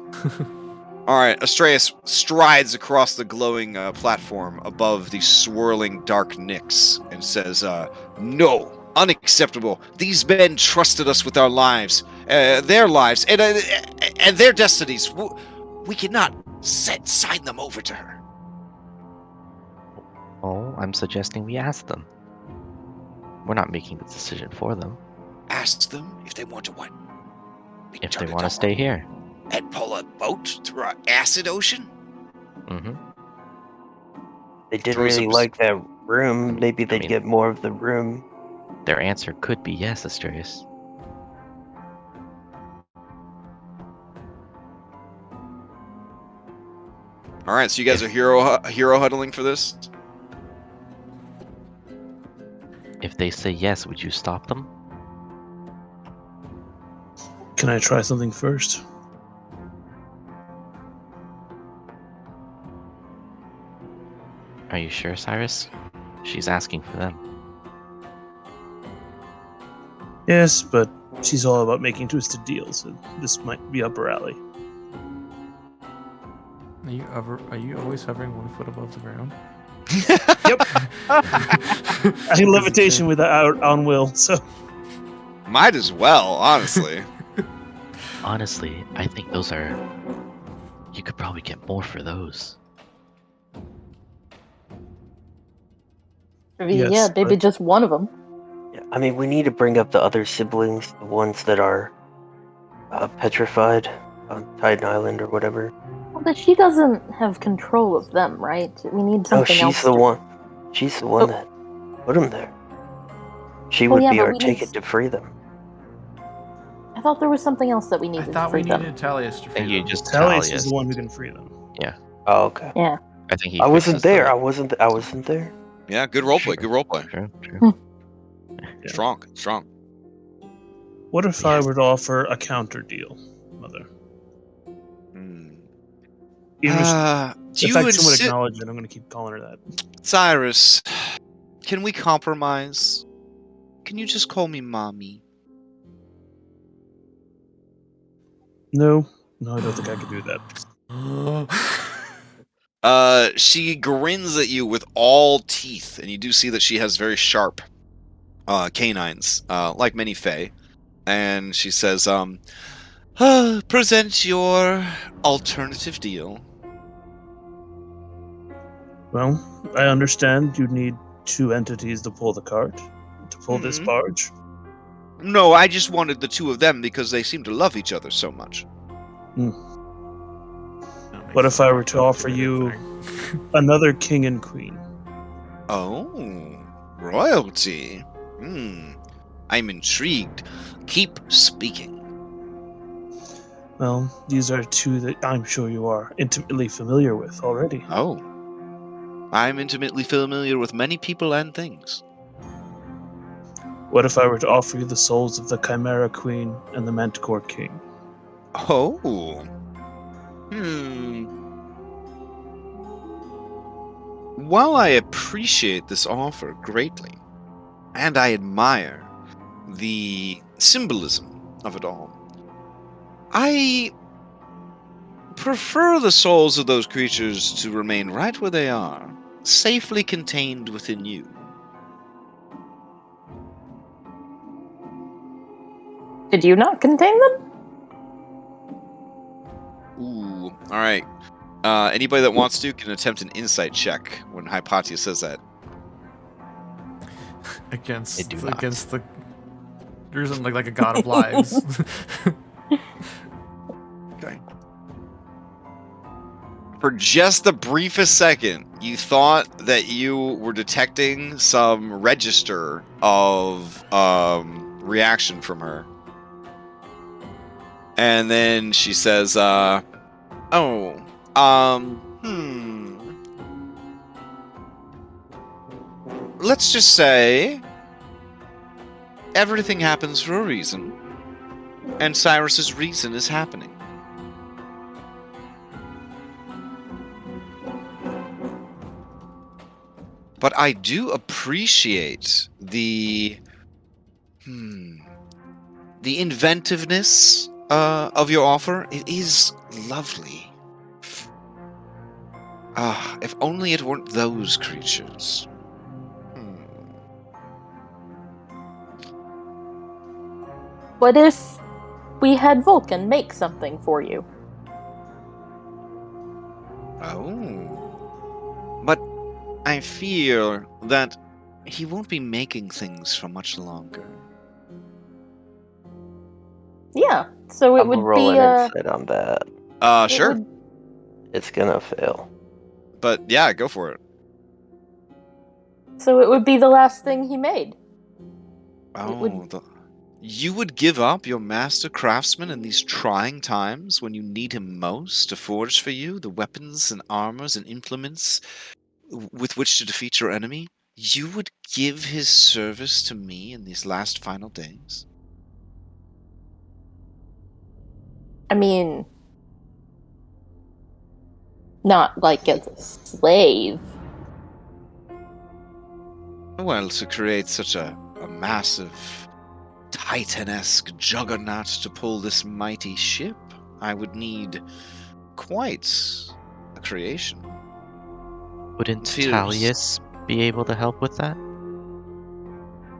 All right, Astreus strides across the glowing platform above the swirling dark Nyx and says, "No, unacceptable. These men trusted us with our lives, their lives, and their destinies. We cannot sign them over to her." Oh, I'm suggesting we ask them. We're not making the decision for them. Ask them if they want to what? If they want to stay here. And pull a boat through our acid ocean? Mm-hmm. They did Throws really up- like that room. Maybe they'd mean- get more of the room. Their answer could be yes, Asturias. All right, so you guys are hero huddling for this? If they say yes, would you stop them? Can I try something first? Are you sure, Cyrus? She's asking for them. Yes, but she's all about making twisted deals, and this might be up her alley. Are you always hovering 1 foot above the ground? Yep. I can levitation without on will, so Might as well, honestly. Honestly, I think those are... You could probably get more for those. Yes, Yeah, maybe but- just one of them. Yeah, I mean, we need to bring up the other siblings, the ones that are petrified on Titan Island or whatever. Well, but she doesn't have control of them, right? We need No, something else. she's the to- one. She's the one Oh. that put them there. She Well, would yeah, be but our we need ticket to free them. I thought there was something else that we I needed thought to free we them. needed Talius to I think free you them. just Talius is Talius. the one who can free them. Oh, okay. Yeah. I think he I wasn't fixes there. the- I wasn't there. Yeah, good roleplay. Sure. Good roleplay. True, true. Yeah. Strong. What if I Yes. were to offer a counter deal, Mother? Hmm. Even if Do the you fact someone insist, acknowledge it, I'm going to keep calling her that. Cyrus? Can we compromise? Can you just call me mommy? No, I don't think I could do that. She grins at you with all teeth, and you do see that she has very sharp canines, like many fae. And she says, present your alternative deal. Well, I understand you need 2 entities to pull the cart, to pull this Mhm. barge. No, I just wanted the two of them because they seem to love each other so much. What if I were to offer you another king and queen? Oh, royalty. I'm intrigued. Keep speaking. Well, these are 2 that I'm sure you are intimately familiar with already. Oh. I'm intimately familiar with many people and things. What if I were to offer you the souls of the Chimera Queen and the Manticore King? Oh. While I appreciate this offer greatly, and I admire the symbolism of it all, I prefer the souls of those creatures to remain right where they are, safely contained within you. Did you not contain them? Ooh, all right. Anybody that wants to can attempt an insight check when Hypatia says that. against They do not. against the there's like a god of lies. Okay. For just the briefest second, you thought that you were detecting some register of reaction from her. And then she says, oh, Let's just say everything happens for a reason, and Cyrus's reason is happening. But I do appreciate the inventiveness of your offer. It is lovely. If only it weren't those creatures. What if we had Vulcan make something for you? Oh. But I fear that he won't be making things for much longer. Yeah, so it I'm would rolling be insight on that. Sure. It's gonna fail. But yeah, go for it. So it would be the last thing he made. You would give up your master craftsman in these trying times when you need him most to forge for you the weapons and armors and implements with which to defeat your enemy? You would give his service to me in these last final days? I mean, not like as a slave. Well, to create such a massive, titanesque juggernaut to pull this mighty ship, I would need quite a creation. Wouldn't Feels- Talius be able to help with that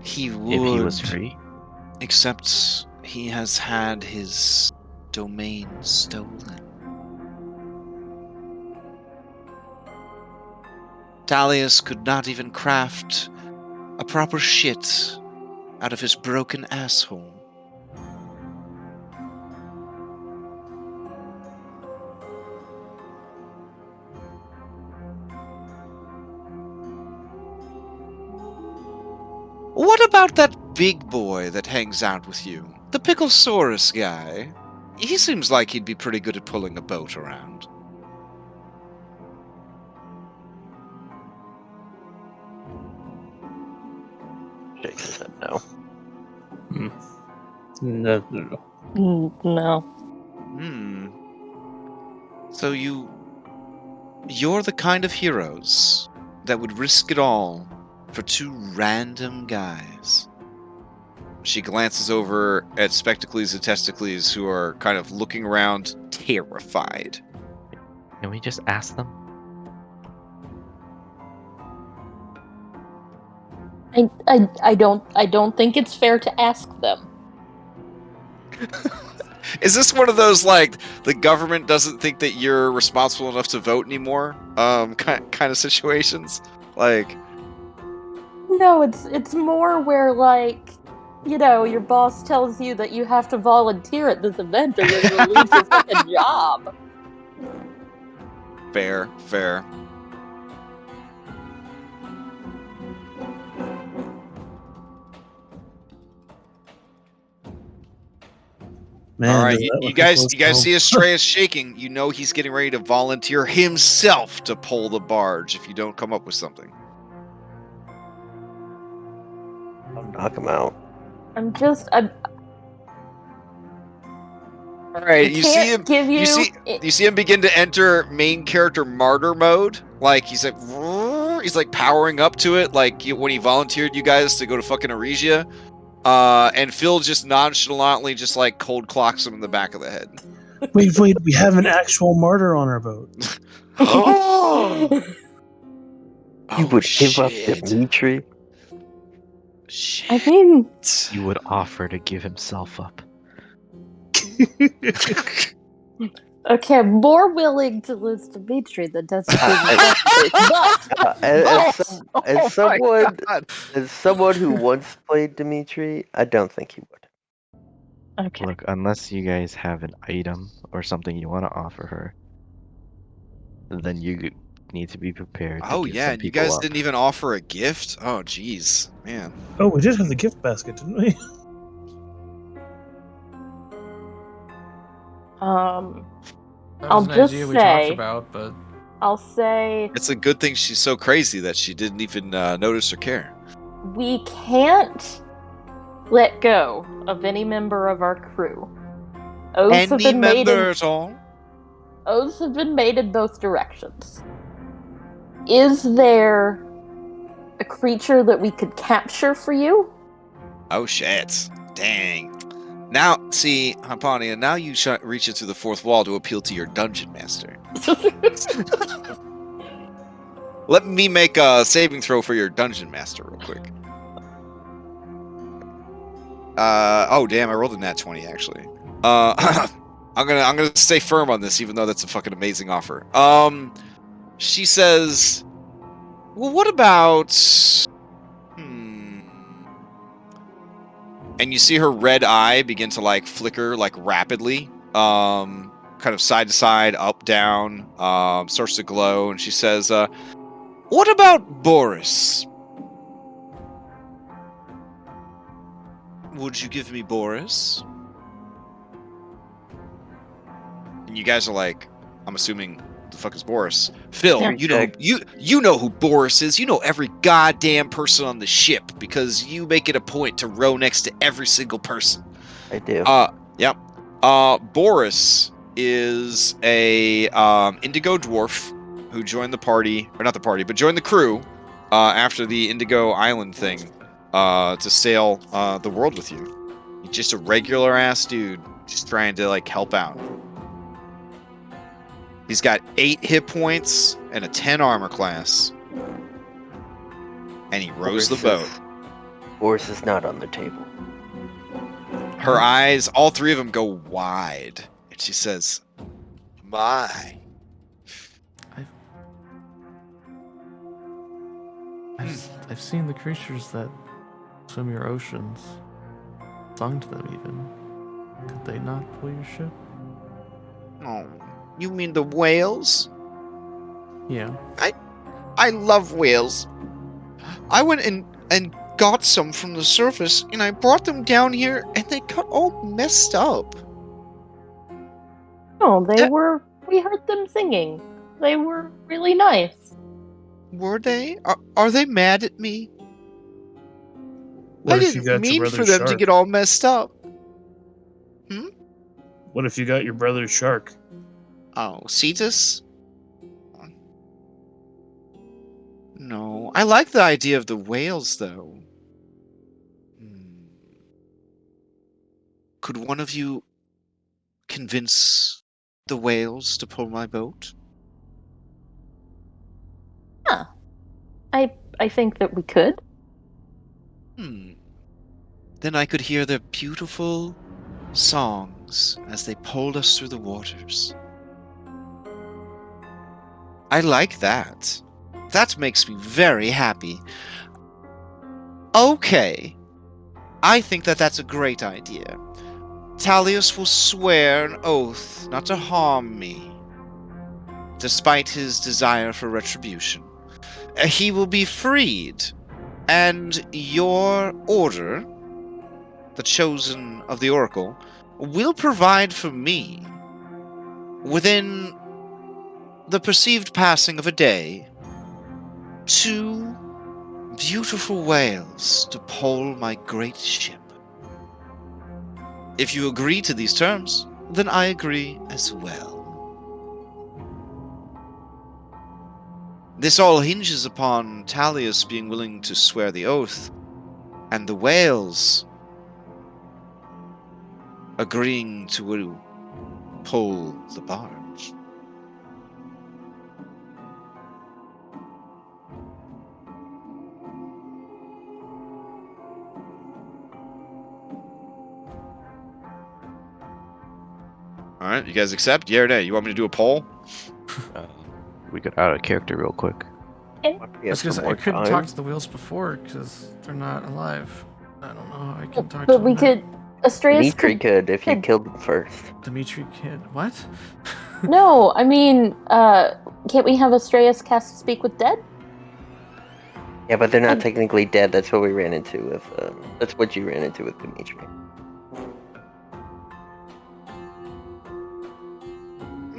He would, if he was free? except he has had his domain stolen. Talius could not even craft a proper shit out of his broken asshole. What about that big boy that hangs out with you? The Picklesaurus guy? He seems like he'd be pretty good at pulling a boat around. Jake said no. No. No. So you're the kind of heroes that would risk it all for two random guys. She glances over at Spectacles and Testicles, who are kind of looking around, terrified. Can we just ask them? I don't think it's fair to ask them. Is this one of those, like, the government doesn't think that you're responsible enough to vote anymore, kind of situations? Like, No, it's more where, like, you know, your boss tells you that you have to volunteer at this event or you're gonna lose your fucking job. fair. Man, All right, does that you look guys close to see home. Astreus shaking. You know he's getting ready to volunteer himself to pull the barge if you don't come up with something. I'll knock him out. I'm All right, I can't give you. You see him begin to enter main character martyr mode. Like he's like powering up to it, like when he volunteered you guys to go to fucking Aregia. And Phil just nonchalantly just like cold clocks him in the back of the head. Wait, we have an actual martyr on our boat. You would give up Dimitri? Shit. I mean, You would offer to give himself up. okay, I'm more willing to lose Dimitri than Testicles. As someone who once played Dimitri, I don't think he would. Okay. Look, unless you guys have an item or something you want to offer her, then you need to be prepared to Oh give yeah, some and you people guys up. didn't even offer a gift? Oh jeez, man. Oh, we did have the gift basket, didn't we? That I'll was an just idea we talked say- about, but I'll say It's a good thing she's so crazy that she didn't even notice or care. we can't let go of any member of our crew. Oaths have been made at all? Oaths have been made in both directions. Is there a creature that we could capture for you? Oh shit! Dang. Now, see, Hampania, now you reach into the fourth wall to appeal to your dungeon master. Let me make a saving throw for your dungeon master real quick. Oh damn, I rolled a nat 20 actually. I'm gonna stay firm on this, even though that's a fucking amazing offer. She says, well, what about... And you see her red eye begin to like flicker like rapidly, kind of side to side, up, down, starts to glow, and she says, what about Boris? Would you give me Boris? And you guys are like, I'm assuming, the fuck is Boris? Phil, Yeah. you know who Boris is. You know every goddamn person on the ship because you make it a point to row next to every single person. I do. Yep. Boris is a indigo dwarf who joined the party, or not the party, but joined the crew after the Indigo Island thing to sail the world with you. He's just a regular ass dude, just trying to like help out. He's got 8 hit points and a 10 armor class. And he rows the boat. Boris is not on the table. Her eyes, all 3 of them go wide. And she says, my. I've seen the creatures that swim your oceans. Sung to them even. Could they not pull your ship? Oh, you mean the whales? Yeah. I love whales. I went and got some from the surface, and I brought them down here, and they got all messed up. Oh, we heard them singing. They were really nice. Were they? Are they mad at me? What I if you didn't got your mean brother's for them to shark? get all messed up. What if you got your brother's shark? Oh, Cetus? No, I like the idea of the whales, though. Could one of you convince the whales to pull my boat? Huh. I think that we could. Then I could hear their beautiful songs as they pulled us through the waters. I like that. That makes me very happy. Okay. I think that that's a great idea. Talius will swear an oath not to harm me, despite his desire for retribution. He will be freed, and your order, the chosen of the Oracle, will provide for me, within the perceived passing of a day, 2 beautiful whales to pole my great ship. If you agree to these terms, then I agree as well. This all hinges upon Talius being willing to swear the oath, and the whales agreeing to pull the barge. Alright, you guys accept? Yeah or nay? You want me to do a poll? We got out of character real quick. I was gonna say, I couldn't talk to the whales before because they're not alive. I don't know how I can talk to But them we now. could. Astreus Dimitri could if you could- killed him first. Dimitri can't. What? No, I mean, can't we have Astreus cast Speak with Dead? Yeah, but they're not technically dead. That's what we ran into with. That's what you ran into with Dimitri.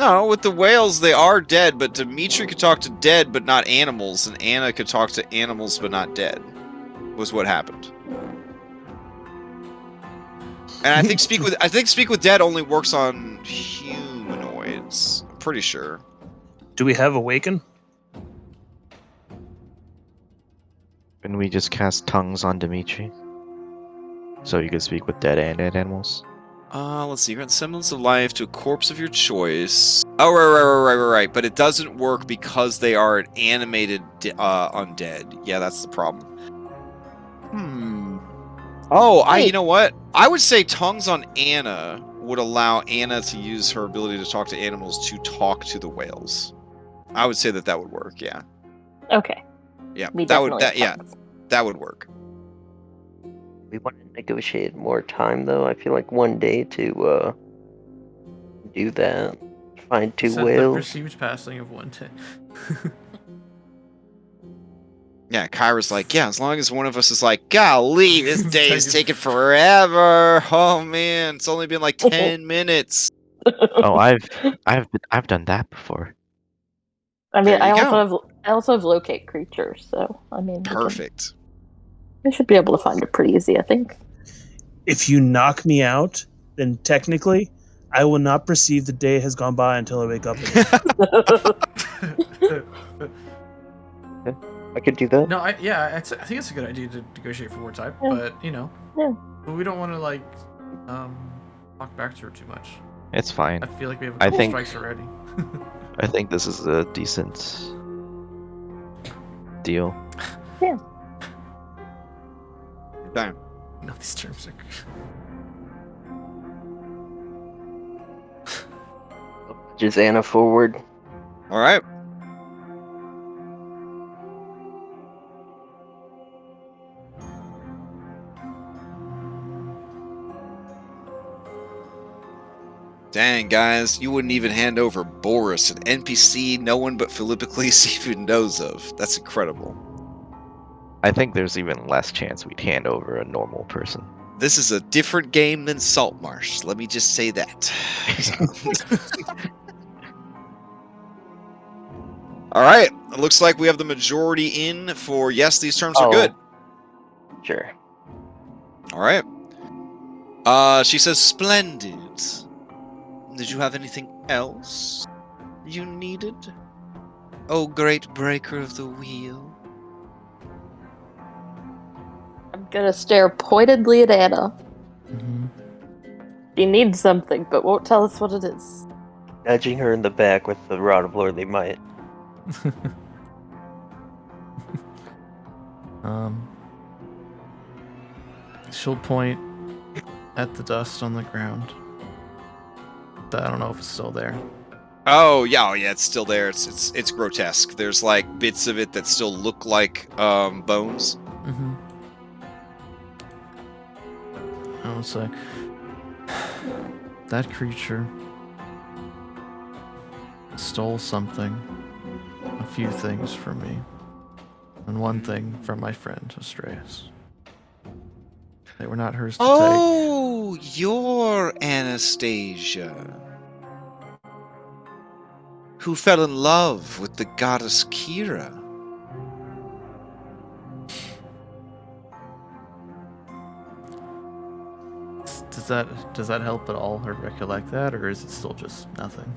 No, with the whales, they are dead, but Dimitri could talk to dead, but not animals, and Anna could talk to animals, but not dead, was what happened. And I think speak with dead only works on humanoids. I'm pretty sure. Do we have Awaken? Can we just cast tongues on Dimitri? So you could speak with dead and dead animals? Let's see. Grant semblance of life to a corpse of your choice. Oh, right. But it doesn't work because they are an animated undead. Yeah, that's the problem. Oh, you know what? I would say tongues on Anna would allow Anna to use her ability to talk to animals to talk to the whales. I would say that would work. Yeah. Okay. Yeah. We that would definitely that would work. We want to negotiate more time, though. I feel like one day to do that. Find two Set the whales. perceived passing of 1 day. Yeah, Kyra's like, yeah, as long as one of us is like, golly, this day is taking forever. Oh man, it's only been like 10 minutes. Oh, I've done that before. I mean, There I you also have locate creatures, so I mean, Perfect. we should be able to find it pretty easy, I think. If you knock me out, then technically, I will not perceive the day has gone by until I wake up again. I could do that. No, I think it's a good idea to negotiate for more time, but but we don't want to like talk back to her too much. It's fine. I feel like we have a I couple think- strikes already. I think this is a decent deal. Okay. No, these terms are. Just Anna forward. All right. Dang, guys, you wouldn't even hand over Boris, an NPC no one but Philippocles even knows of. That's incredible. I think there's even less chance we'd hand over a normal person. This is a different game than Saltmarsh. Let me just say that. All right. It looks like we have the majority in for yes, these terms are good. Sure. All right. She says, splendid. Did you have anything else you needed? Oh, great breaker of the wheel. I'm gonna stare pointedly at Anna. Mm-hmm. She needs something, but won't tell us what it is. Nudging her in the back with the Rod of Lord, they might. She'll point at the dust on the ground. I don't know if it's still there. Oh yeah, it's still there. It's grotesque. There's like bits of it that still look like bones. Mm-hmm. I will say that creature stole something, a few things from me, and one thing from my friend Astreus. They were not hers to take. Oh, you're Anastasia, who fell in love with the goddess Kira. Does that help at all, or recollect that, or is it still just nothing?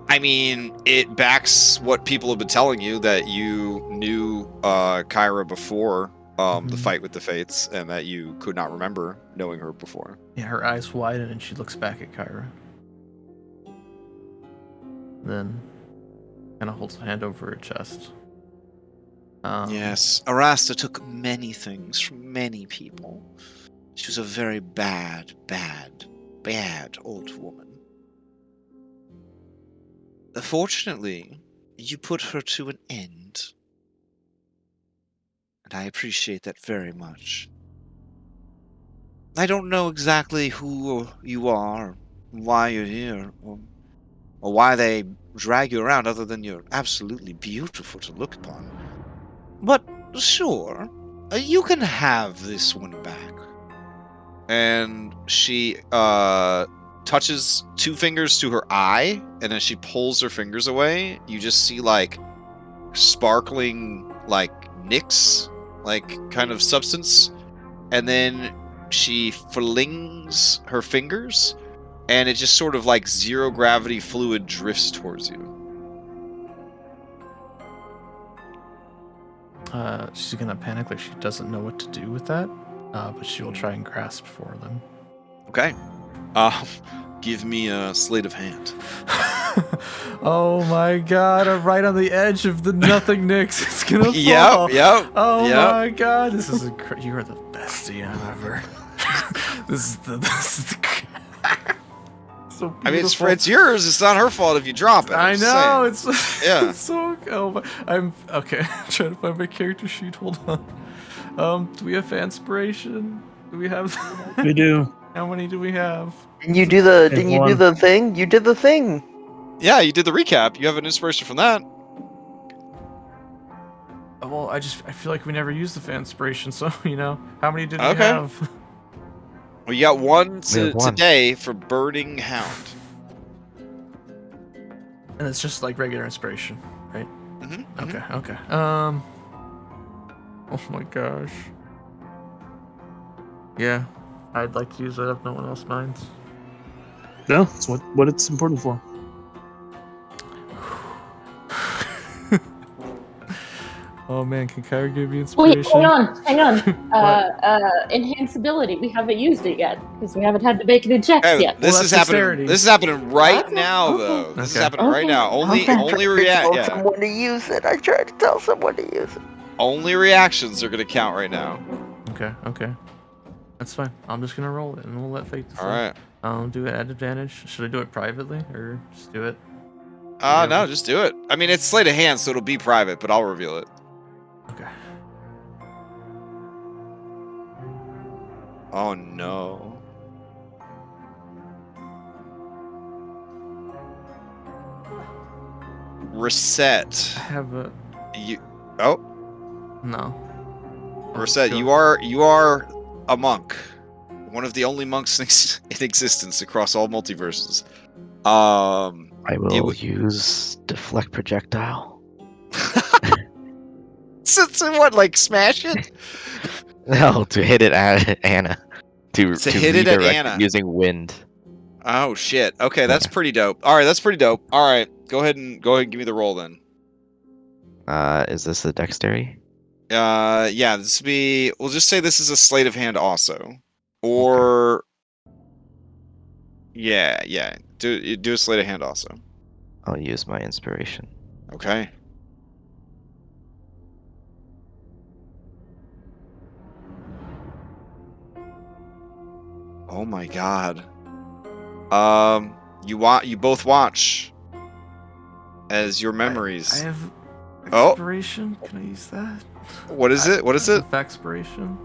I mean, it backs what people have been telling you, that you knew Kyra before the fight with the Fates, and that you could not remember knowing her before. Yeah, her eyes widen and she looks back at Kyra. Then kind of holds a hand over her chest. Yes, Arasta took many things from many people. She was a very bad old woman. Fortunately, you put her to an end. And I appreciate that very much. I don't know exactly who you are, why you're here, or why they drag you around, other than you're absolutely beautiful to look upon. But sure, you can have this one back. And she touches 2 fingers to her eye, and as she pulls her fingers away, you just see like sparkling like Nyx, like kind of substance, and then she flings her fingers, and it just sort of like zero gravity fluid drifts towards you. She's gonna panic like she doesn't know what to do with that, but she will try and grasp for them. Okay. Give me a sleight of hand. Oh my god, I'm right on the edge of the nothingness. It's gonna fall. Yep. Oh my god, this is you are the best DM ever. This is the so I mean, beautiful. it's yours. It's not her fault if you drop it. I I'm know just saying. it's Yeah. It's so I'm okay. I'm trying to find my character sheet. Hold on. Do we have inspiration? Do we have? We do. How many do we have? Didn't you do the One. thing? You did the thing. Yeah, you did the recap. You have an inspiration from that. Well, I feel like we never used the fan inspiration, so how many did we Okay. have? Well, you got one We have one. today for Burning Hound. And it's just like regular inspiration, right? Mm-hmm. Okay. Oh my gosh. Yeah, I'd like to use it if no one else minds. No, it's what it's important for. Oh man, can Kyra give me Wait, inspiration? hang on. What? Enhanceability. We haven't used it yet because we haven't had to make any checks Hey, yet. this Well, is that's happening. dexterity. This is happening right Okay. now, Okay. though. This is Okay. happening right Okay. now. Only Okay. react. Told Yeah. someone to use it. I tried to tell someone to use it. Only reactions are gonna count right now. Okay. That's fine. I'm just gonna roll it, and we'll let fate decide. All right. Do it at advantage. Should I do it privately or just do it? No, just do it. I mean, it's sleight of hand, so it'll be private, but I'll reveal it. Okay. Oh no. Reset. I have a You. Oh, no. Reset. Go. You are a monk. One of the only monks in existence across all multiverses. I will would- use deflect projectile. So what? Like smash it? No, to hit it at Anna. To hit it at redirect Anna. using wind. Oh shit. Okay, that's pretty dope. All right, that's pretty dope. All right, go ahead and give me the roll then. Is this the dexterity? Yeah, this would be. We'll just say this is a sleight of hand also, or yeah. Do a sleight of hand also. I'll use my inspiration. Okay. Oh my god. You both watch as your memories. I have Oh. expiration. Can I use that? What is it? What is it? Expiration.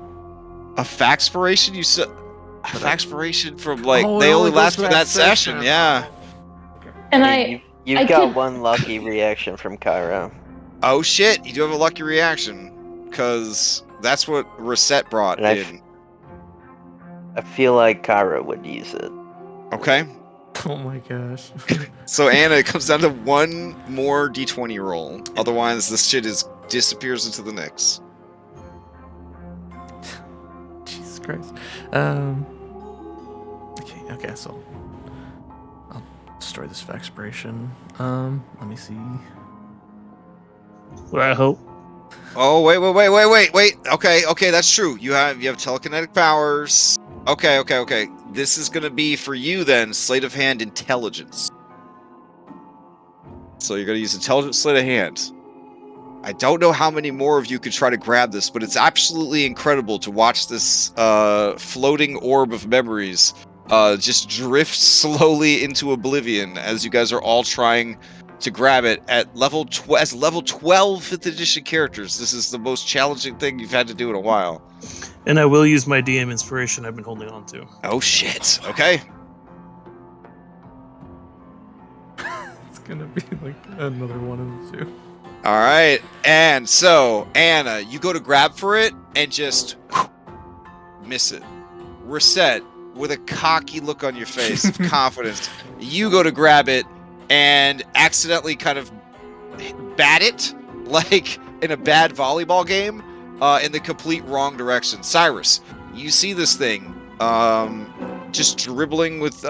A faxpiration? You said a faxpiration from like Oh, it they only goes last for for that that session. session. Yeah. And Hey, you've I got could- one lucky reaction from Kyra. Oh shit! You do have a lucky reaction because that's what Reset brought And in. I feel like Kyra would use it. Okay. Oh my gosh. So Anna, it comes down to one more d20 roll. Otherwise, this shit disappears into the Nyx. Jesus Christ. Okay, so I'll destroy this expiration. Let me see. What I hope. Oh wait. Okay, that's true. You have telekinetic powers. Okay. This is gonna be for you then, sleight of hand intelligence. So you're gonna use intelligence sleight of hand. I don't know how many more of you could try to grab this, but it's absolutely incredible to watch this floating orb of memories just drift slowly into oblivion as you guys are all trying to grab it at level 12 5th edition characters. This is the most challenging thing you've had to do in a while. And I will use my DM inspiration I've been holding on to. Oh shit. Okay. It's gonna be like another one of the two. All right. And so, Anna, you go to grab for it and just miss it. Reset. with a cocky look on your face of confidence, you go to grab it and accidentally kind of bat it like in a bad volleyball game in the complete wrong direction. Cyrus, you see this thing just dribbling with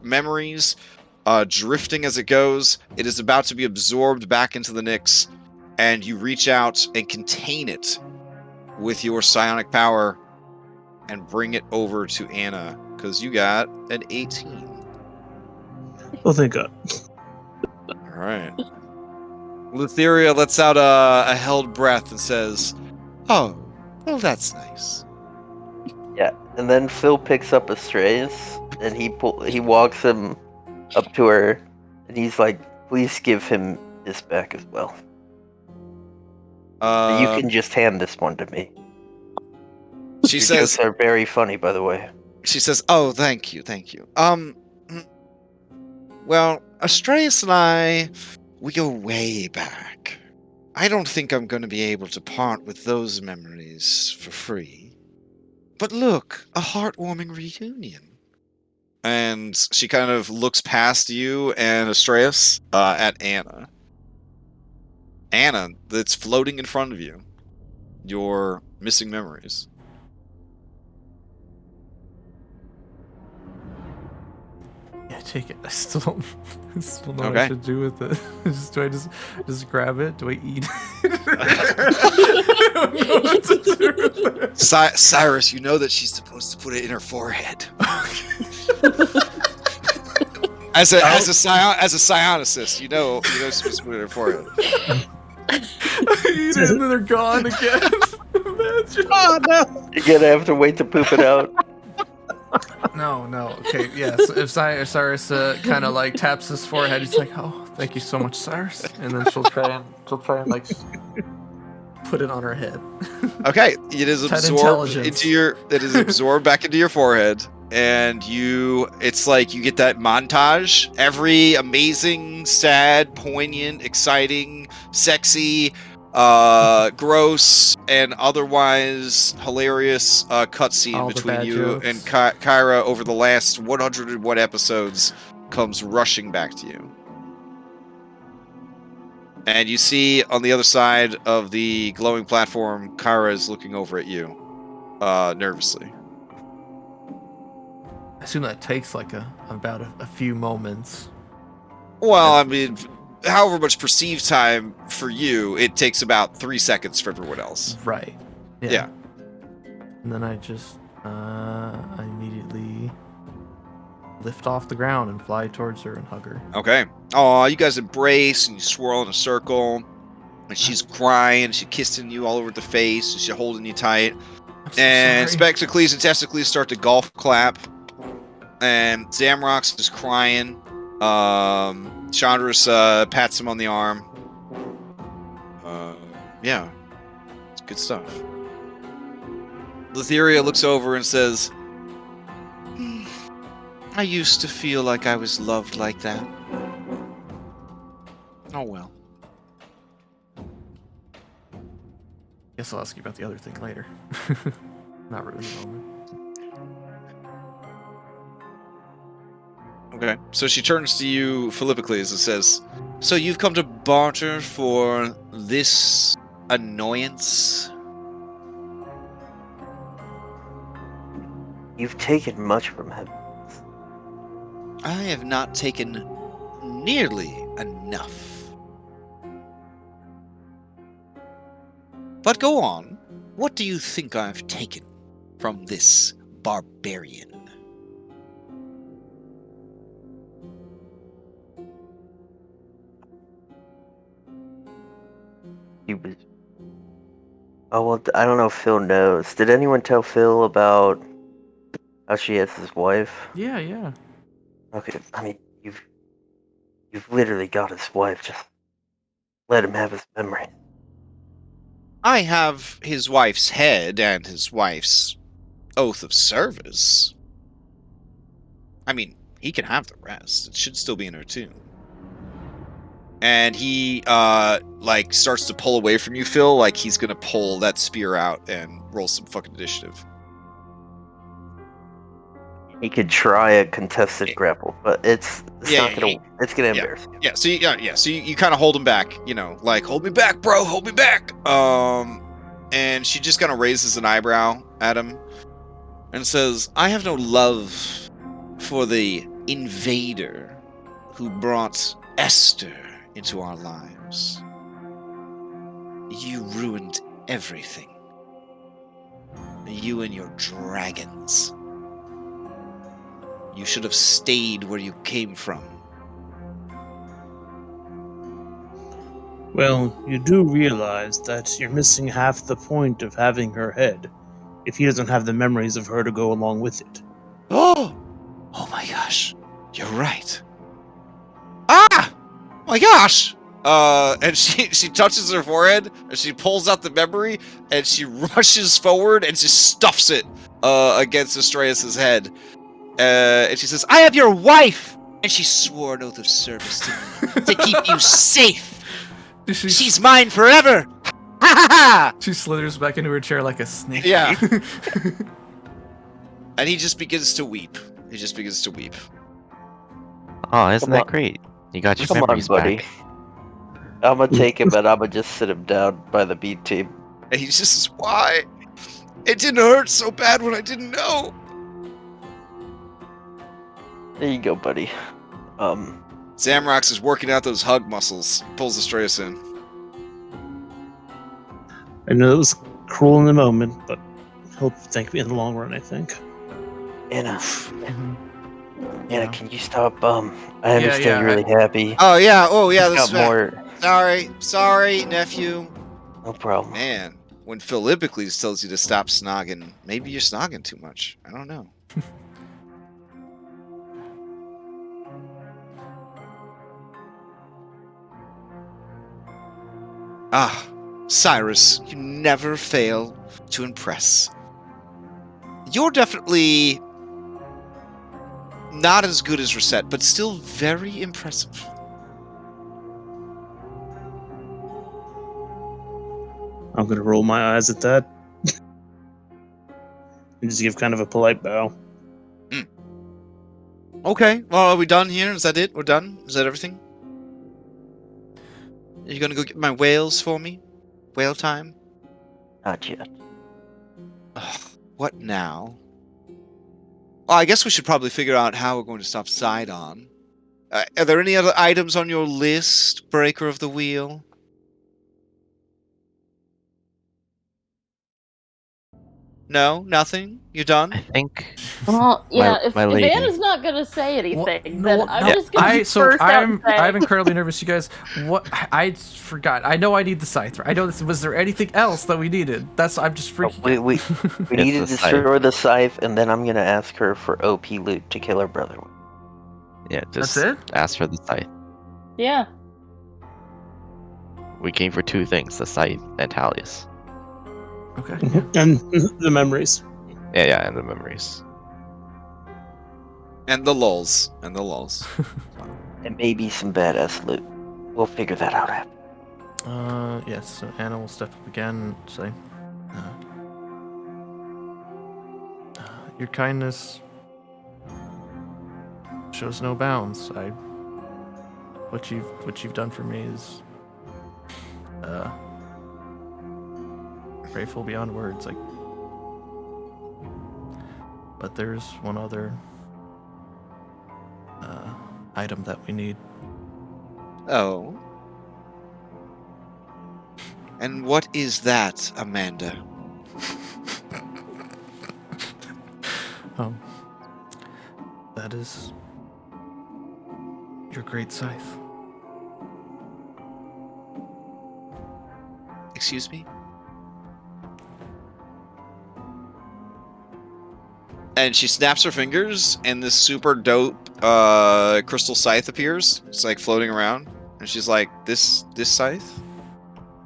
memories, drifting as it goes. It is about to be absorbed back into the Nyx, and you reach out and contain it with your psionic power and bring it over to Anna, because you got an 18. Oh, thank God. All right. Lutheria lets out a held breath and says, "Oh, well, that's nice." Yeah, and then Phil picks up Astraeus, and he walks him up to her, and he's like, "Please give him this back as well. You can just hand this one to me." She Your says, jokes are very funny, by the way. She says, "Oh, thank you. Well, Astraeus and I, we go way back. I don't think I'm going to be able to part with those memories for free. But look, a heartwarming reunion." And she kind of looks past you and Astraeus at Anna. Anna, that's floating in front of you. Your missing memories. Yeah, take it. I still don't know what Okay. I should do with it. Do I just grab it? Do I eat it? I don't know what to do with it. Cyrus, you know that she's supposed to put it in her forehead. As a psionicist, you know she's supposed to put it in her forehead. I eat it and then they're gone again. Imagine. Oh, no! You're gonna have to wait to poop it out. No. Okay, yes. If Cyrus kind of like taps his forehead, he's like, "Oh, thank you so much, Cyrus," and then she'll try and like put it on her head. Okay, it is Pet absorbed intelligence. it is absorbed back into your forehead, and it's like you get that montage. Every amazing, sad, poignant, exciting, sexy, gross, and otherwise hilarious cutscene All the between bad you jokes. and Kyra over the last 100 and what episodes comes rushing back to you. And you see on the other side of the glowing platform, Kyra is looking over at you, nervously. I assume that takes like about a few moments. Well, I mean, however much perceived time for you, it takes about 3 seconds for everyone else. Right. Yeah. And then I just I immediately lift off the ground and fly towards her and hug her. Okay. Oh, you guys embrace and you swirl in a circle. And she's crying, she's kissing you all over the face, and she's holding you tight. I'm so And sorry. Spectacles and Testicles start to golf clap. And Zamrox is crying. Chandra's pats him on the arm. Yeah. It's good stuff. Lutheria looks over and says, "I used to feel like I was loved like that. Oh well." Guess I'll ask you about the other thing later. Not really the moment. Okay. So she turns to you, Philippocles, and says, "So you've come to barter for this annoyance?" You've taken much from him. I have not taken nearly enough. But go on. What do you think I've taken from this barbarian? He was. Oh well, I don't know if Phil knows. Did anyone tell Phil about how she has his wife? Yeah. Okay, I mean, you've literally got his wife. Just let him have his memory. I have his wife's head and his wife's oath of service. I mean, he can have the rest. It should still be in her tomb. And he, starts to pull away from you, Phil, like he's gonna pull that spear out and roll some fucking initiative. He could try a contested grapple, but it's not gonna. It's gonna embarrass him. Yeah, so you kind of hold him back, like, hold me back, bro, hold me back. And she just kind of raises an eyebrow at him and says, I have no love for the invader who brought Esther into our lives. You ruined everything. You and your dragons. You should have stayed where you came from. Well, you do realize that you're missing half the point of having her head, if he doesn't have the memories of her to go along with it. Oh my gosh, you're right. Ah, my gosh. And she touches her forehead, and she pulls out the memory, and she rushes forward and just stuffs it against Astreus' head. And she says, I have your wife! And she swore an oath of service to me to keep you safe. She's mine forever! Ha ha ha! She slithers back into her chair like a snake. Yeah. And he just begins to weep. Oh, isn't Come that on. great? You got your Come on, memories buddy. back. I'm gonna take him and I'm gonna just sit him down by the beat team. And he just says, why? It didn't hurt so bad when I didn't know. There you go, buddy. Zamrox is working out those hug muscles. Pulls Astreus in. I know it was cruel in the moment, but he'll thank me in the long run, I think. Anna, Mhm. Anna, Yeah. can you stop? I understand yeah, you're really happy. Oh yeah, Just got more. Sorry, nephew. No problem. Man, when Philippicles tells you to stop snogging, maybe you're snogging too much. I don't know. Ah, Cyrus, you never fail to impress. You're definitely not as good as Rosette, but still very impressive. I'm gonna roll my eyes at that. And just give kind of a polite bow. Okay, well, are we done here? Is that it? We're done? Is that everything? Are you gonna go get my whales for me? Whale time? Not yet. Ugh, what now? Well, I guess we should probably figure out how we're going to stop Sidon. Are there any other items on your list, Breaker of the Wheel? No? Nothing? You done? I think Well, yeah, if my lady. Anna's not gonna say anything, Well, then I'm no, just gonna burst out and say, I'm incredibly nervous, you guys. What I forgot. I know I need the scythe. I know this. Was there anything else that we needed? I'm just freaking. We It's need to the scythe. destroy the scythe, and then I'm gonna ask her for OP loot to kill her brother with. Yeah, just That's it? ask for the scythe. yeah. We came for two things: the scythe and Talius. Okay. And the memories. Yeah, and the memories. And the lulls. And maybe some badass loot. We'll figure that out after. Yes. So Anna will step up again and say, "Your kindness shows no bounds. What you've done for me is grateful beyond words. But there's one other item that we need." Oh. And what is that, Amanda? That is your great scythe. Excuse me? And she snaps her fingers, and this super dope crystal scythe appears. It's like floating around, and she's like, "This scythe,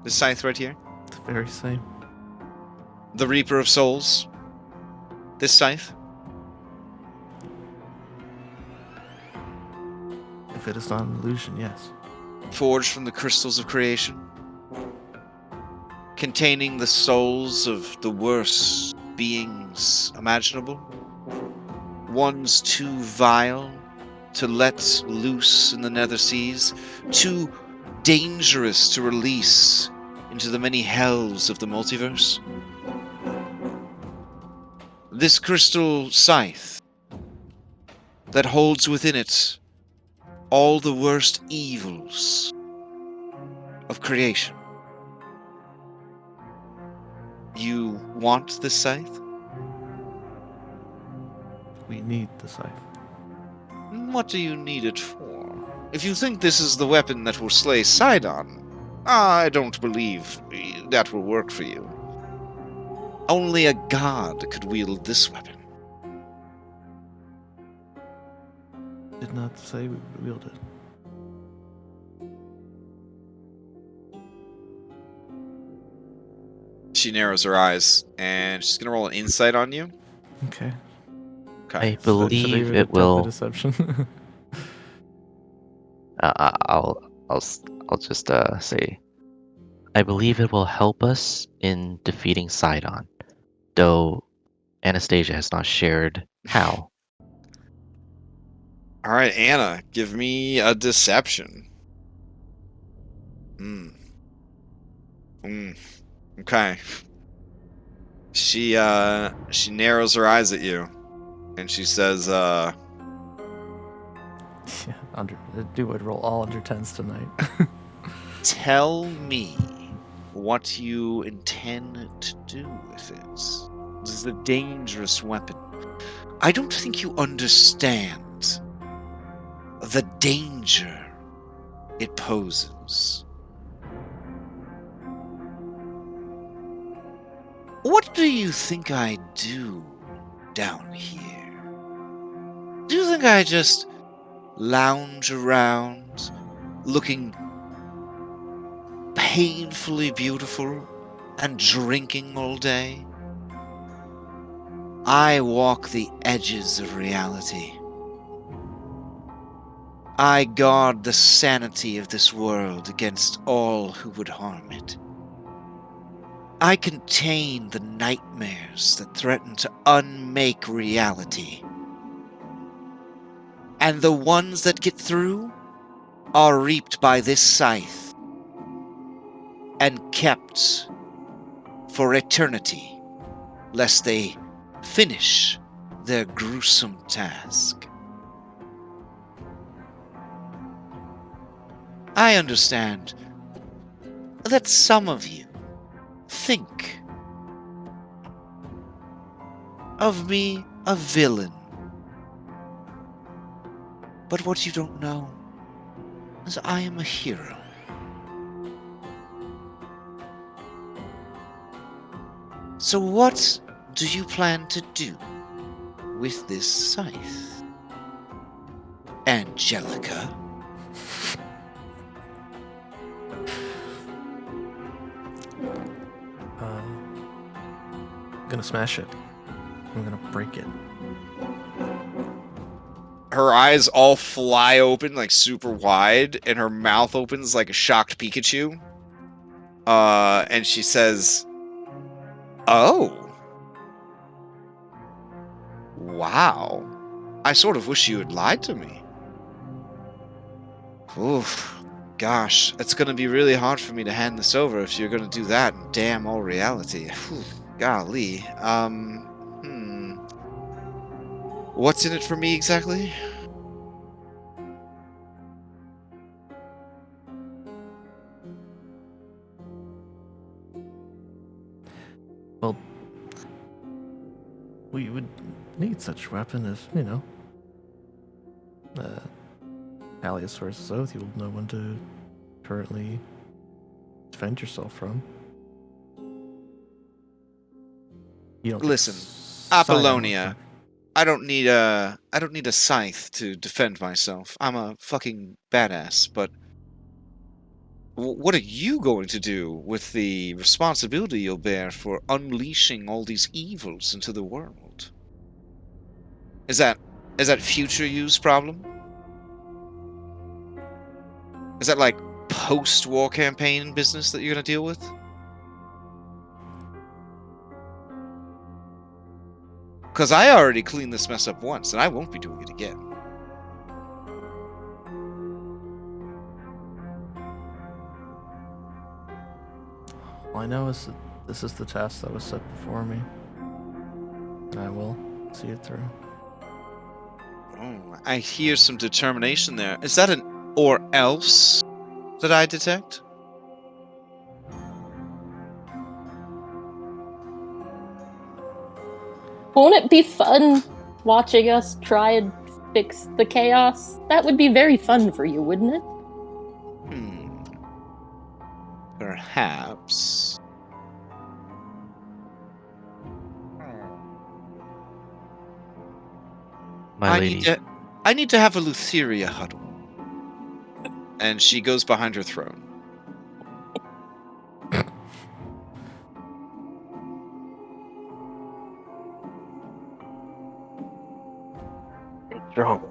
this scythe right here, The very same. the Reaper of Souls. This scythe." If it is not an illusion, yes. Forged from the crystals of creation, containing the souls of the worst beings imaginable, one's too vile to let loose in the nether seas, too dangerous to release into the many hells of the multiverse? This crystal scythe that holds within it all the worst evils of creation. You want this scythe? We need the scythe. What do you need it for? If you think this is the weapon that will slay Sidon, I don't believe that will work for you. Only a god could wield this weapon. Did not say we would wield it. She narrows her eyes, and she's gonna roll an insight on you. Okay. Okay. I believe Should I even it attempt the will. deception? I'll just say, I believe it will help us in defeating Sidon, though Anastasia has not shared how. All right, Anna, give me a deception. Okay. She narrows her eyes at you, and she says, Yeah, do would roll all under 10s tonight. "Tell me what you intend to do with it. This is a dangerous weapon. I don't think you understand the danger it poses. What do you think I do down here? Do you think I just lounge around looking painfully beautiful and drinking all day? I walk the edges of reality. I guard the sanity of this world against all who would harm it. I contain the nightmares that threaten to unmake reality. And the ones that get through are reaped by this scythe and kept for eternity, lest they finish their gruesome task. I understand that some of you think of me a villain. But what you don't know is I am a hero. So what do you plan to do with this scythe, Angelica? I'm gonna smash it. I'm gonna break it. Her eyes all fly open like super wide, and her mouth opens like a shocked Pikachu. And she says, "Oh. Wow. I sort of wish you had lied to me. Oof. Gosh, it's gonna be really hard for me to hand this over if you're gonna do that and damn all reality. Whew, golly. What's in it for me exactly?" Well, we would need such weapon if, Alias swears oath, you will know when to currently defend yourself from. You don't Listen, Sidon Apollonia, with I don't need a scythe to defend myself. I'm a fucking badass, but what are you going to do with the responsibility you'll bear for unleashing all these evils into the world? Is that future you's problem? Is that like post-war campaign business that you're gonna deal with? Because I already cleaned this mess up once, and I won't be doing it again. All I know is that this is the task that was set before me. And I will see it through. Oh, I hear some determination there. Is that an or else that I detect? Won't it be fun watching us try and fix the chaos? That would be very fun for you, wouldn't it? Perhaps. My lady. I need to have a Lutheria huddle. And she goes behind her throne. It's wrong.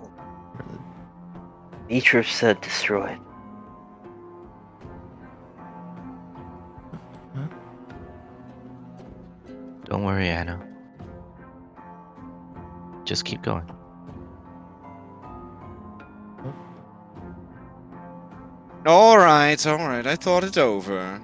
Nature said destroy it. Don't worry, Anna. Just keep going. All right. I thought it over.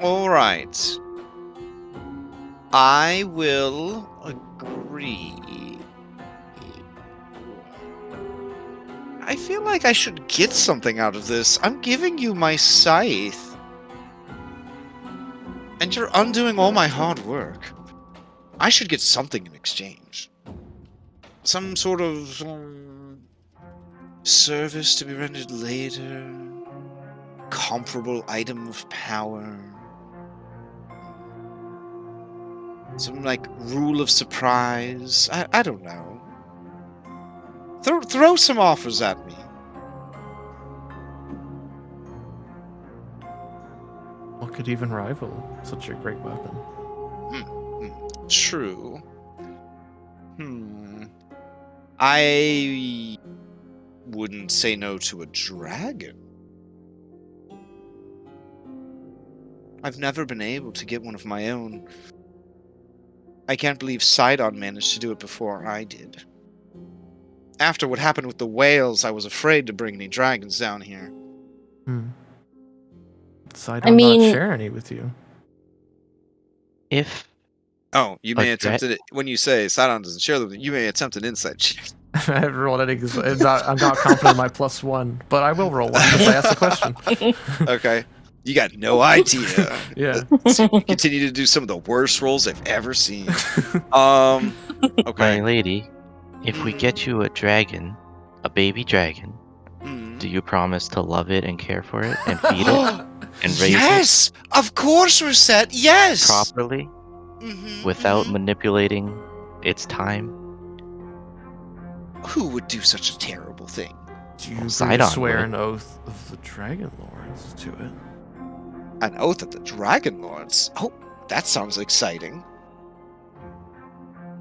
All right. I will agree. I feel like I should get something out of this. I'm giving you my scythe. And you're undoing all my hard work. I should get something in exchange. Some sort of service to be rendered later. Comparable item of power. Some, like, rule of surprise. I don't know. Throw some offers at me. What could even rival such a great weapon? True. I wouldn't say no to a dragon. I've never been able to get one of my own. I can't believe Sidon managed to do it before I did. After what happened with the whales, I was afraid to bring any dragons down here. Sidon not share any with you. If Oh, you may attempt it when you say Sidon doesn't share them. You may attempt an insight check. I haven't rolled any because I'm not confident in my +1, but I will roll one because I asked the question. Okay. You got no idea. Yeah. So you continue to do some of the worst rolls I've ever seen. Okay. My lady, if we get you a dragon, a baby dragon, do you promise to love it and care for it and feed it and raise Yes! Of course, Reset. it Yes! properly without manipulating its time? Who would do such a terrible thing? Do you Sidon swear would. an oath of the Dragonlords to it? An oath of the Dragonlords? Oh, that sounds exciting.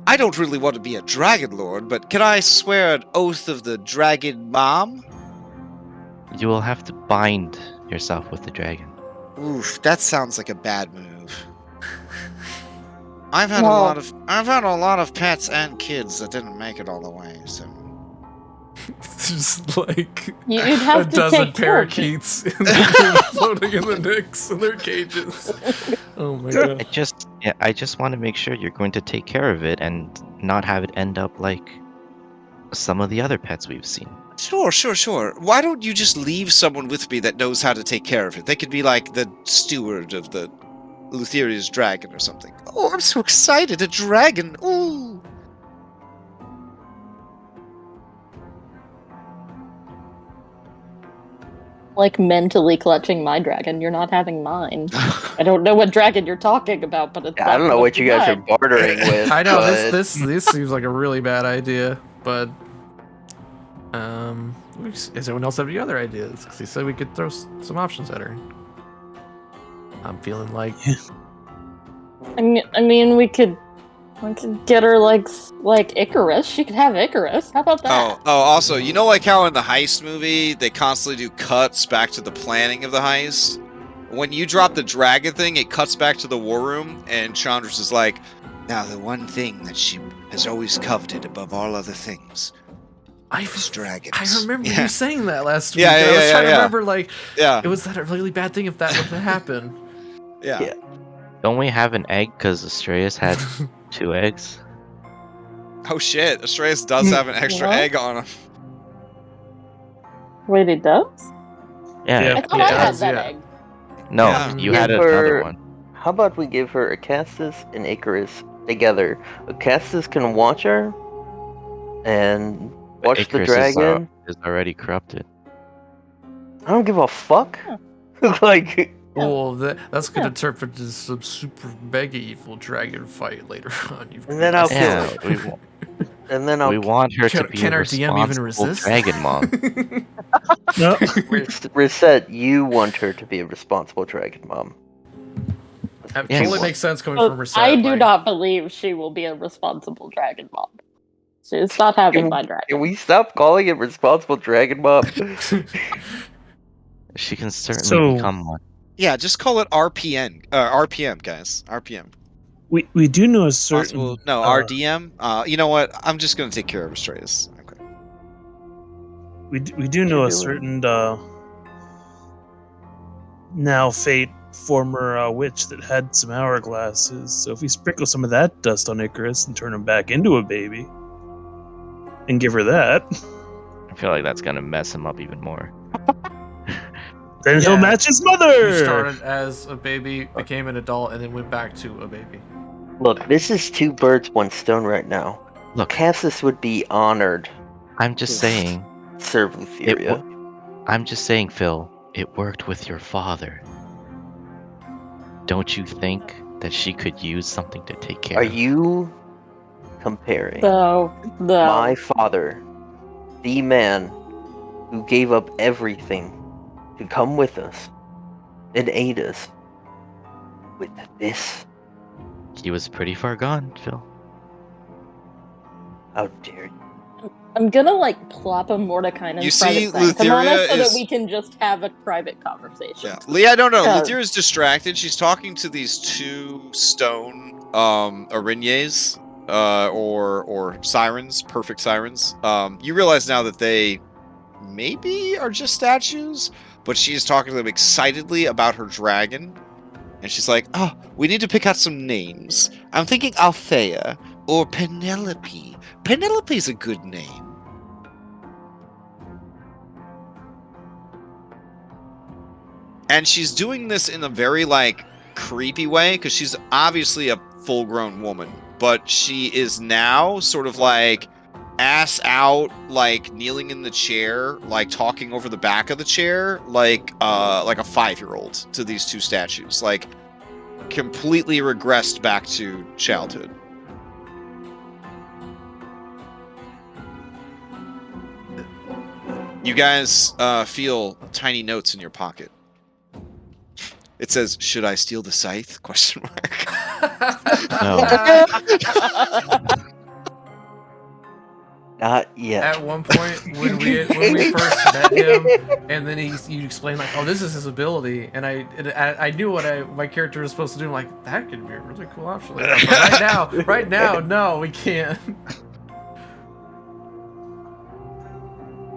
I don't really want to be a Dragonlord, but can I swear an oath of the Dragon Mom? You will have to bind yourself with the dragon. Oof, that sounds like a bad move. I've had a lot of pets and kids that didn't make it all the way, so It's just like You'd have a to dozen take care of it. parakeets floating in the nicks in their cages. Oh my god. I just want to make sure you're going to take care of it and not have it end up like some of the other pets we've seen. Sure. Why don't you just leave someone with me that knows how to take care of it? They could be like the steward of the Lutheria's dragon or something. Oh, I'm so excited! A dragon! Ooh! Like mentally clutching my dragon. You're not having mine. I don't know what dragon you're talking about, but it's I don't know what you guys are bartering with. I know but this seems like a really bad idea, but does anyone else have any other ideas? Because he said we could throw some options at her. I'm feeling like I mean, we could We could get her like Icarus. She could have Icarus. How about that? Also, you know, like how in the heist movie they constantly do cuts back to the planning of the heist. When you drop the dragon thing, it cuts back to the war room, and Chandra's is like, "Now the one thing that she has always coveted above all other things is dragons." I remember you saying that last week. Yeah, I was trying to yeah. remember, like, Yeah. it was that a really bad thing if that were to happen. Yeah. Don't we have an egg because Astraeus had 2 eggs? Oh shit, Astraeus does have an extra What? egg on him. Wait, it does? Yeah. I thought I had does, that yeah. egg. No, Yeah. you Give had her- another one. How about we give her Acastus and Icarus together? Acastus can watch her and But watch the Icarus dragon. is already corrupted. I don't give a fuck. Like, Oh, that's gonna turn into some super mega evil dragon fight later on. And then I'll Yeah, kill we, and then I'll we want her to be Can a our DM even responsible resist? dragon mom. No. reset. You want her to be a responsible dragon mom. That Yes. totally makes sense coming But from Reset. I do like- not believe she will be a responsible dragon mom. She's not having my dragon. Can we stop calling it responsible dragon mom? She can certainly So- become one. Yeah, just call it RPN. RPM, guys. RPM. We do know a certain. Possible, no, RDM. You know what? I'm just gonna take care of Astraeus. Okay. We do know a do it. certain now fate former witch that had some hourglasses. So if we sprinkle some of that dust on Icarus and turn him back into a baby, and give her that, I feel like that's gonna mess him up even more. then he'll Yeah. match his You mother. started as a baby, became an adult, and then went back to a baby. Look, this is 2 birds, 1 stone right now. Look, Cassis would be honored I'm just saying. to serve Lutheria. I'm just saying, Phil. It worked with your father. Don't you think that she could use something to take care Are of? you comparing No. my father, the man who gave up everything to come with us and aid us, with this? He was pretty far gone, Phil. How dare you? I'm gonna plop a Mordecai in You private see, sanctum on Lutheria us so is- that we can just have a private conversation. Yeah, Lee, I don't know. Yeah. Lutheria's distracted. She's talking to these 2 stone Arignes, or sirens, perfect sirens. You realize now that they maybe are just statues, but she's talking to them excitedly about her dragon. And she's like, "Oh, we need to pick out some names. I'm thinking Althea or Penelope. Penelope's a good name." And she's doing this in a very creepy way because she's obviously a full-grown woman, but she is now sort of ass out, kneeling in the chair, talking over the back of the chair, like a 5-year-old to these 2 statues, completely regressed back to childhood. You guys feel tiny notes in your pocket. It says, "Should I steal the scythe?" Question mark. Not yet. At one point, when we first met him, and then you explained oh, this is his ability, and I knew what my character was supposed to do. I'm like, that could be a really cool option. But right now, no, we can't.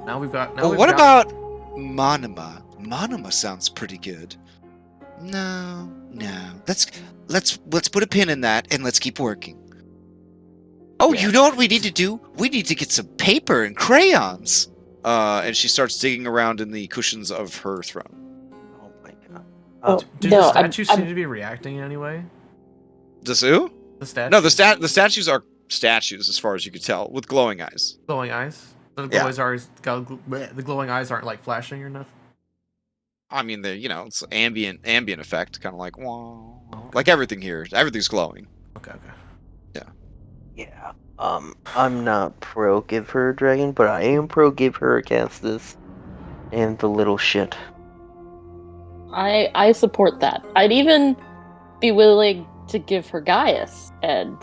Now we've got. Well, what about Monima? Monima sounds pretty good. No. Let's put a pin in that and let's keep working. Oh, you know what we need to do? We need to get some paper and crayons. And she starts digging around in the cushions of her throne. Oh my god. Oh, Do no, the I'm- statues I'm- seem to be reacting in any way? Does who? The statues. No, the statues are statues as far as you could tell, with glowing eyes. glowing eyes. The Yeah. glowing eyes aren't flashing or nothing. I mean, it's ambient effect, kind of wah. Like everything here. Everything's glowing. Okay. Yeah. I'm not pro give her a dragon, but I am pro give her a Castus and the little shit. I support that. I'd even be willing to give her Gaius and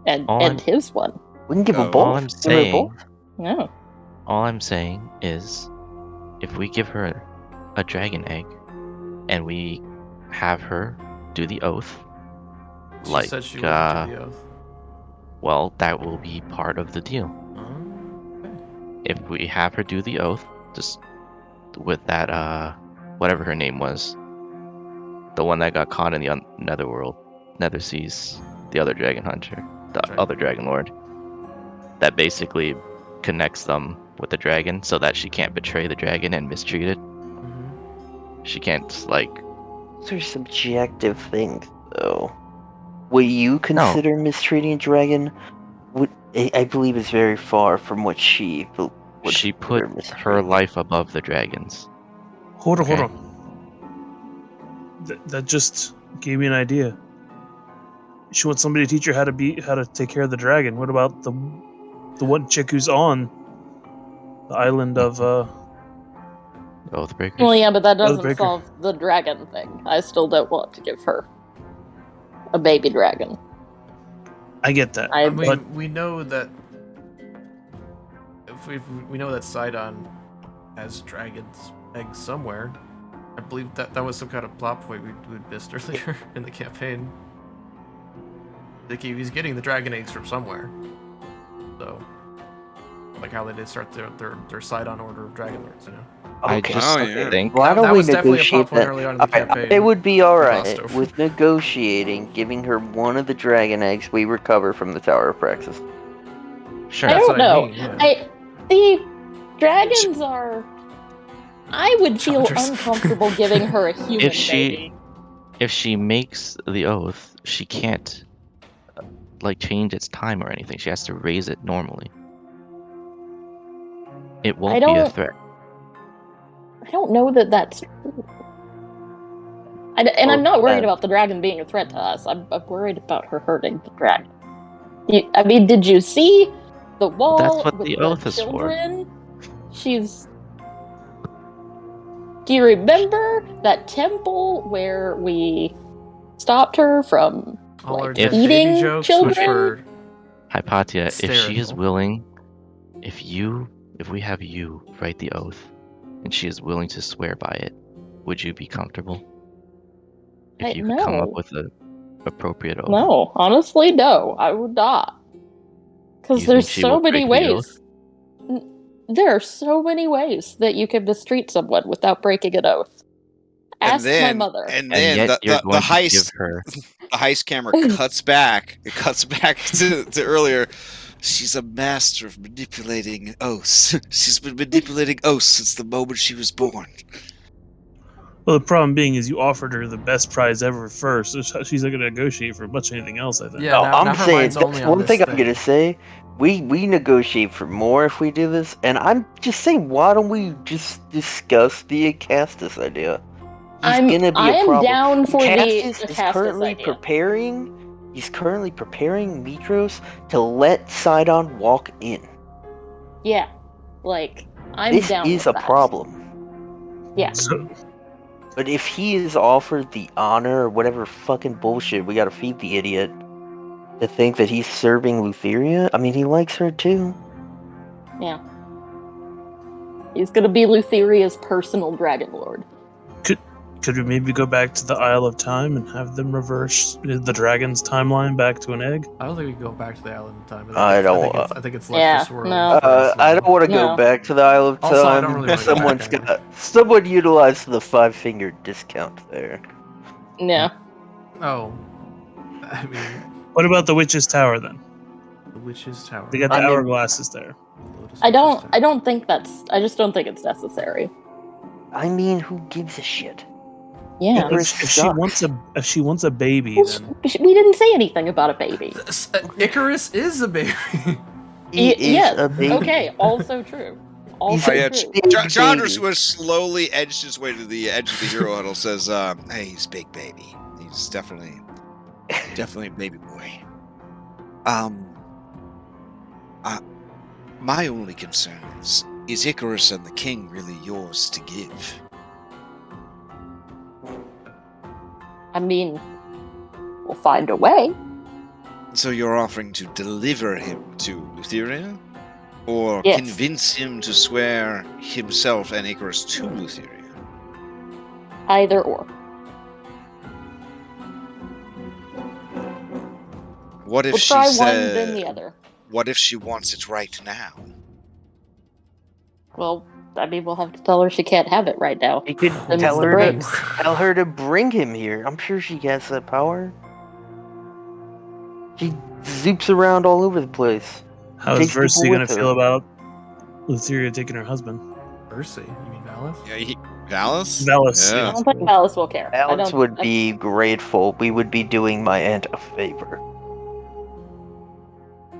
and his one. Wouldn't give Oh. them both. All I'm Give her saying, both? No. all I'm saying is, if we give her a dragon egg, and we have her do the oath, She said she wouldn't do the oath. well, that will be part of the deal. Okay. If we have her do the oath, just with that, whatever her name was, the one that got caught in the netherworld, nether seas, the other dragon hunter, the other dragon lord, that basically connects them with the dragon so that she can't betray the dragon and mistreat it. She can't, like... Those are subjective things, though. What you consider mistreating a dragon, I believe, is very far from what she would She put her mistreating. life above the dragon's. Hold Okay. on. That just gave me an idea. She wants somebody to teach her how to take care of the dragon. What about the one chick who's on the island of Oathbreakers? Well, yeah, but that doesn't Oathbreaker. solve the dragon thing. I still don't want to give her a baby dragon. I get that. I mean, but we know that if we know that Sidon has dragon's eggs somewhere. I believe that was some kind of plot point we missed earlier in the campaign. Like he was getting the dragon eggs from somewhere. So, like how they did start their Sidon order of Dragonlords, you know. I Okay. just yeah. think... Why That don't we was definitely a negotiate plot point that? early on in the campaign. It would be alright glossed over. with negotiating, giving her one of the dragon eggs we recover from the Tower of Praxis. Sure. I That's don't what I know. mean, yeah. The dragons are. I would feel Chandras. uncomfortable giving her a human If she- baby. If she makes the oath, she can't like change its time or anything. She has to raise it normally. It won't be a don't- threat. I don't know that that's true. And I'm not worried about the dragon being a threat to us. I'm worried about her hurting the dragon. I mean, did you see the wall That's what with the the oath is for. children? Do you remember that temple where we stopped her from All our like, dead eating baby jokes, children? which were Hypatia, if she is hysterical. willing, if we have you write the oath, and she is willing to swear by it, would you be comfortable? If you could come up No. with an appropriate oath. No, honestly, no, I would not. Because You there's think she so will many break the oath? ways. There are so many ways that you can mistreat someone without breaking an oath. Ask my mother. And And then yet you're the going to heist give her... the heist camera cuts back. It cuts back to earlier. She's a master of manipulating oaths. She's been manipulating oaths since the moment she was born. well, the problem being is you offered her the best prize ever first, so she's not going to negotiate for much anything else. I think. Yeah, No, now I'm her saying mind's only that's on one this thing I'm gonna say. We negotiate for more if we do this, and I'm just saying, why don't we just discuss the Acastus idea? He's gonna be I a am problem. down for the Acastus is Acastus currently idea. preparing. He's currently preparing Mitros to let Sidon walk in. Yeah, like I'm This down is with a that. problem. Yeah. So, But if he is offered the honor or whatever fucking bullshit we gotta feed the idiot to think that he's serving Lutheria, I mean, he likes her too. Yeah. He's gonna be Lutheria's personal dragon lord. could we maybe go back to the Isle of Time and have them reverse the dragon's timeline back to an egg? I don't think we can go back to the island in time. I don't- I think it's left Yeah, this world. no. for us I now. don't want to go No. back to the Isle of Time. Also, I don't really wanna go Someone's back either. someone utilized the 5-finger discount there. Yeah. Oh, I mean, What about the Witch's Tower then? the Witch's Tower. They got the I mean- hourglasses there. Lotus I Witch's don't Tower. think I just don't think it's necessary. I mean, who gives a shit? Yeah. Icarus If she wants a baby, Well, then we didn't say anything about a baby. Icarus is a baby. He is yes. a baby. Okay. Also true. He's Also Oh, yeah, true. Chandras, who has slowly edged his way to the edge of the hero huddle, says, "Hey, he's big baby. He's definitely a baby boy." My only concern is Icarus and the king really yours to give? I mean, we'll find a way. So you're offering to deliver him to Lutheria? Or Yes. convince him to swear himself and Icarus to Lutheria? Either or. What if We'll she try said, one, then the other. What if she wants it right now? Well, I mean, we'll have to tell her she can't have it right now. You could Them's tell the her breaks. tell her to bring him here. I'm sure she has that power. She zoops around all over the place. How is Takes people Versi gonna with her. feel about Lutheria taking her husband? Mercy, you mean Alice? Yeah, Valis? Valis, I Yeah. don't think Alice will care. Alex would be grateful. We would be doing my aunt a favor.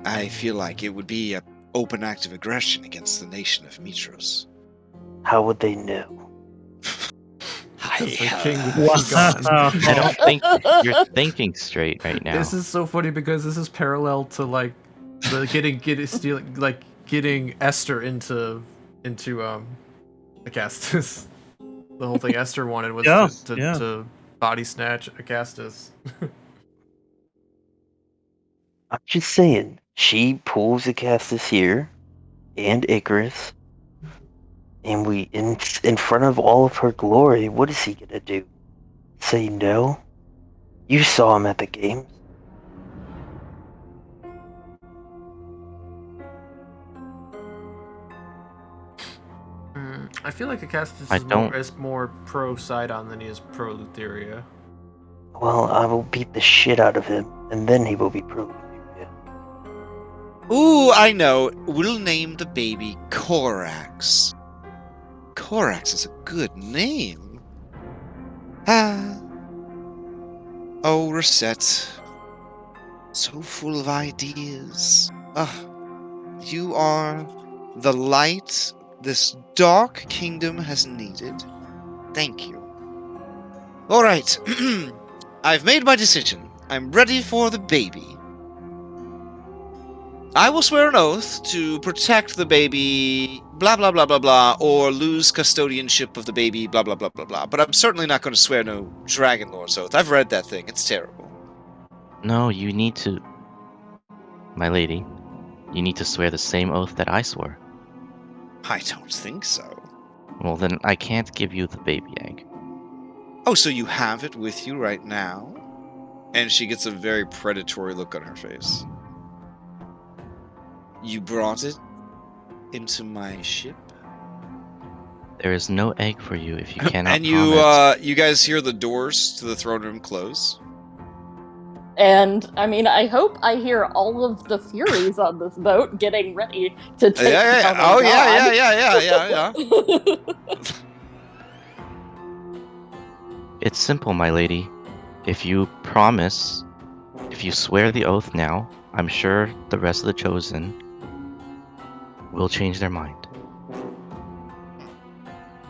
I feel like it would be an open act of aggression against the nation of Mitros. How would they know? The king would Wow. be gone. I don't think you're thinking straight right now. This is so funny because this is parallel to like the getting Esther into Agastus. The whole thing Esther wanted was to body snatch Agastus. I'm just saying, she pulls Agastus here, and Icarus, and we in front of all of her glory. What is he gonna do? Say no? You saw him at the games. I feel like Agastus is more pro Sidon than he is pro Lutheria. Well, I will beat the shit out of him, and then he will be pro Lutheria. Ooh, I know. We'll name the baby Corax. Corax is a good name. Ah. Oh, Rosette. So full of ideas. You are the light this dark kingdom has needed. Thank you. Alright. I've made my decision. I'm ready for the baby. I will swear an oath to protect the baby, blah blah blah blah blah, or lose custodianship of the baby, blah blah blah blah blah. But I'm certainly not going to swear no Dragonlords oath. I've read that thing. It's terrible. No, you need to... My lady, you need to swear the same oath that I swore. I don't think so. Well, then I can't give you the baby egg. Oh, so you have it with you right now? And she gets a very predatory look on her face. You brought it into my ship? There is no egg for you if you cannot And you, promise. you guys hear the doors to the throne room close? And, I mean, I hope I hear all of the furies on this boat getting ready to take down Oh, the god. yeah. It's simple, my lady. If you promise, if you swear the oath now, I'm sure the rest of the Chosen will change their mind.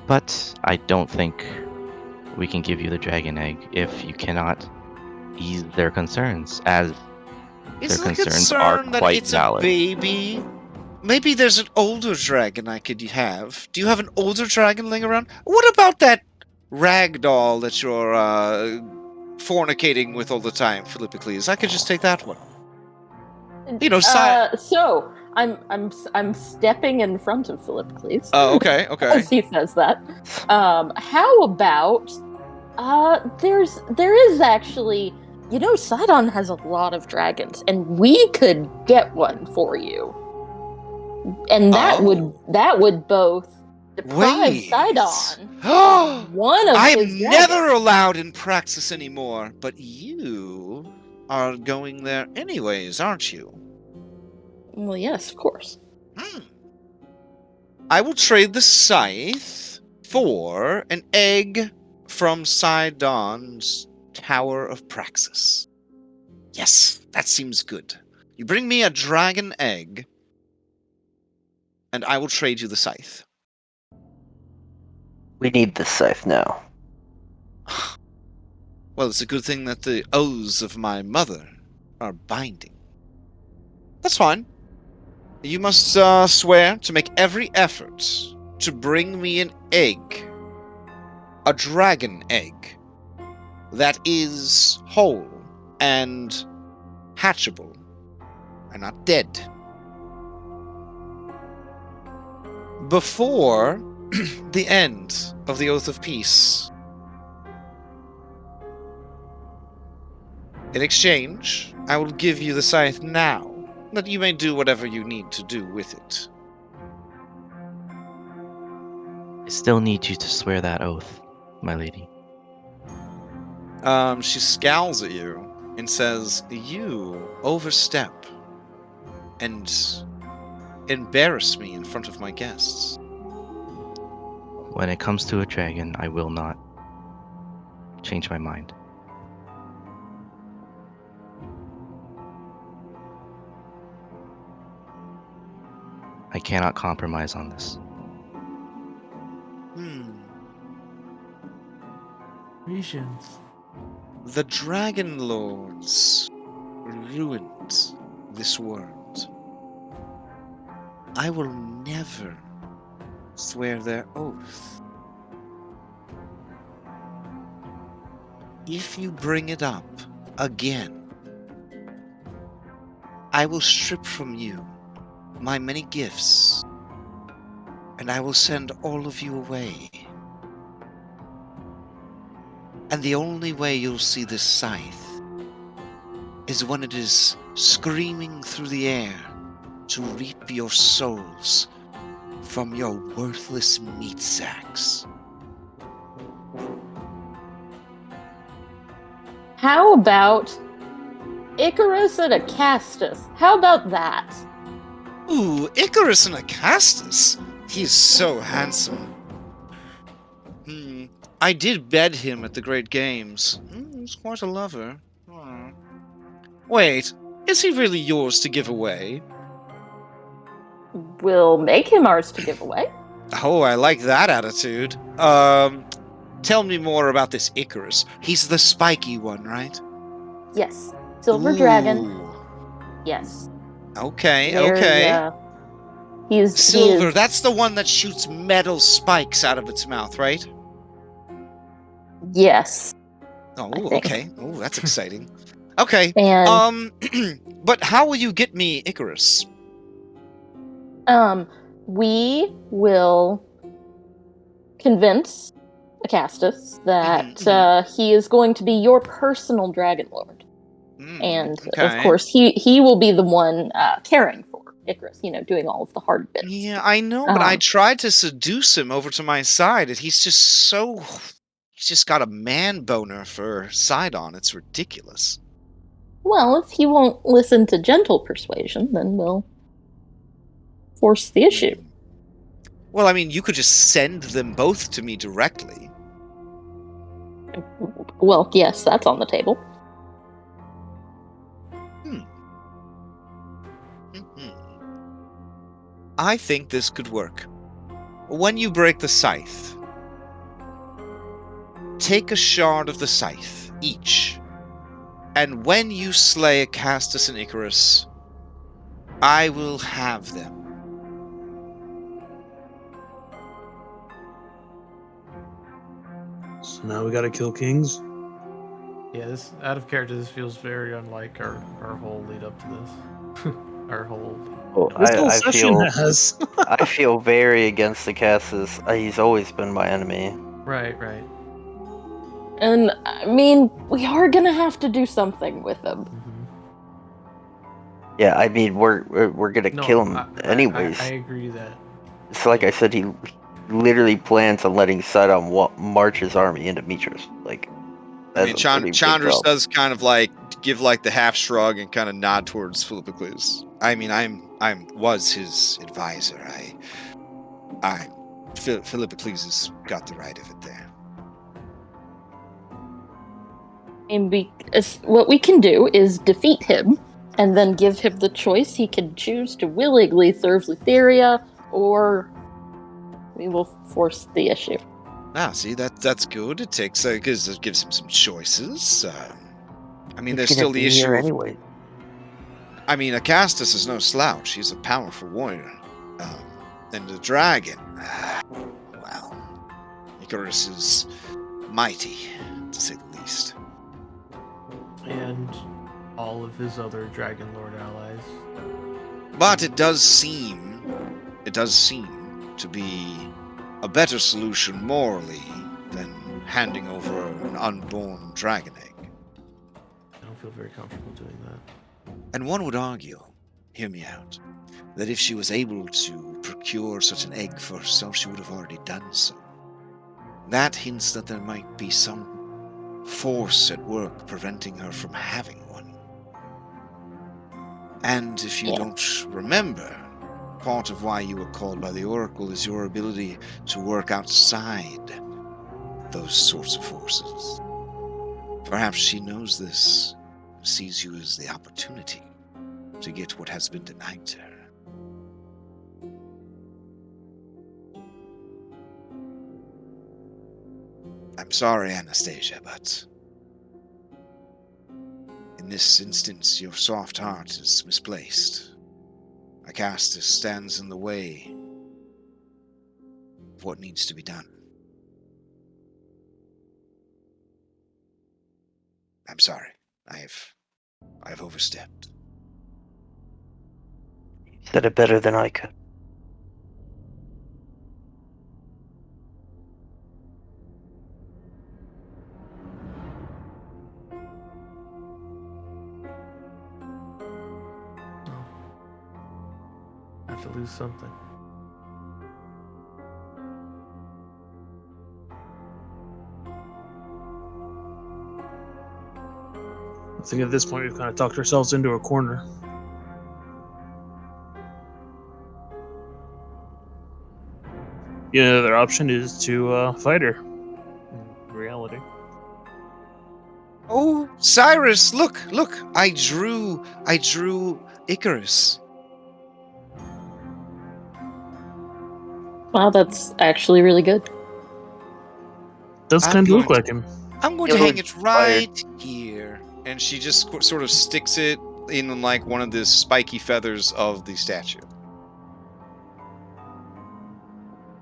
But I don't think we can give you the dragon egg if you cannot ease their concerns, as Is their the concerns are concern that quite it's valid. a baby? Maybe there's an older dragon I could have. Do you have an older dragon laying around? What about that ragdoll that you're fornicating with all the time, Philippocles? I could just take that one. You know, So I'm stepping in front of Philippocles. Oh, okay. As he says that. How about there is actually, you know, Sidon has a lot of dragons, and we could get one for you. And that would both deprive Sidon one of I'm his never dragons. allowed in Praxis anymore, but you are going there anyways, aren't you? Well, yes, of course. I will trade the scythe for an egg from Sidon's Tower of Praxis. Yes, that seems good. You bring me a dragon egg, and I will trade you the scythe. We need the scythe now. Well, it's a good thing that the oaths of my mother are binding. That's fine. You must swear to make every effort to bring me an egg. A dragon egg. That is whole and hatchable and not dead. Before the end of the Oath of Peace. In exchange, I will give you the scythe now, that you may do whatever you need to do with it. I still need you to swear that oath, my lady. She scowls at you and says, "You overstep and embarrass me in front of my guests." When it comes to a dragon, I will not change my mind. I cannot compromise on this. Visions. The Dragonlords ruined this world. I will never swear their oath. If you bring it up again, I will strip from you my many gifts, and I will send all of you away. And the only way you'll see this scythe is when it is screaming through the air to reap your souls from your worthless meat sacks. How about Icarus and Acastus? How about that? Ooh, Icarus and Acastus? He's so handsome. I did bed him at the Great Games. He's quite a lover. Wait, is he really yours to give away? We'll make him ours to give away. Oh, I like that attitude. Tell me more about this Icarus. He's the spiky one, right? Yes. Silver Ooh. Dragon. Yes. Okay, Very, okay. He's Silver, that's the one that shoots metal spikes out of its mouth, right? Yes. Oh, I think. okay. Oh, that's exciting. Okay. And but how will you get me Icarus? we will convince Acastus that he is going to be your personal Dragonlord. And okay. of course he will be the one caring for Icarus, doing all of the hard bits. Yeah, I know, but I tried to seduce him over to my side, and he's just got a man boner for Sidon. It's ridiculous. Well, if he won't listen to gentle persuasion, then we'll force the issue. Well, I mean, you could just send them both to me directly. Well, yes, that's on the table. I think this could work. When you break the scythe, take a shard of the scythe, each. And when you slay Acastus and Icarus, I will have them. So now we gotta kill kings? Yeah, this out of character. This feels very unlike our whole lead up to this. Our whole. Well, This whole I session feel has. I feel very against the Cassis. He's always been my enemy. Right. And I mean, we are gonna have to do something with him. Yeah, I mean we're gonna kill him anyways. I agree that. It's like I said, he literally plans on letting Sidon march his army into Mitras. Like, I mean, Chandras does kind of like give like the half shrug and kind of nod towards Philippocles. I mean, I was his advisor. Philippocles has got the right of it there. And what we can do is defeat him, and then give him the choice. He can choose to willingly serve Lutheria, or we will force the issue. Ah, see, that's good. It gives him some choices. I mean, there's still the issue. Anyway. I mean, Acastus is no slouch. He's a powerful warrior. And the dragon, well, Icarus is mighty, to say the least. And all of his other Dragonlord allies. But it does seem to be a better solution morally than handing over an unborn dragon egg. I don't feel very comfortable doing that. And one would argue, hear me out, that if she was able to procure such an egg for herself, she would have already done so. That hints that there might be some force at work preventing her from having one. And if you don't remember, part of why you were called by the Oracle is your ability to work outside those sorts of forces. Perhaps she knows this, sees you as the opportunity to get what has been denied to her. I'm sorry, Anastasia, but in this instance, your soft heart is misplaced. A caster stands in the way of what needs to be done. I'm sorry. I've overstepped. You said it better than I could. I have to lose something. I think at this point we've kind of talked ourselves into a corner. The other option is to fight her. In reality. Oh, Cyrus, look! I drew Icarus. Wow, that's actually really good. Does I'm kind of going look like him. I'm going It to hang looks it right here. And she just sort of sticks it in like one of the spiky feathers of the statue.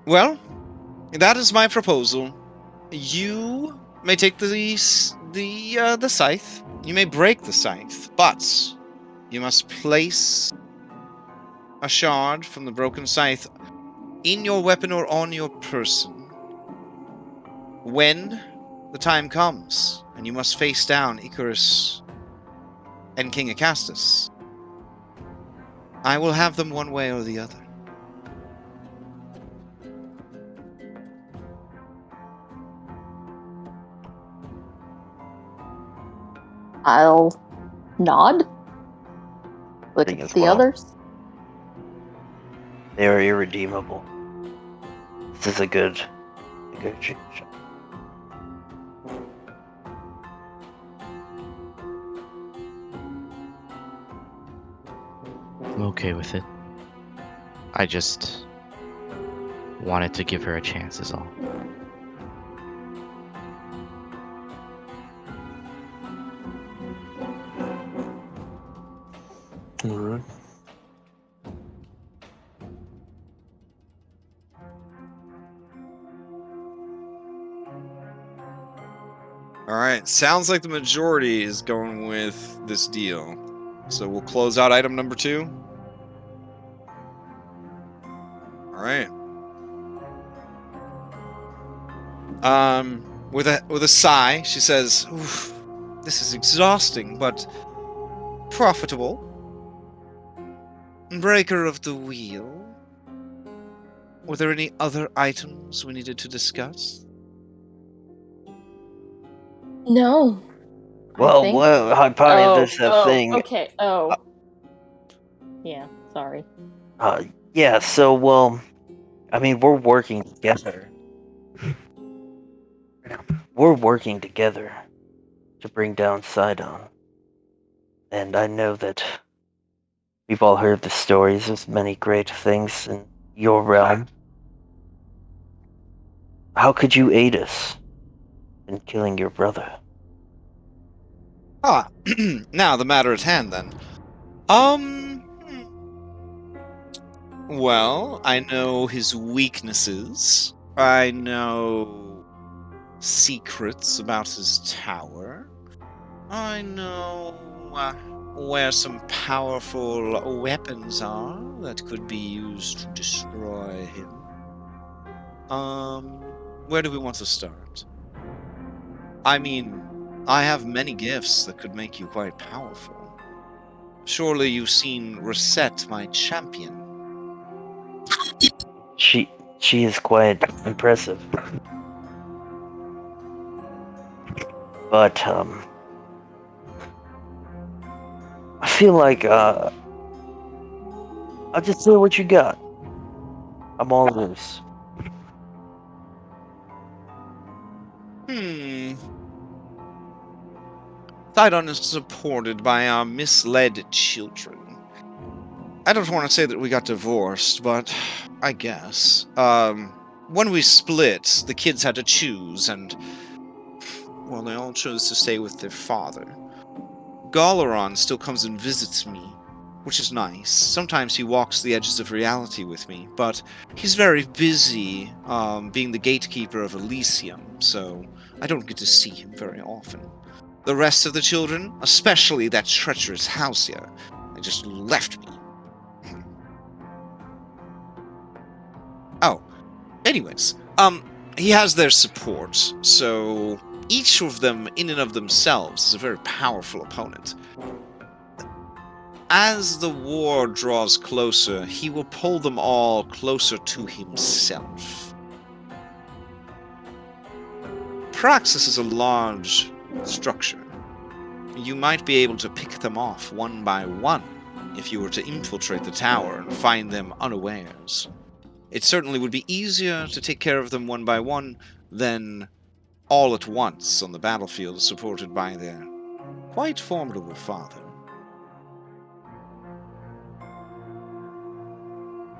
Well, that is my proposal. You may take the scythe. You may break the scythe, but you must place a shard from the broken scythe in your weapon or on your person when the time comes, and you must face down Icarus and King Acastus. I will have them one way or the other. I'll nod. Look Think at as the well. others. They are irredeemable. This is a good negotiation. I'm okay with it. I just wanted to give her a chance is all. Alright. Alright, sounds like the majority is going with this deal. So we'll close out item number 2. Alright. With a sigh, she says, "Oof, this is exhausting, but profitable. Breaker of the wheel. Were there any other items we needed to discuss?" No. Well, think- well, I probably just a thing. Okay. Oh. Yeah. Sorry. Yeah, so, well, I mean, we're working together. We're working together to bring down Sidon. And I know that we've all heard the stories of many great things in your realm. How could you aid us in killing your brother? Ah, now the matter at hand then. Well, I know his weaknesses. I know secrets about his tower. I know where some powerful weapons are that could be used to destroy him. Where do we want to start? I mean, I have many gifts that could make you quite powerful. Surely you've seen Reset, my champion. She is quite impressive. But I feel like I'll just say what you got. I'm all loose. Sidon is supported by our misled children. I don't want to say that we got divorced, but I guess. When we split, the kids had to choose, and well, they all chose to stay with their father. Galaron still comes and visits me, which is nice. Sometimes he walks the edges of reality with me, but he's very busy being the gatekeeper of Elysium, so I don't get to see him very often. The rest of the children, especially that treacherous Halcyon, they just left me. Oh, anyways, he has their support, so each of them, in and of themselves, is a very powerful opponent. As the war draws closer, he will pull them all closer to himself. Praxis is a large structure. You might be able to pick them off one by one if you were to infiltrate the tower and find them unawares. It certainly would be easier to take care of them one by one than all at once on the battlefield supported by their quite formidable father.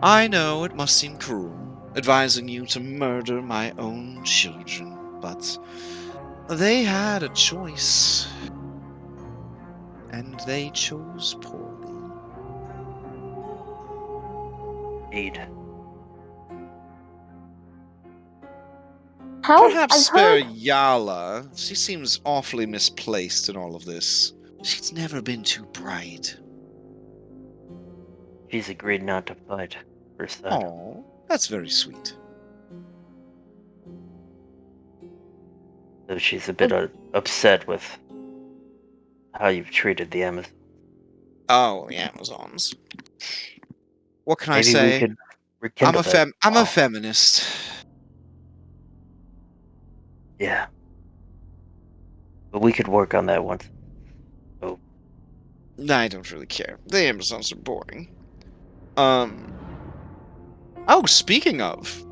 I know it must seem cruel, advising you to murder my own children, but they had a choice, and they chose poorly. Indeed. Perhaps I've heard- spare Yala. She seems awfully misplaced in all of this. She's never been too bright. She's agreed not to fight for Sidon. Oh, that's very sweet. So she's a bit upset with how you've treated the Amazon. Oh, the Amazons. What can I Maybe say? we could rekindle that. I'm a feminist. Yeah. But we could work on that once. I don't really care. The Amazons are boring. Oh, speaking of,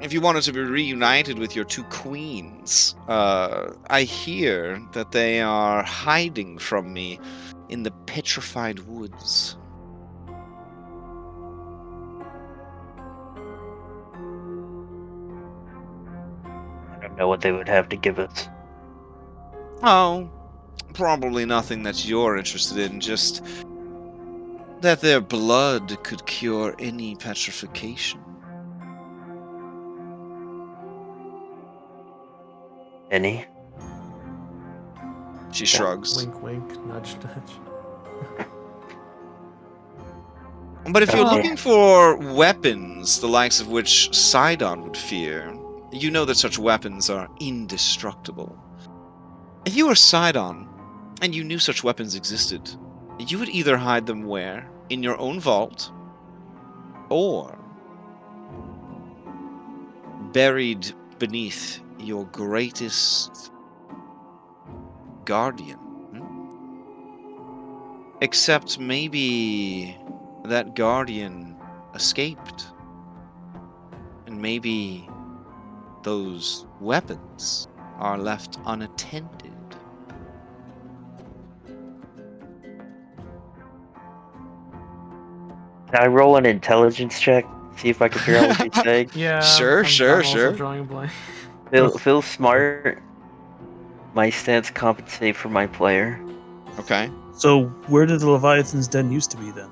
if you wanted to be reunited with your two queens, I hear that they are hiding from me in the petrified woods. I don't know what they would have to give us. Oh, probably nothing that you're interested in, just that their blood could cure any petrification. Any? She shrugs. Wink, wink, nudge, nudge. But if you're Okay. looking for weapons, the likes of which Sidon would fear, you know that such weapons are indestructible. If you were Sidon, and you knew such weapons existed, you would either hide them where? In your own vault, or buried beneath your greatest guardian. Except maybe that guardian escaped. And maybe those weapons are left unattended. Can I roll an intelligence check? See if I can figure out what he's saying? Yeah. Sure, I'm sure. also drawing a blank. Feel smart. My stats compensate for my player. Okay. So where did the Leviathan's Den used to be then?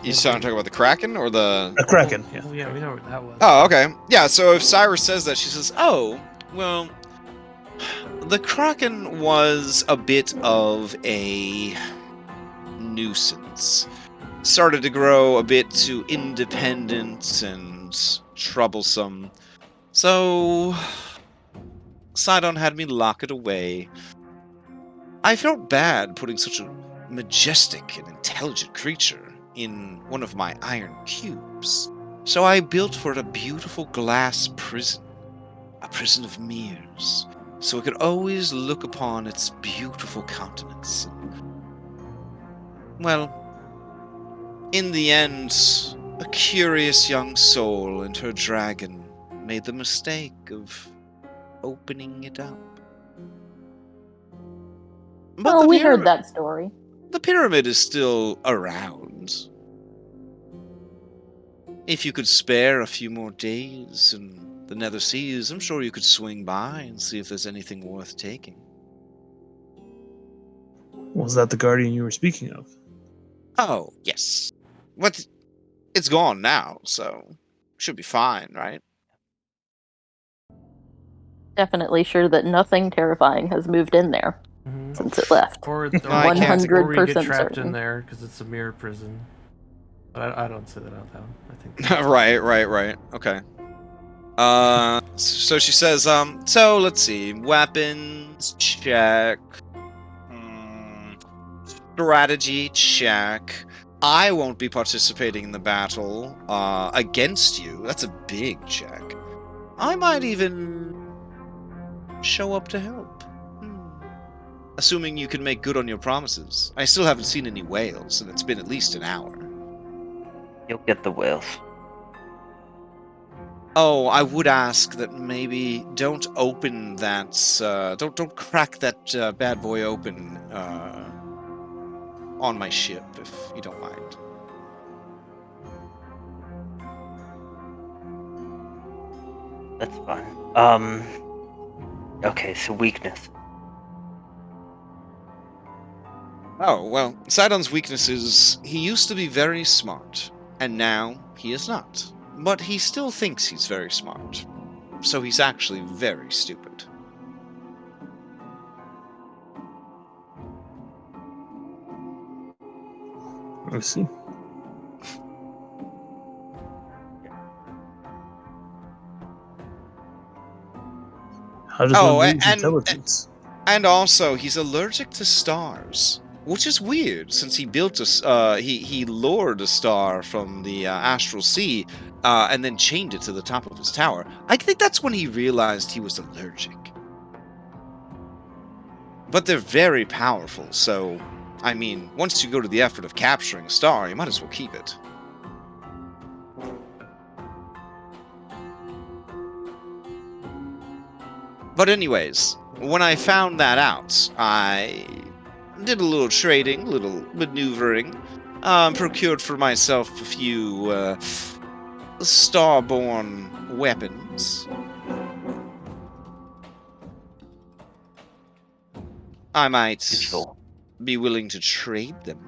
You sound talking about the Kraken or the... A Kraken, yeah. Oh, yeah, we know what that was. Oh, okay. Yeah, so if Cyrus says that, she says, oh, well, the Kraken was a bit of a nuisance. Started to grow a bit too independent and troublesome. So Sidon had me lock it away. I felt bad putting such a majestic and intelligent creature in one of my iron cubes. So I built for it a beautiful glass prison, a prison of mirrors, so it could always look upon its beautiful countenance. Well, in the end, a curious young soul and her dragon made the mistake of opening it up. But Oh, the we heard pyramid- that story. The pyramid is still around. If you could spare a few more days in the Nether Seas, I'm sure you could swing by and see if there's anything worth taking. Was that the guardian you were speaking of? Oh, yes. What? It's gone now, so should be fine, right? Definitely sure that nothing terrifying has moved in there since it left. Or I can't- or we get 100% trapped certain. in there because it's a mirror prison. But I don't say that out loud. I think. Right. Okay. So she says, so let's see. Weapons, check. Strategy, check. I won't be participating in the battle, against you. That's a big check. I might even show up to help. Assuming you can make good on your promises. I still haven't seen any whales, and it's been at least an hour. You'll get the whales. Oh, I would ask that maybe don't open that, don't crack that bad boy open on my ship, if you don't mind. That's fine. Okay, so weakness. Oh, well, Sidon's weakness is he used to be very smart, and now he is not. But he still thinks he's very smart. So he's actually very stupid. I see. How does Oh, one lose and- intelligence? And also, he's allergic to stars, which is weird since he built he lured a star from the astral sea, and then chained it to the top of his tower. I think that's when he realized he was allergic. But they're very powerful, so I mean, once you go to the effort of capturing a star, you might as well keep it. But anyways, when I found that out, I did a little trading, a little maneuvering, procured for myself a few starborn weapons. I might Useful. be willing to trade them.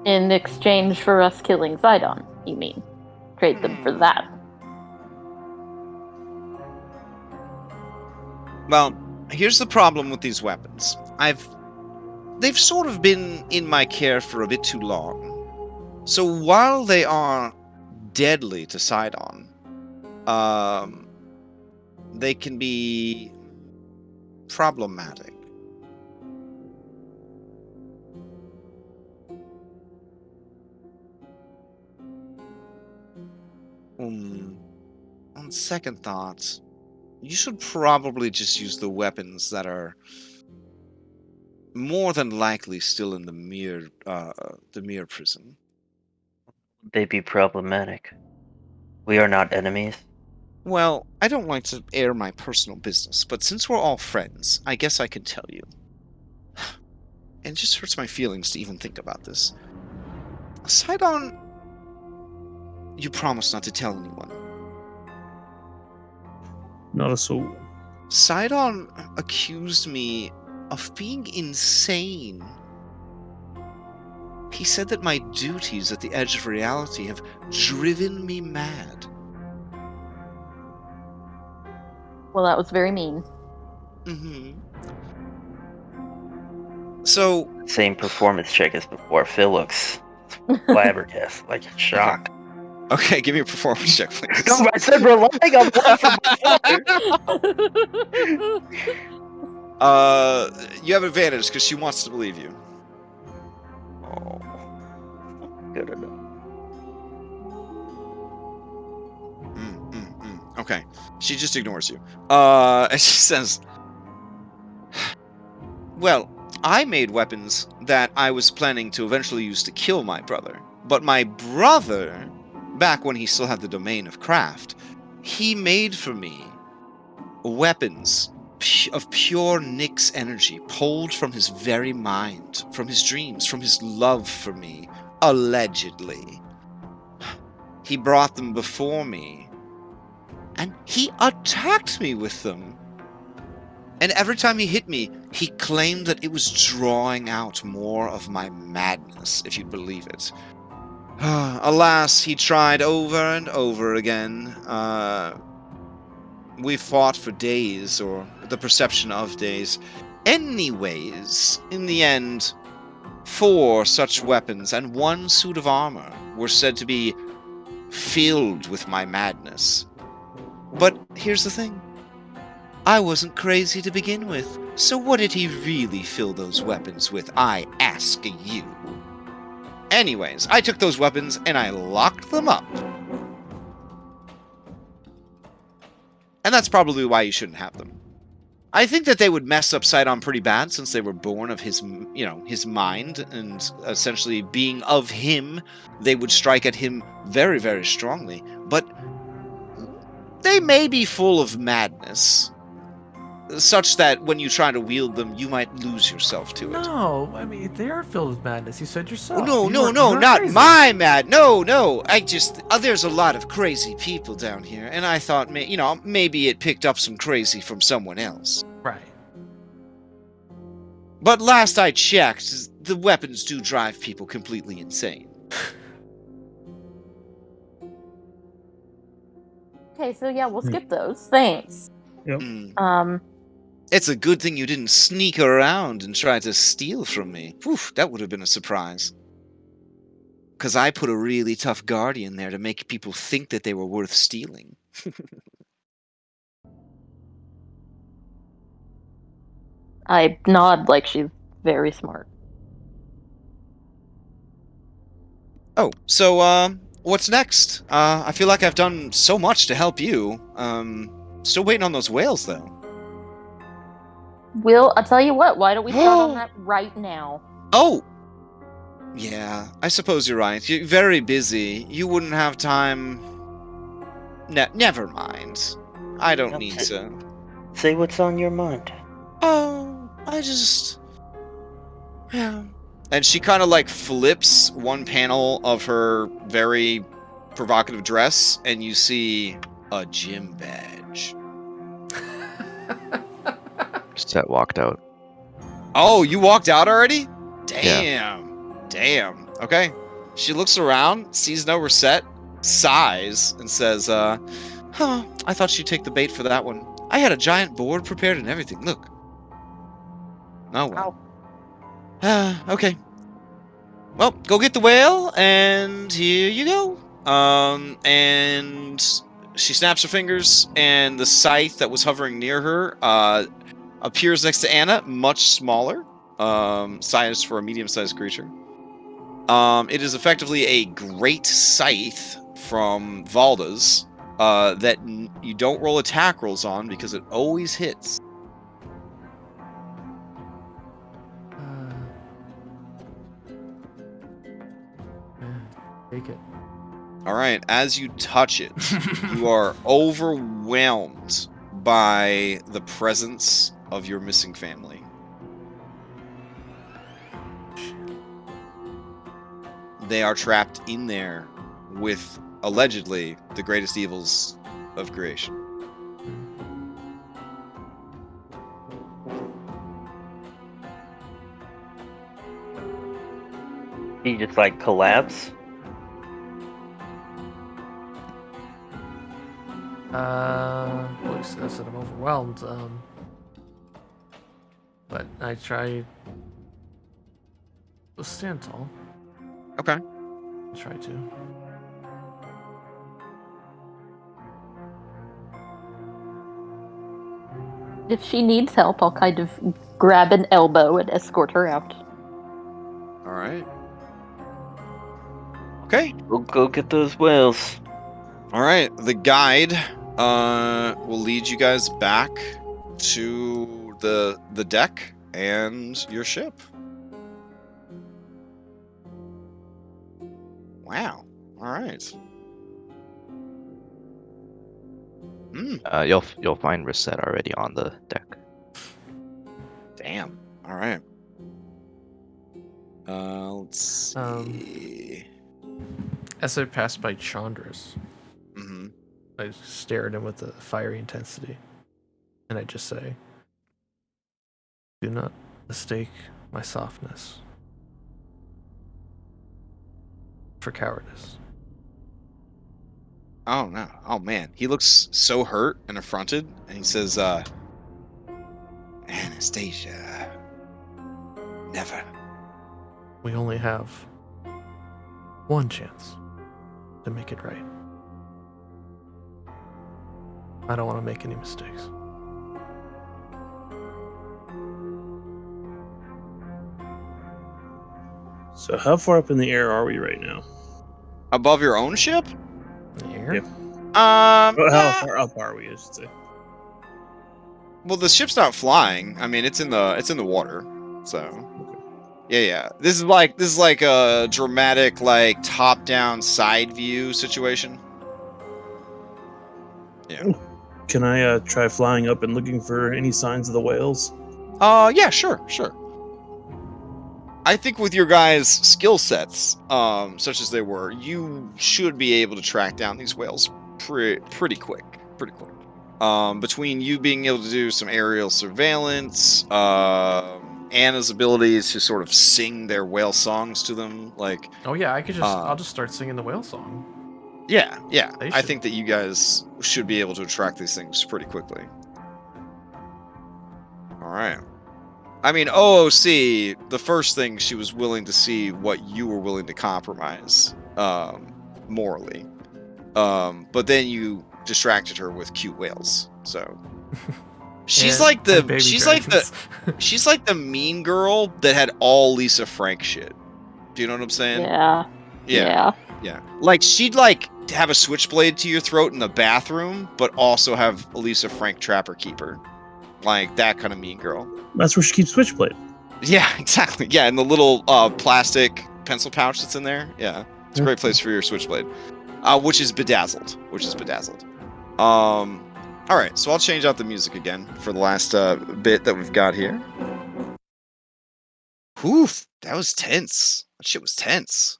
In exchange for us killing Sidon, you mean? Trade them for that. Well, here's the problem with these weapons. They've sort of been in my care for a bit too long. So while they are deadly to Sidon, they can be problematic. On second thought, you should probably just use the weapons that are more than likely still in the mirror prison. They be problematic. We are not enemies. Well, I don't like to air my personal business, but since we're all friends, I guess I can tell you. And it just hurts my feelings to even think about this. Sidon, you promised not to tell anyone. Not a soul. Sidon accused me of being insane. He said that my duties at the edge of reality have driven me mad. Well, that was very mean. Mm-hmm. So... Same performance check as before. Phil looks flabbergasted, like in shock. Okay, give me a performance check, please. No, I said relying on one from before. You have advantage because she wants to believe you. Oh, good enough. Okay. She just ignores you. And she says, well, I made weapons that I was planning to eventually use to kill my brother. But my brother, back when he still had the domain of craft, he made for me weapons of pure Nyx energy, pulled from his very mind, from his dreams, from his love for me, allegedly. He brought them before me, and he attacked me with them. And every time he hit me, he claimed that it was drawing out more of my madness, if you'd believe it. Alas, he tried over and over again. We fought for days, or the perception of days. Anyways, in the end, 4 such weapons and 1 suit of armor were said to be filled with my madness. But here's the thing. I wasn't crazy to begin with, so what did he really fill those weapons with, I ask you? Anyways, I took those weapons and I locked them up. And that's probably why you shouldn't have them. I think that they would mess up Sidon pretty bad, since they were born of his, his mind, and essentially being of him, they would strike at him very, very strongly. But they may be full of madness, such that when you try to wield them, you might lose yourself to it. No, I mean, they are filled with madness. You said yourself. Oh, no, You no, weren't not crazy. my mad. No. I just, there's a lot of crazy people down here, and I thought, maybe it picked up some crazy from someone else. Right. But last I checked, the weapons do drive people completely insane. Okay, so yeah, we'll skip those. Thanks. Yep. It's a good thing you didn't sneak around and try to steal from me. Whew, that would have been a surprise. Because I put a really tough guardian there to make people think that they were worth stealing. I nod like she's very smart. Oh, so, what's next? I feel like I've done so much to help you. Still waiting on those whales, though. I'll tell you what, why don't we start on that right now? Oh! Yeah, I suppose you're right. You're very busy. You wouldn't have time... never mind. I don't need to... Say what's on your mind. Oh, I just... Yeah. And she kind of, flips one panel of her very provocative dress, and you see a gym badge. Set walked out. Oh, you walked out already? Yeah. Damn. Okay. She looks around, sees no reset, sighs, and says, I thought she'd take the bait for that one. I had a giant board prepared and everything. Look. Oh, well. Okay. Well, go get the whale, and here you go. And she snaps her fingers, and the scythe that was hovering near her, appears next to Anna, much smaller, size for a medium-sized creature. It is effectively a great scythe from Valda's, that you don't roll attack rolls on because it always hits. Take it. Alright, as you touch it, you are overwhelmed by the presence of your missing family. They are trapped in there with, allegedly, the greatest evils of creation. He just like collapse. Well, he says that I'm overwhelmed. But I try to stand tall. Okay. I try to. If she needs help, I'll kind of grab an elbow and escort her out. All right. Okay. We'll go get those whales. All right. The guide will lead you guys back to the deck and your ship. Wow. All right. You'll find Reset already on the deck. Damn. All right. Let's see. As I pass by Chandra's, Mm-hmm. I stare at him with a fiery intensity, and I just say, "Do not mistake my softness for cowardice." Oh no. Oh man. He looks so hurt and affronted, and he says, Anastasia. Never. We only have one chance to make it right. I don't want to make any mistakes. So how far up in the air are we right now? Above your own ship? In the air? Yep. How How far up are we? I should say. Well, the ship's not flying. I mean, it's in the water. So, yeah. This is like a dramatic, like top-down side view situation. Yeah. Can I try flying up and looking for any signs of the whales? Yeah, sure. I think with your guys' skill sets, such as they were, you should be able to track down these whales pretty quick. Between you being able to do some aerial surveillance, Anna's abilities to sort of sing their whale songs to them, like, Oh yeah, I'll just start singing the whale song. yeah. They I should. think that you guys should be able to track these things pretty quickly. All right. I mean, OOC, the first thing she was willing to see what you were willing to compromise, morally. But then you distracted her with cute whales. So she's like the mean girl that had all Lisa Frank shit. Do you know what I'm saying? Yeah. Like she'd like have a switchblade to your throat in the bathroom, but also have a Lisa Frank trapper keeper. Like that kind of mean girl. That's where she keeps Switchblade. Yeah, exactly. Yeah, and the little plastic pencil pouch that's in there. Yeah, it's a great place for your switchblade, which is bedazzled. All right, so I'll change out the music again for the last bit that we've got here. Whew, that was tense. That shit was tense.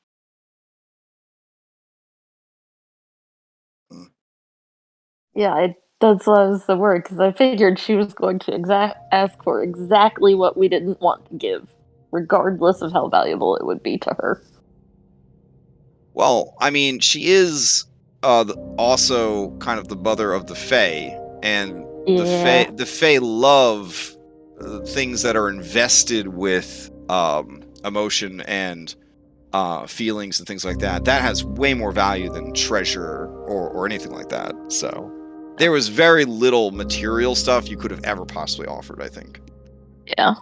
Yeah, that was the word, because I figured she was going to ask for exactly what we didn't want to give, regardless of how valuable it would be to her. Well, I mean, she is also kind of the mother of the Fae, and the Fae love things that are invested with emotion and feelings and things like that. That has way more value than treasure or anything like that. So there was very little material stuff you could have ever possibly offered, I think. Yeah.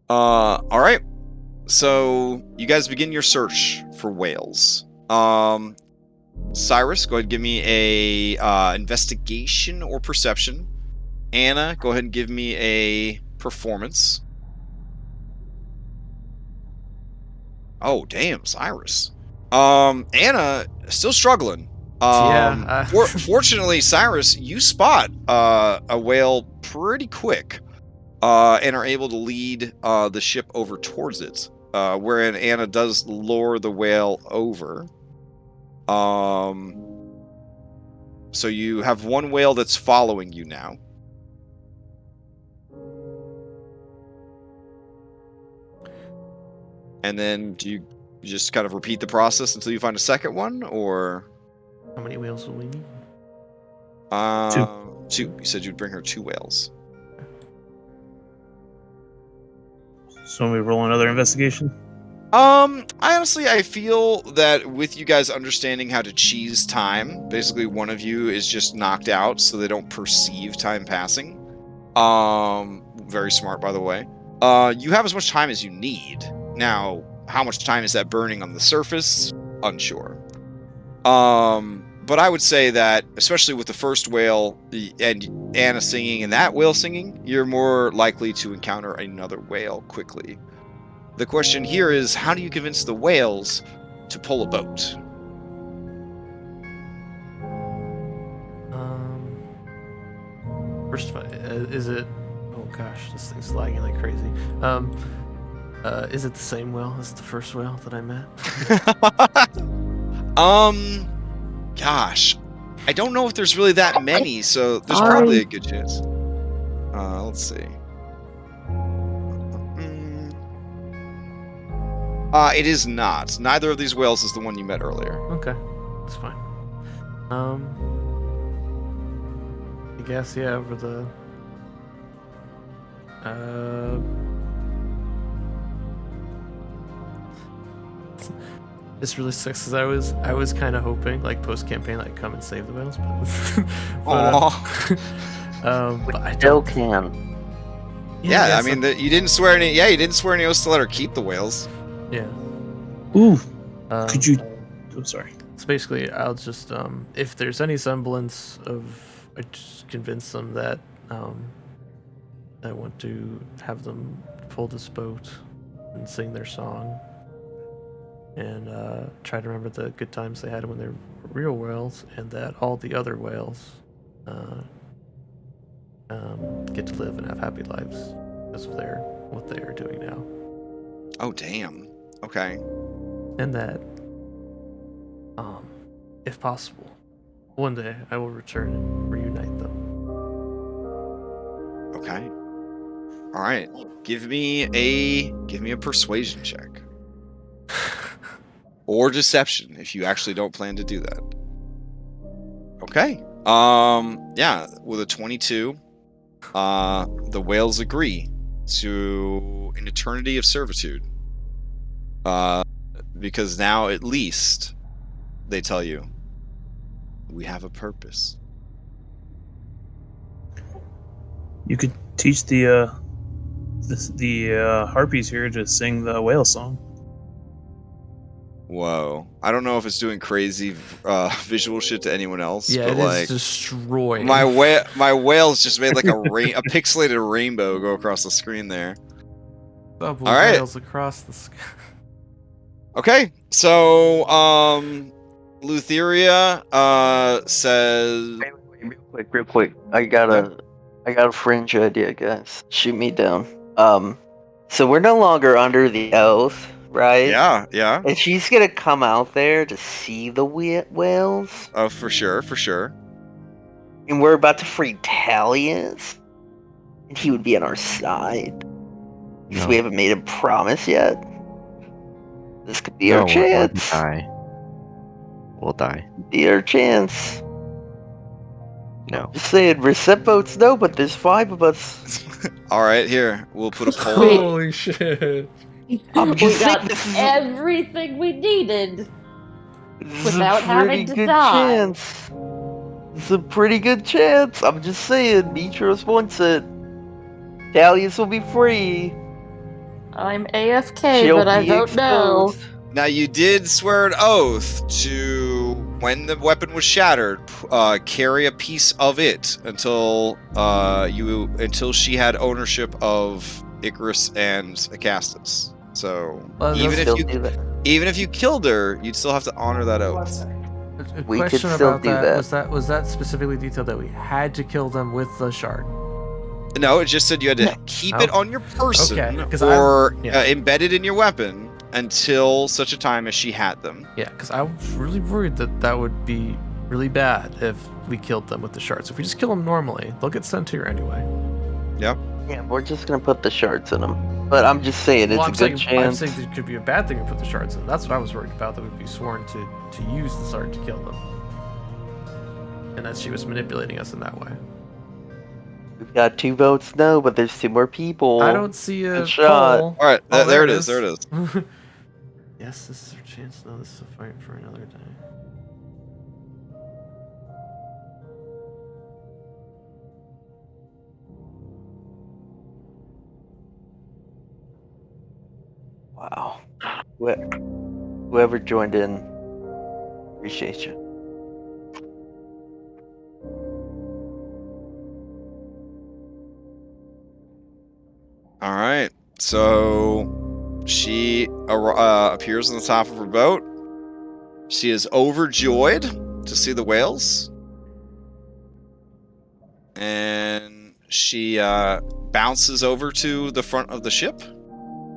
All right. So you guys begin your search for whales. Cyrus, go ahead and give me a investigation or perception. Anna, go ahead and give me a performance. Oh, damn, Cyrus. Anna, still struggling. Fortunately, Cyrus, you spot a whale pretty quick, and are able to lead the ship over towards it, wherein Anna does lure the whale over. So you have one whale that's following you now. And then do you just kind of repeat the process until you find a second one, or How many whales will we need? two? You said you'd bring her 2 whales. So we roll another investigation. I feel that with you guys understanding how to cheese time, basically one of you is just knocked out so they don't perceive time passing. Very smart, by the way. You have as much time as you need. Now, how much time is that burning on the surface? Unsure. But I would say that, especially with the first whale and Anna singing and that whale singing, you're more likely to encounter another whale quickly. The question here is, how do you convince the whales to pull a boat? First of all, is it... Oh gosh, this thing's lagging like crazy. Is it the same whale as the first whale that I met? Gosh, I don't know if there's really that many, so there's probably a good chance. Let's see. It is not. Neither of these whales is the one you met earlier. Okay, that's fine. I guess, yeah, over the... This really sucks because I was kind of hoping, like, post-campaign, like, come and save the whales, but... but I Still don't... can. Yeah, I mean, you didn't swear any. Yeah, you didn't swear any oaths to let her keep the whales. Yeah. Ooh. Could you? I'm sorry. So basically, I'll just if there's any semblance of, I just convince them that I want to have them pull this boat and sing their song, and try to remember the good times they had when they were real whales, and that all the other whales get to live and have happy lives because of what they are doing now. Oh, damn. Okay. And that, if possible, one day I will return and reunite them. Okay. All right. Give me a persuasion check. Or deception if you actually don't plan to do that. Okay. Yeah, with a 22, the whales agree to an eternity of servitude. Because now at least they tell you we have a purpose. You could teach the harpies here to sing the whale song. Whoa. I don't know if it's doing crazy visual shit to anyone else, Yeah, but it like is destroying. my whales just made like a pixelated rainbow go across the screen there. Double all right. whales across the sky. Okay, so Lutheria says. Wait, real quick. I got a fringe idea, guys. Shoot me down. So we're no longer under the oath, right? Yeah. And she's gonna come out there to see the whales. Oh, for sure. And we're about to free Talius. And he would be on our side. Because we haven't made a promise yet. This could be our chance. We'll die. Be our chance. No. Just saying, recep votes no, but there's 5 of us. All right, here we'll put a poll. Holy shit! I'm We just saying, got this is everything we needed this without is a pretty having to good die. chance. It's a pretty good chance. I'm just saying, Mitros wants it. Talius will be free. I'm AFK, She'll but I be vote no. exposed. Now you did swear an oath to, when the weapon was shattered, carry a piece of it until she had ownership of Icarus and Acastus. So Well, even Still if do that. even if you killed her, you'd still have to honor that oath. A We could question still about do that. that. Was that specifically detailed that we had to kill them with the shard? No, it just said you had to No. keep Oh. it on your person Okay, 'cause or yeah. embedded in your weapon until such a time as she had them. Yeah, because I was really worried that would be really bad if we killed them with the shards. If we just kill them normally, they'll get sent here anyway. Yep. Yeah, we're just gonna put the shards in them. But I'm just saying, Well, it's a good I'm chance. saying it could be a bad thing to put the shards in. That's what I was worried about, that we'd be sworn to use the shard to kill them. And that she was manipulating us in that way. We've got 2 votes no, but there's 2 more people. I don't see a Good shot. poll. All right, Oh, there it is. There it is. Yes, this is our chance. No, this is a fight for another day. Wow. Whoever joined in, appreciate you. All right. So she appears on the top of her boat. She is overjoyed to see the whales. And she bounces over to the front of the ship.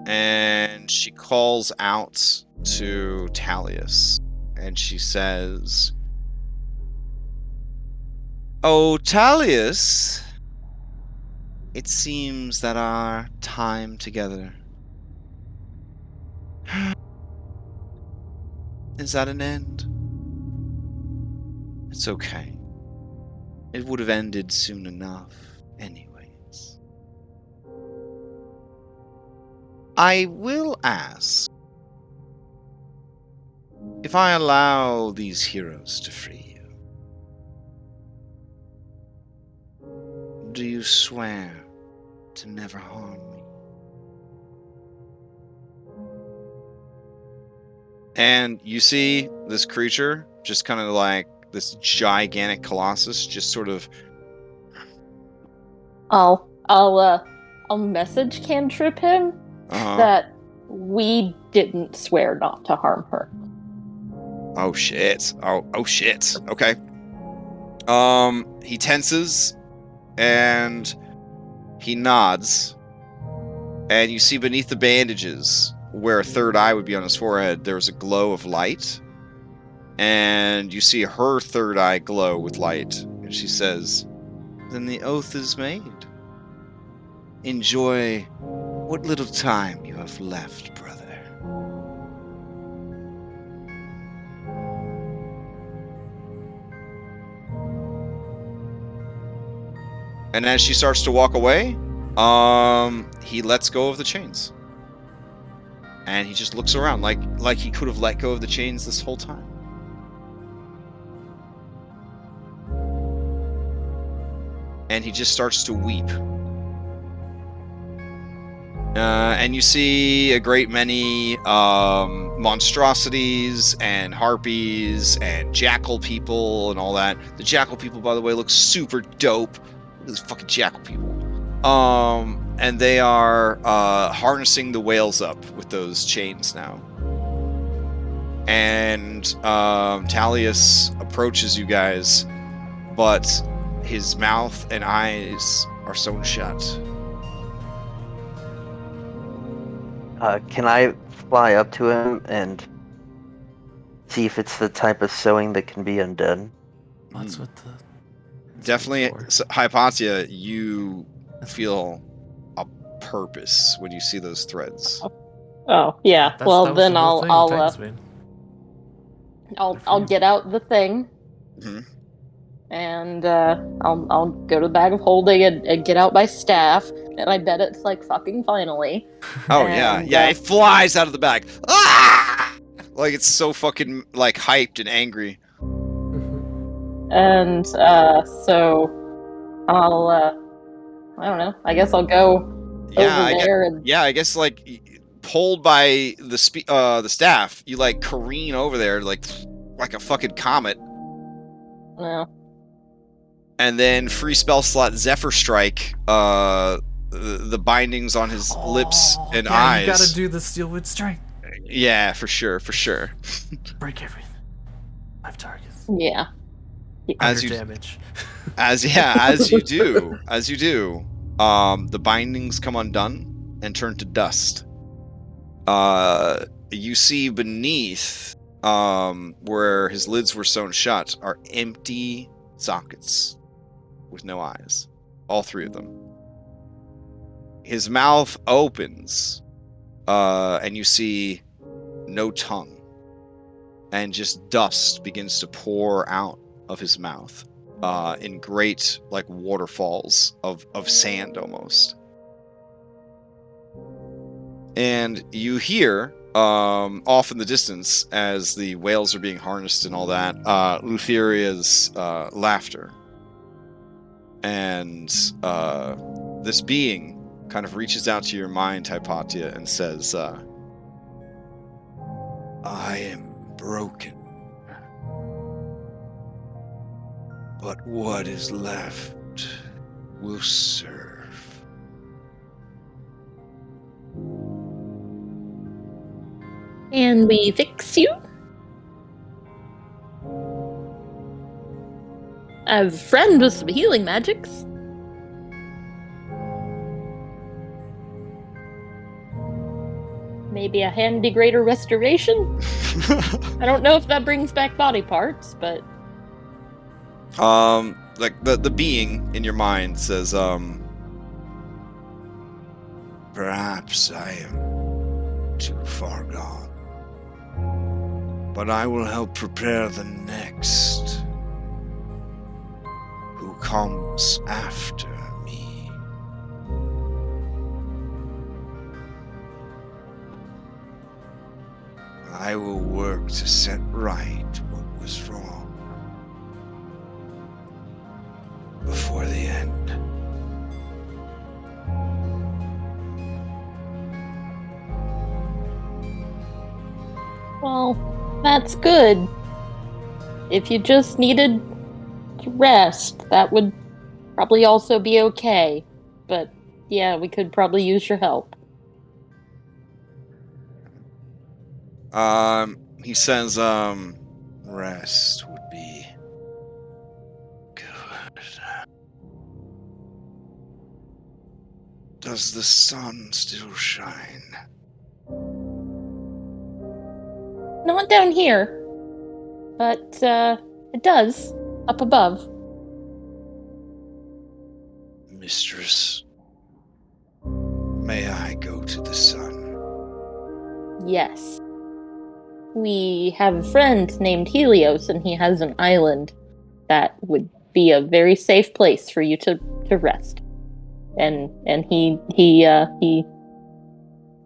And she calls out to Thalius. And she says, "Oh, Thalius, it seems that our time together is at an end. It's okay. It would have ended soon enough, anyways. I will ask, if I allow these heroes to free you, do you swear to never harm me?" And you see this creature, just kind of like this gigantic colossus, just sort of. I'll message cantrip him that we didn't swear not to harm her. Oh shit. Oh shit. Okay. He tenses and he nods. And you see beneath the bandages, where a third eye would be on his forehead, there's a glow of light. And you see her third eye glow with light. And she says, "Then the oath is made. Enjoy what little time you have left, brother." And as she starts to walk away, he lets go of the chains. And he just looks around like he could have let go of the chains this whole time. And he just starts to weep. And you see a great many monstrosities and harpies and jackal people and all that. The jackal people, by the way, look super dope. These fucking jackal people. And they are harnessing the whales up with those chains now. And Thalius approaches you guys, but his mouth and eyes are sewn shut. Can I fly up to him and see if it's the type of sewing that can be undone? What's with the... Definitely, Hypatia, you feel a purpose when you see those threads. Oh yeah. Well, then I'll get out the thing, and I'll go to the bag of holding and get out my staff, and I bet it's like fucking finally. Oh yeah, it flies out of the bag. Ah! Like it's so fucking like hyped and angry. And so I'll I don't know. I guess I'll go over there. I guess like pulled by the staff, you like careen over there like a fucking comet. No. And then free spell slot Zephyr Strike. The bindings on his lips and eyes. You gotta do the Steelwood Strike. Yeah, for sure. Break everything. 5 targets. Yeah. As you damage. as you do, the bindings come undone and turn to dust. You see beneath, where his lids were sewn shut, are empty sockets with no eyes. All 3 of them. his mouth opens, and you see no tongue, and just dust begins to pour out of his mouth, in great, like, waterfalls of sand almost. And you hear, off in the distance, as the whales are being harnessed and all that, Lutheria's laughter. And this being kind of reaches out to your mind, Hypatia, and says, I am broken, but what is left will serve. Can we fix you? I have a friend with some healing magics. Maybe a handy greater restoration? I don't know if that brings back body parts, but... Like, the being in your mind says, perhaps I am too far gone, but I will help prepare the next who comes after me. I will work to set right what was wrong before the end. Well, that's good. If you just needed to rest, that would probably also be okay. But yeah, we could probably use your help. He says, rest would be good. Does the sun still shine? Not down here, but it does up above. Mistress, may I go to the sun? Yes. We have a friend named Helios, and he has an island that would be a very safe place for you to rest. And he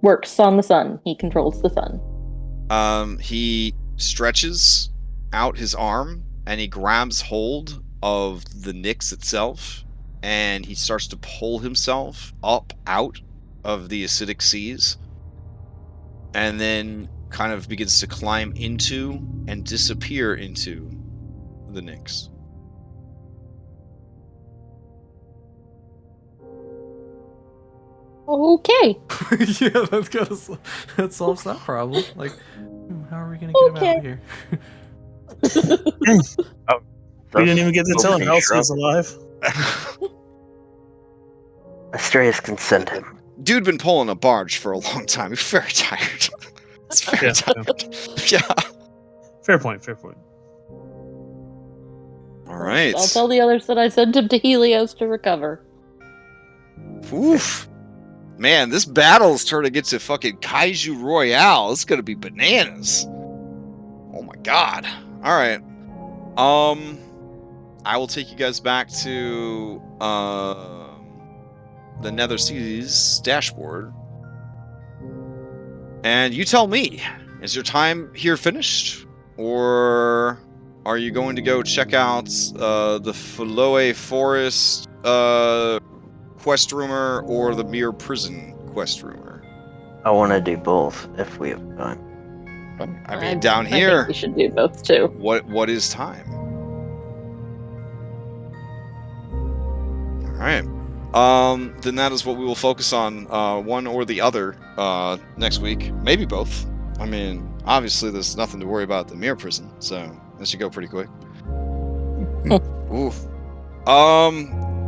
works on the sun. He controls the sun. He stretches out his arm and he grabs hold of the Nyx itself, and he starts to pull himself up out of the acidic seas, and then kind of begins to climb into and disappear into the Nyx. Okay. Yeah, that solves that problem. Like, how are we gonna get him out of here? We didn't even get to tell him Elsie's alive. Astreus can send him. Dude been pulling a barge for a long time. He's very tired. He's very tired. Yeah. Fair point, fair point. All right. I'll tell the others that I sent him to Helios to recover. Oof. Man, this battle's turning into fucking Kaiju Royale. It's gonna be bananas. Oh my god. Alright. I will take you guys back to the Nether Seas dashboard. And you tell me, is your time here finished? Or are you going to go check out the Philoe Forest quest rumor or the Mere Prison quest rumor? I want to do both if we have time. I mean, down here, I think we should do both too. What is time? All right. Then that is what we will focus on, one or the other, next week. Maybe both. I mean, obviously, there's nothing to worry about at the Mere Prison, so that should go pretty quick. Oof.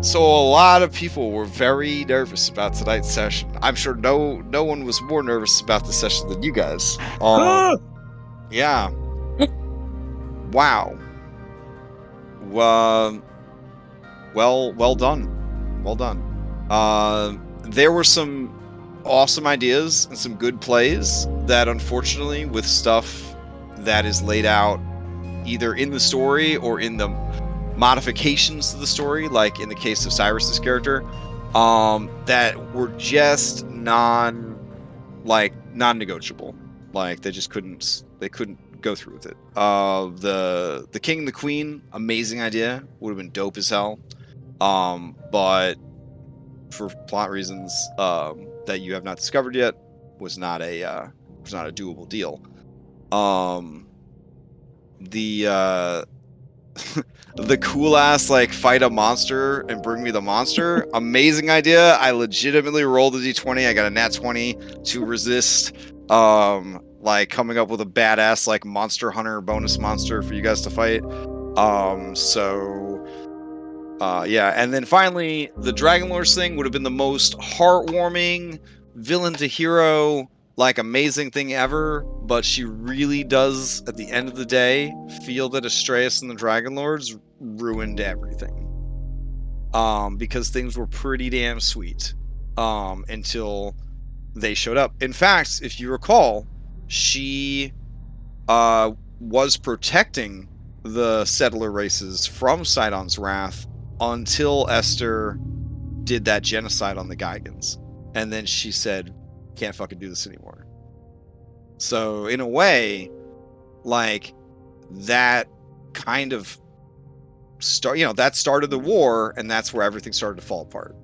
So a lot of people were very nervous about tonight's session. I'm sure no one was more nervous about the session than you guys. Yeah. Wow. Well done. Well done. there were some awesome ideas and some good plays that, unfortunately, with stuff that is laid out either in the story or in the modifications to the story, like in the case of Cyrus's character, that were just non-negotiable. Like they couldn't go through with it. The king and the queen, amazing idea, would have been dope as hell. But for plot reasons that you have not discovered yet, was not a doable deal. The cool ass like fight a monster and bring me the monster, amazing idea. I legitimately rolled a d20. I got a nat 20 to resist like coming up with a badass like monster hunter bonus monster for you guys to fight. Yeah, and then finally the Dragonlords thing would have been the most heartwarming villain to hero like amazing thing ever, but she really does at the end of the day feel that Astreus and the Dragonlords ruined everything, because things were pretty damn sweet until they showed up. In fact, if you recall, she was protecting the settler races from Sidon's wrath until Esther did that genocide on the Gigans, and then she said, can't fucking do this anymore. So in a way, like that kind of that started the war, and that's where everything started to fall apart.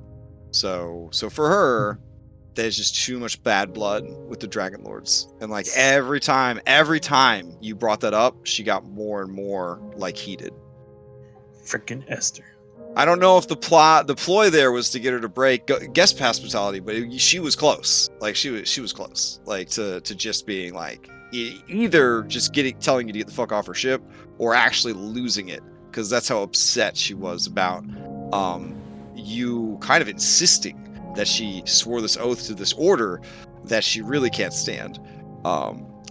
So for her, there's just too much bad blood with the Dragonlords, and like every time you brought that up, she got more and more like heated. Frickin' Esther. I don't know if the ploy there was to get her to break guest hospitality, but she was close. Like she was close, like to just being like either just telling you to get the fuck off her ship, or actually losing it, because that's how upset she was about you kind of insisting that she swore this oath to this order that she really can't stand,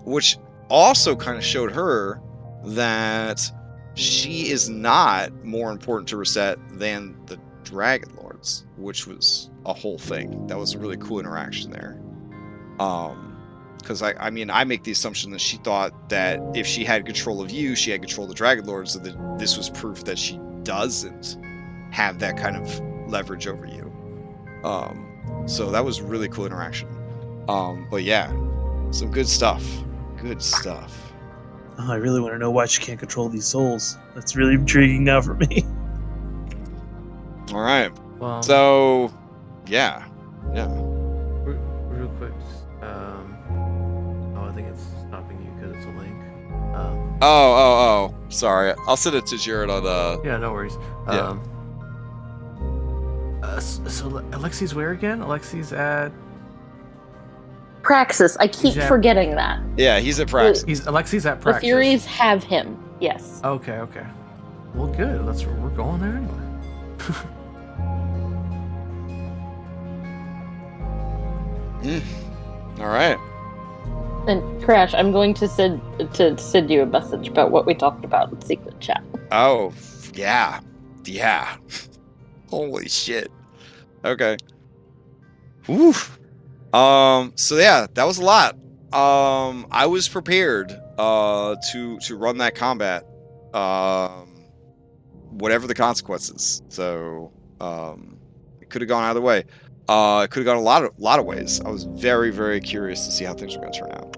which also kind of showed her that she is not more important to Reset than the Dragonlords, which was a whole thing. That was a really cool interaction there. Because I mean, I make the assumption that she thought that if she had control of you, she had control of the Dragonlords, so that this was proof that she doesn't have that kind of leverage over you. So that was really cool interaction. But yeah, some good stuff. Good stuff. Oh, I really want to know why she can't control these souls. That's really intriguing now for me. All right. Well, So, yeah. real quick. I think it's stopping you because it's a link. Oh. Sorry. I'll send it to Jared on Yeah, no worries. Yeah. So Alexi's where again? Alexi's at. Praxis. I keep forgetting that. Yeah, he's at Praxis. Alexi's at Praxis. The Furies have him. Yes. Okay. Well, good. We're going there anyway. All right. And Crash, I'm going to send you a message about what we talked about in secret chat. Oh, yeah. Holy shit. Okay. Whew. So yeah, that was a lot. I was prepared to run that combat, whatever the consequences. So it could have gone either way. It could have gone a lot of ways. I was very, very curious to see how things were going to turn out.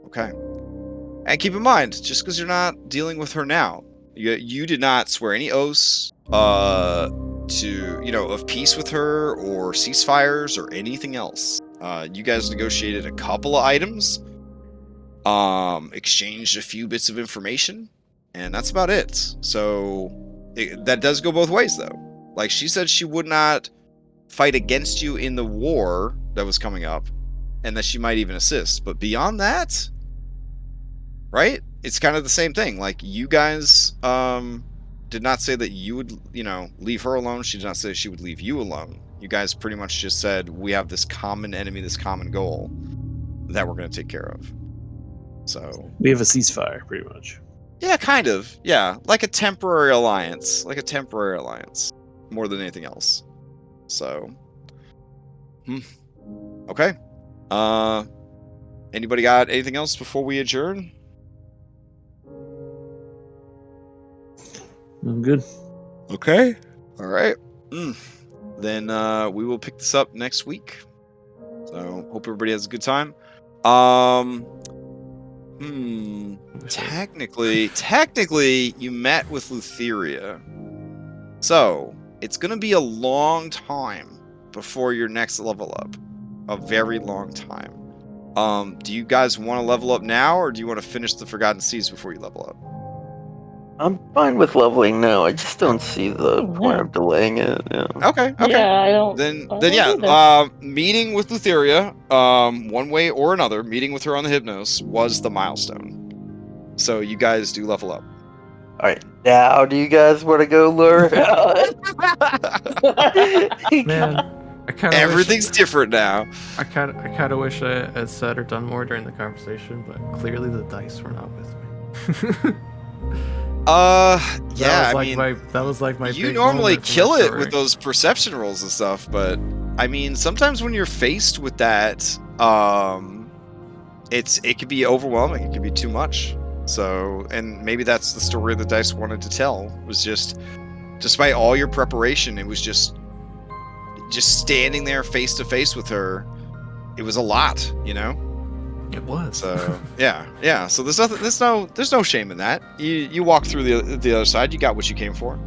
Okay. And keep in mind, just because you're not dealing with her now, you did not swear any oaths of peace with her or ceasefires or anything else. You guys negotiated a couple of items, exchanged a few bits of information, and that's about it. So that does go both ways, though. Like, she said she would not fight against you in the war that was coming up, and that she might even assist. But beyond that, right? It's kind of the same thing. Like, you guys did not say that you would, leave her alone. She did not say she would leave you alone. You guys pretty much just said, we have this common enemy, this common goal that we're going to take care of. So we have a ceasefire, pretty much. Yeah, kind of. Yeah, like a temporary alliance. More than anything else. So, okay. Anybody got anything else before we adjourn? I'm good. Okay. All right. Then we will pick this up next week. So hope everybody has a good time. Technically, you met with Lutheria. So it's gonna be a long time before your next level up. A very long time. Do you guys want to level up now, or do you want to finish the Forgotten Seas before you level up? I'm fine with leveling now. I just don't see the point Yeah. of delaying it. Yeah. Okay. Yeah, I don't. Then I don't yeah. either. Meeting with Lutheria, one way or another, meeting with her on the Hypnos was the milestone. So you guys do level up. All right, now do you guys want to go lure out? Man, I kind of Everything's different now. I kind of wish I had said or done more during the conversation, but clearly the dice were not with me. Yeah, I mean, that was like my. you big normally moment for my kill it story. with those perception rolls and stuff, but I mean, sometimes when you're faced with that, it could be overwhelming. It could be too much. So, and maybe that's the story the dice wanted to tell. Was just, despite all your preparation, it was just standing there face to face with her. It was a lot, you know. It was. So yeah. So there's no shame in that. You walk through the other side. You got what you came for.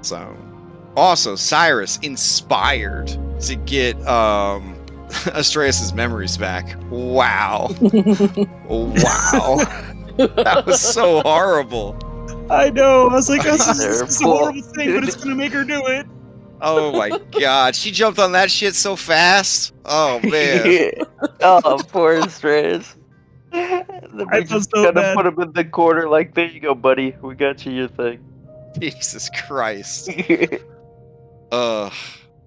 So, also Cyrus inspired to get Astreus' memories back. Wow. Wow. That was so horrible. I know. I was like, this is a Terrible. horrible thing, but it's gonna make her do it. Oh my god, she jumped on that shit so fast. Oh man. Oh, poor Strays. Then I we feel just so gotta bad. put him in the corner like, there you go, buddy. We got you your thing. Jesus Christ. Ugh.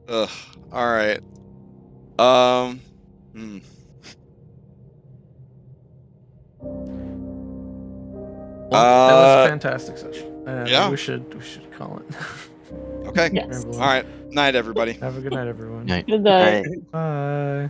All right. Well, it was a fantastic session. Yeah. We should call it. Okay. Yes. All right. Night, everybody. Have a good night, everyone. Night. Good night. Alright. Bye.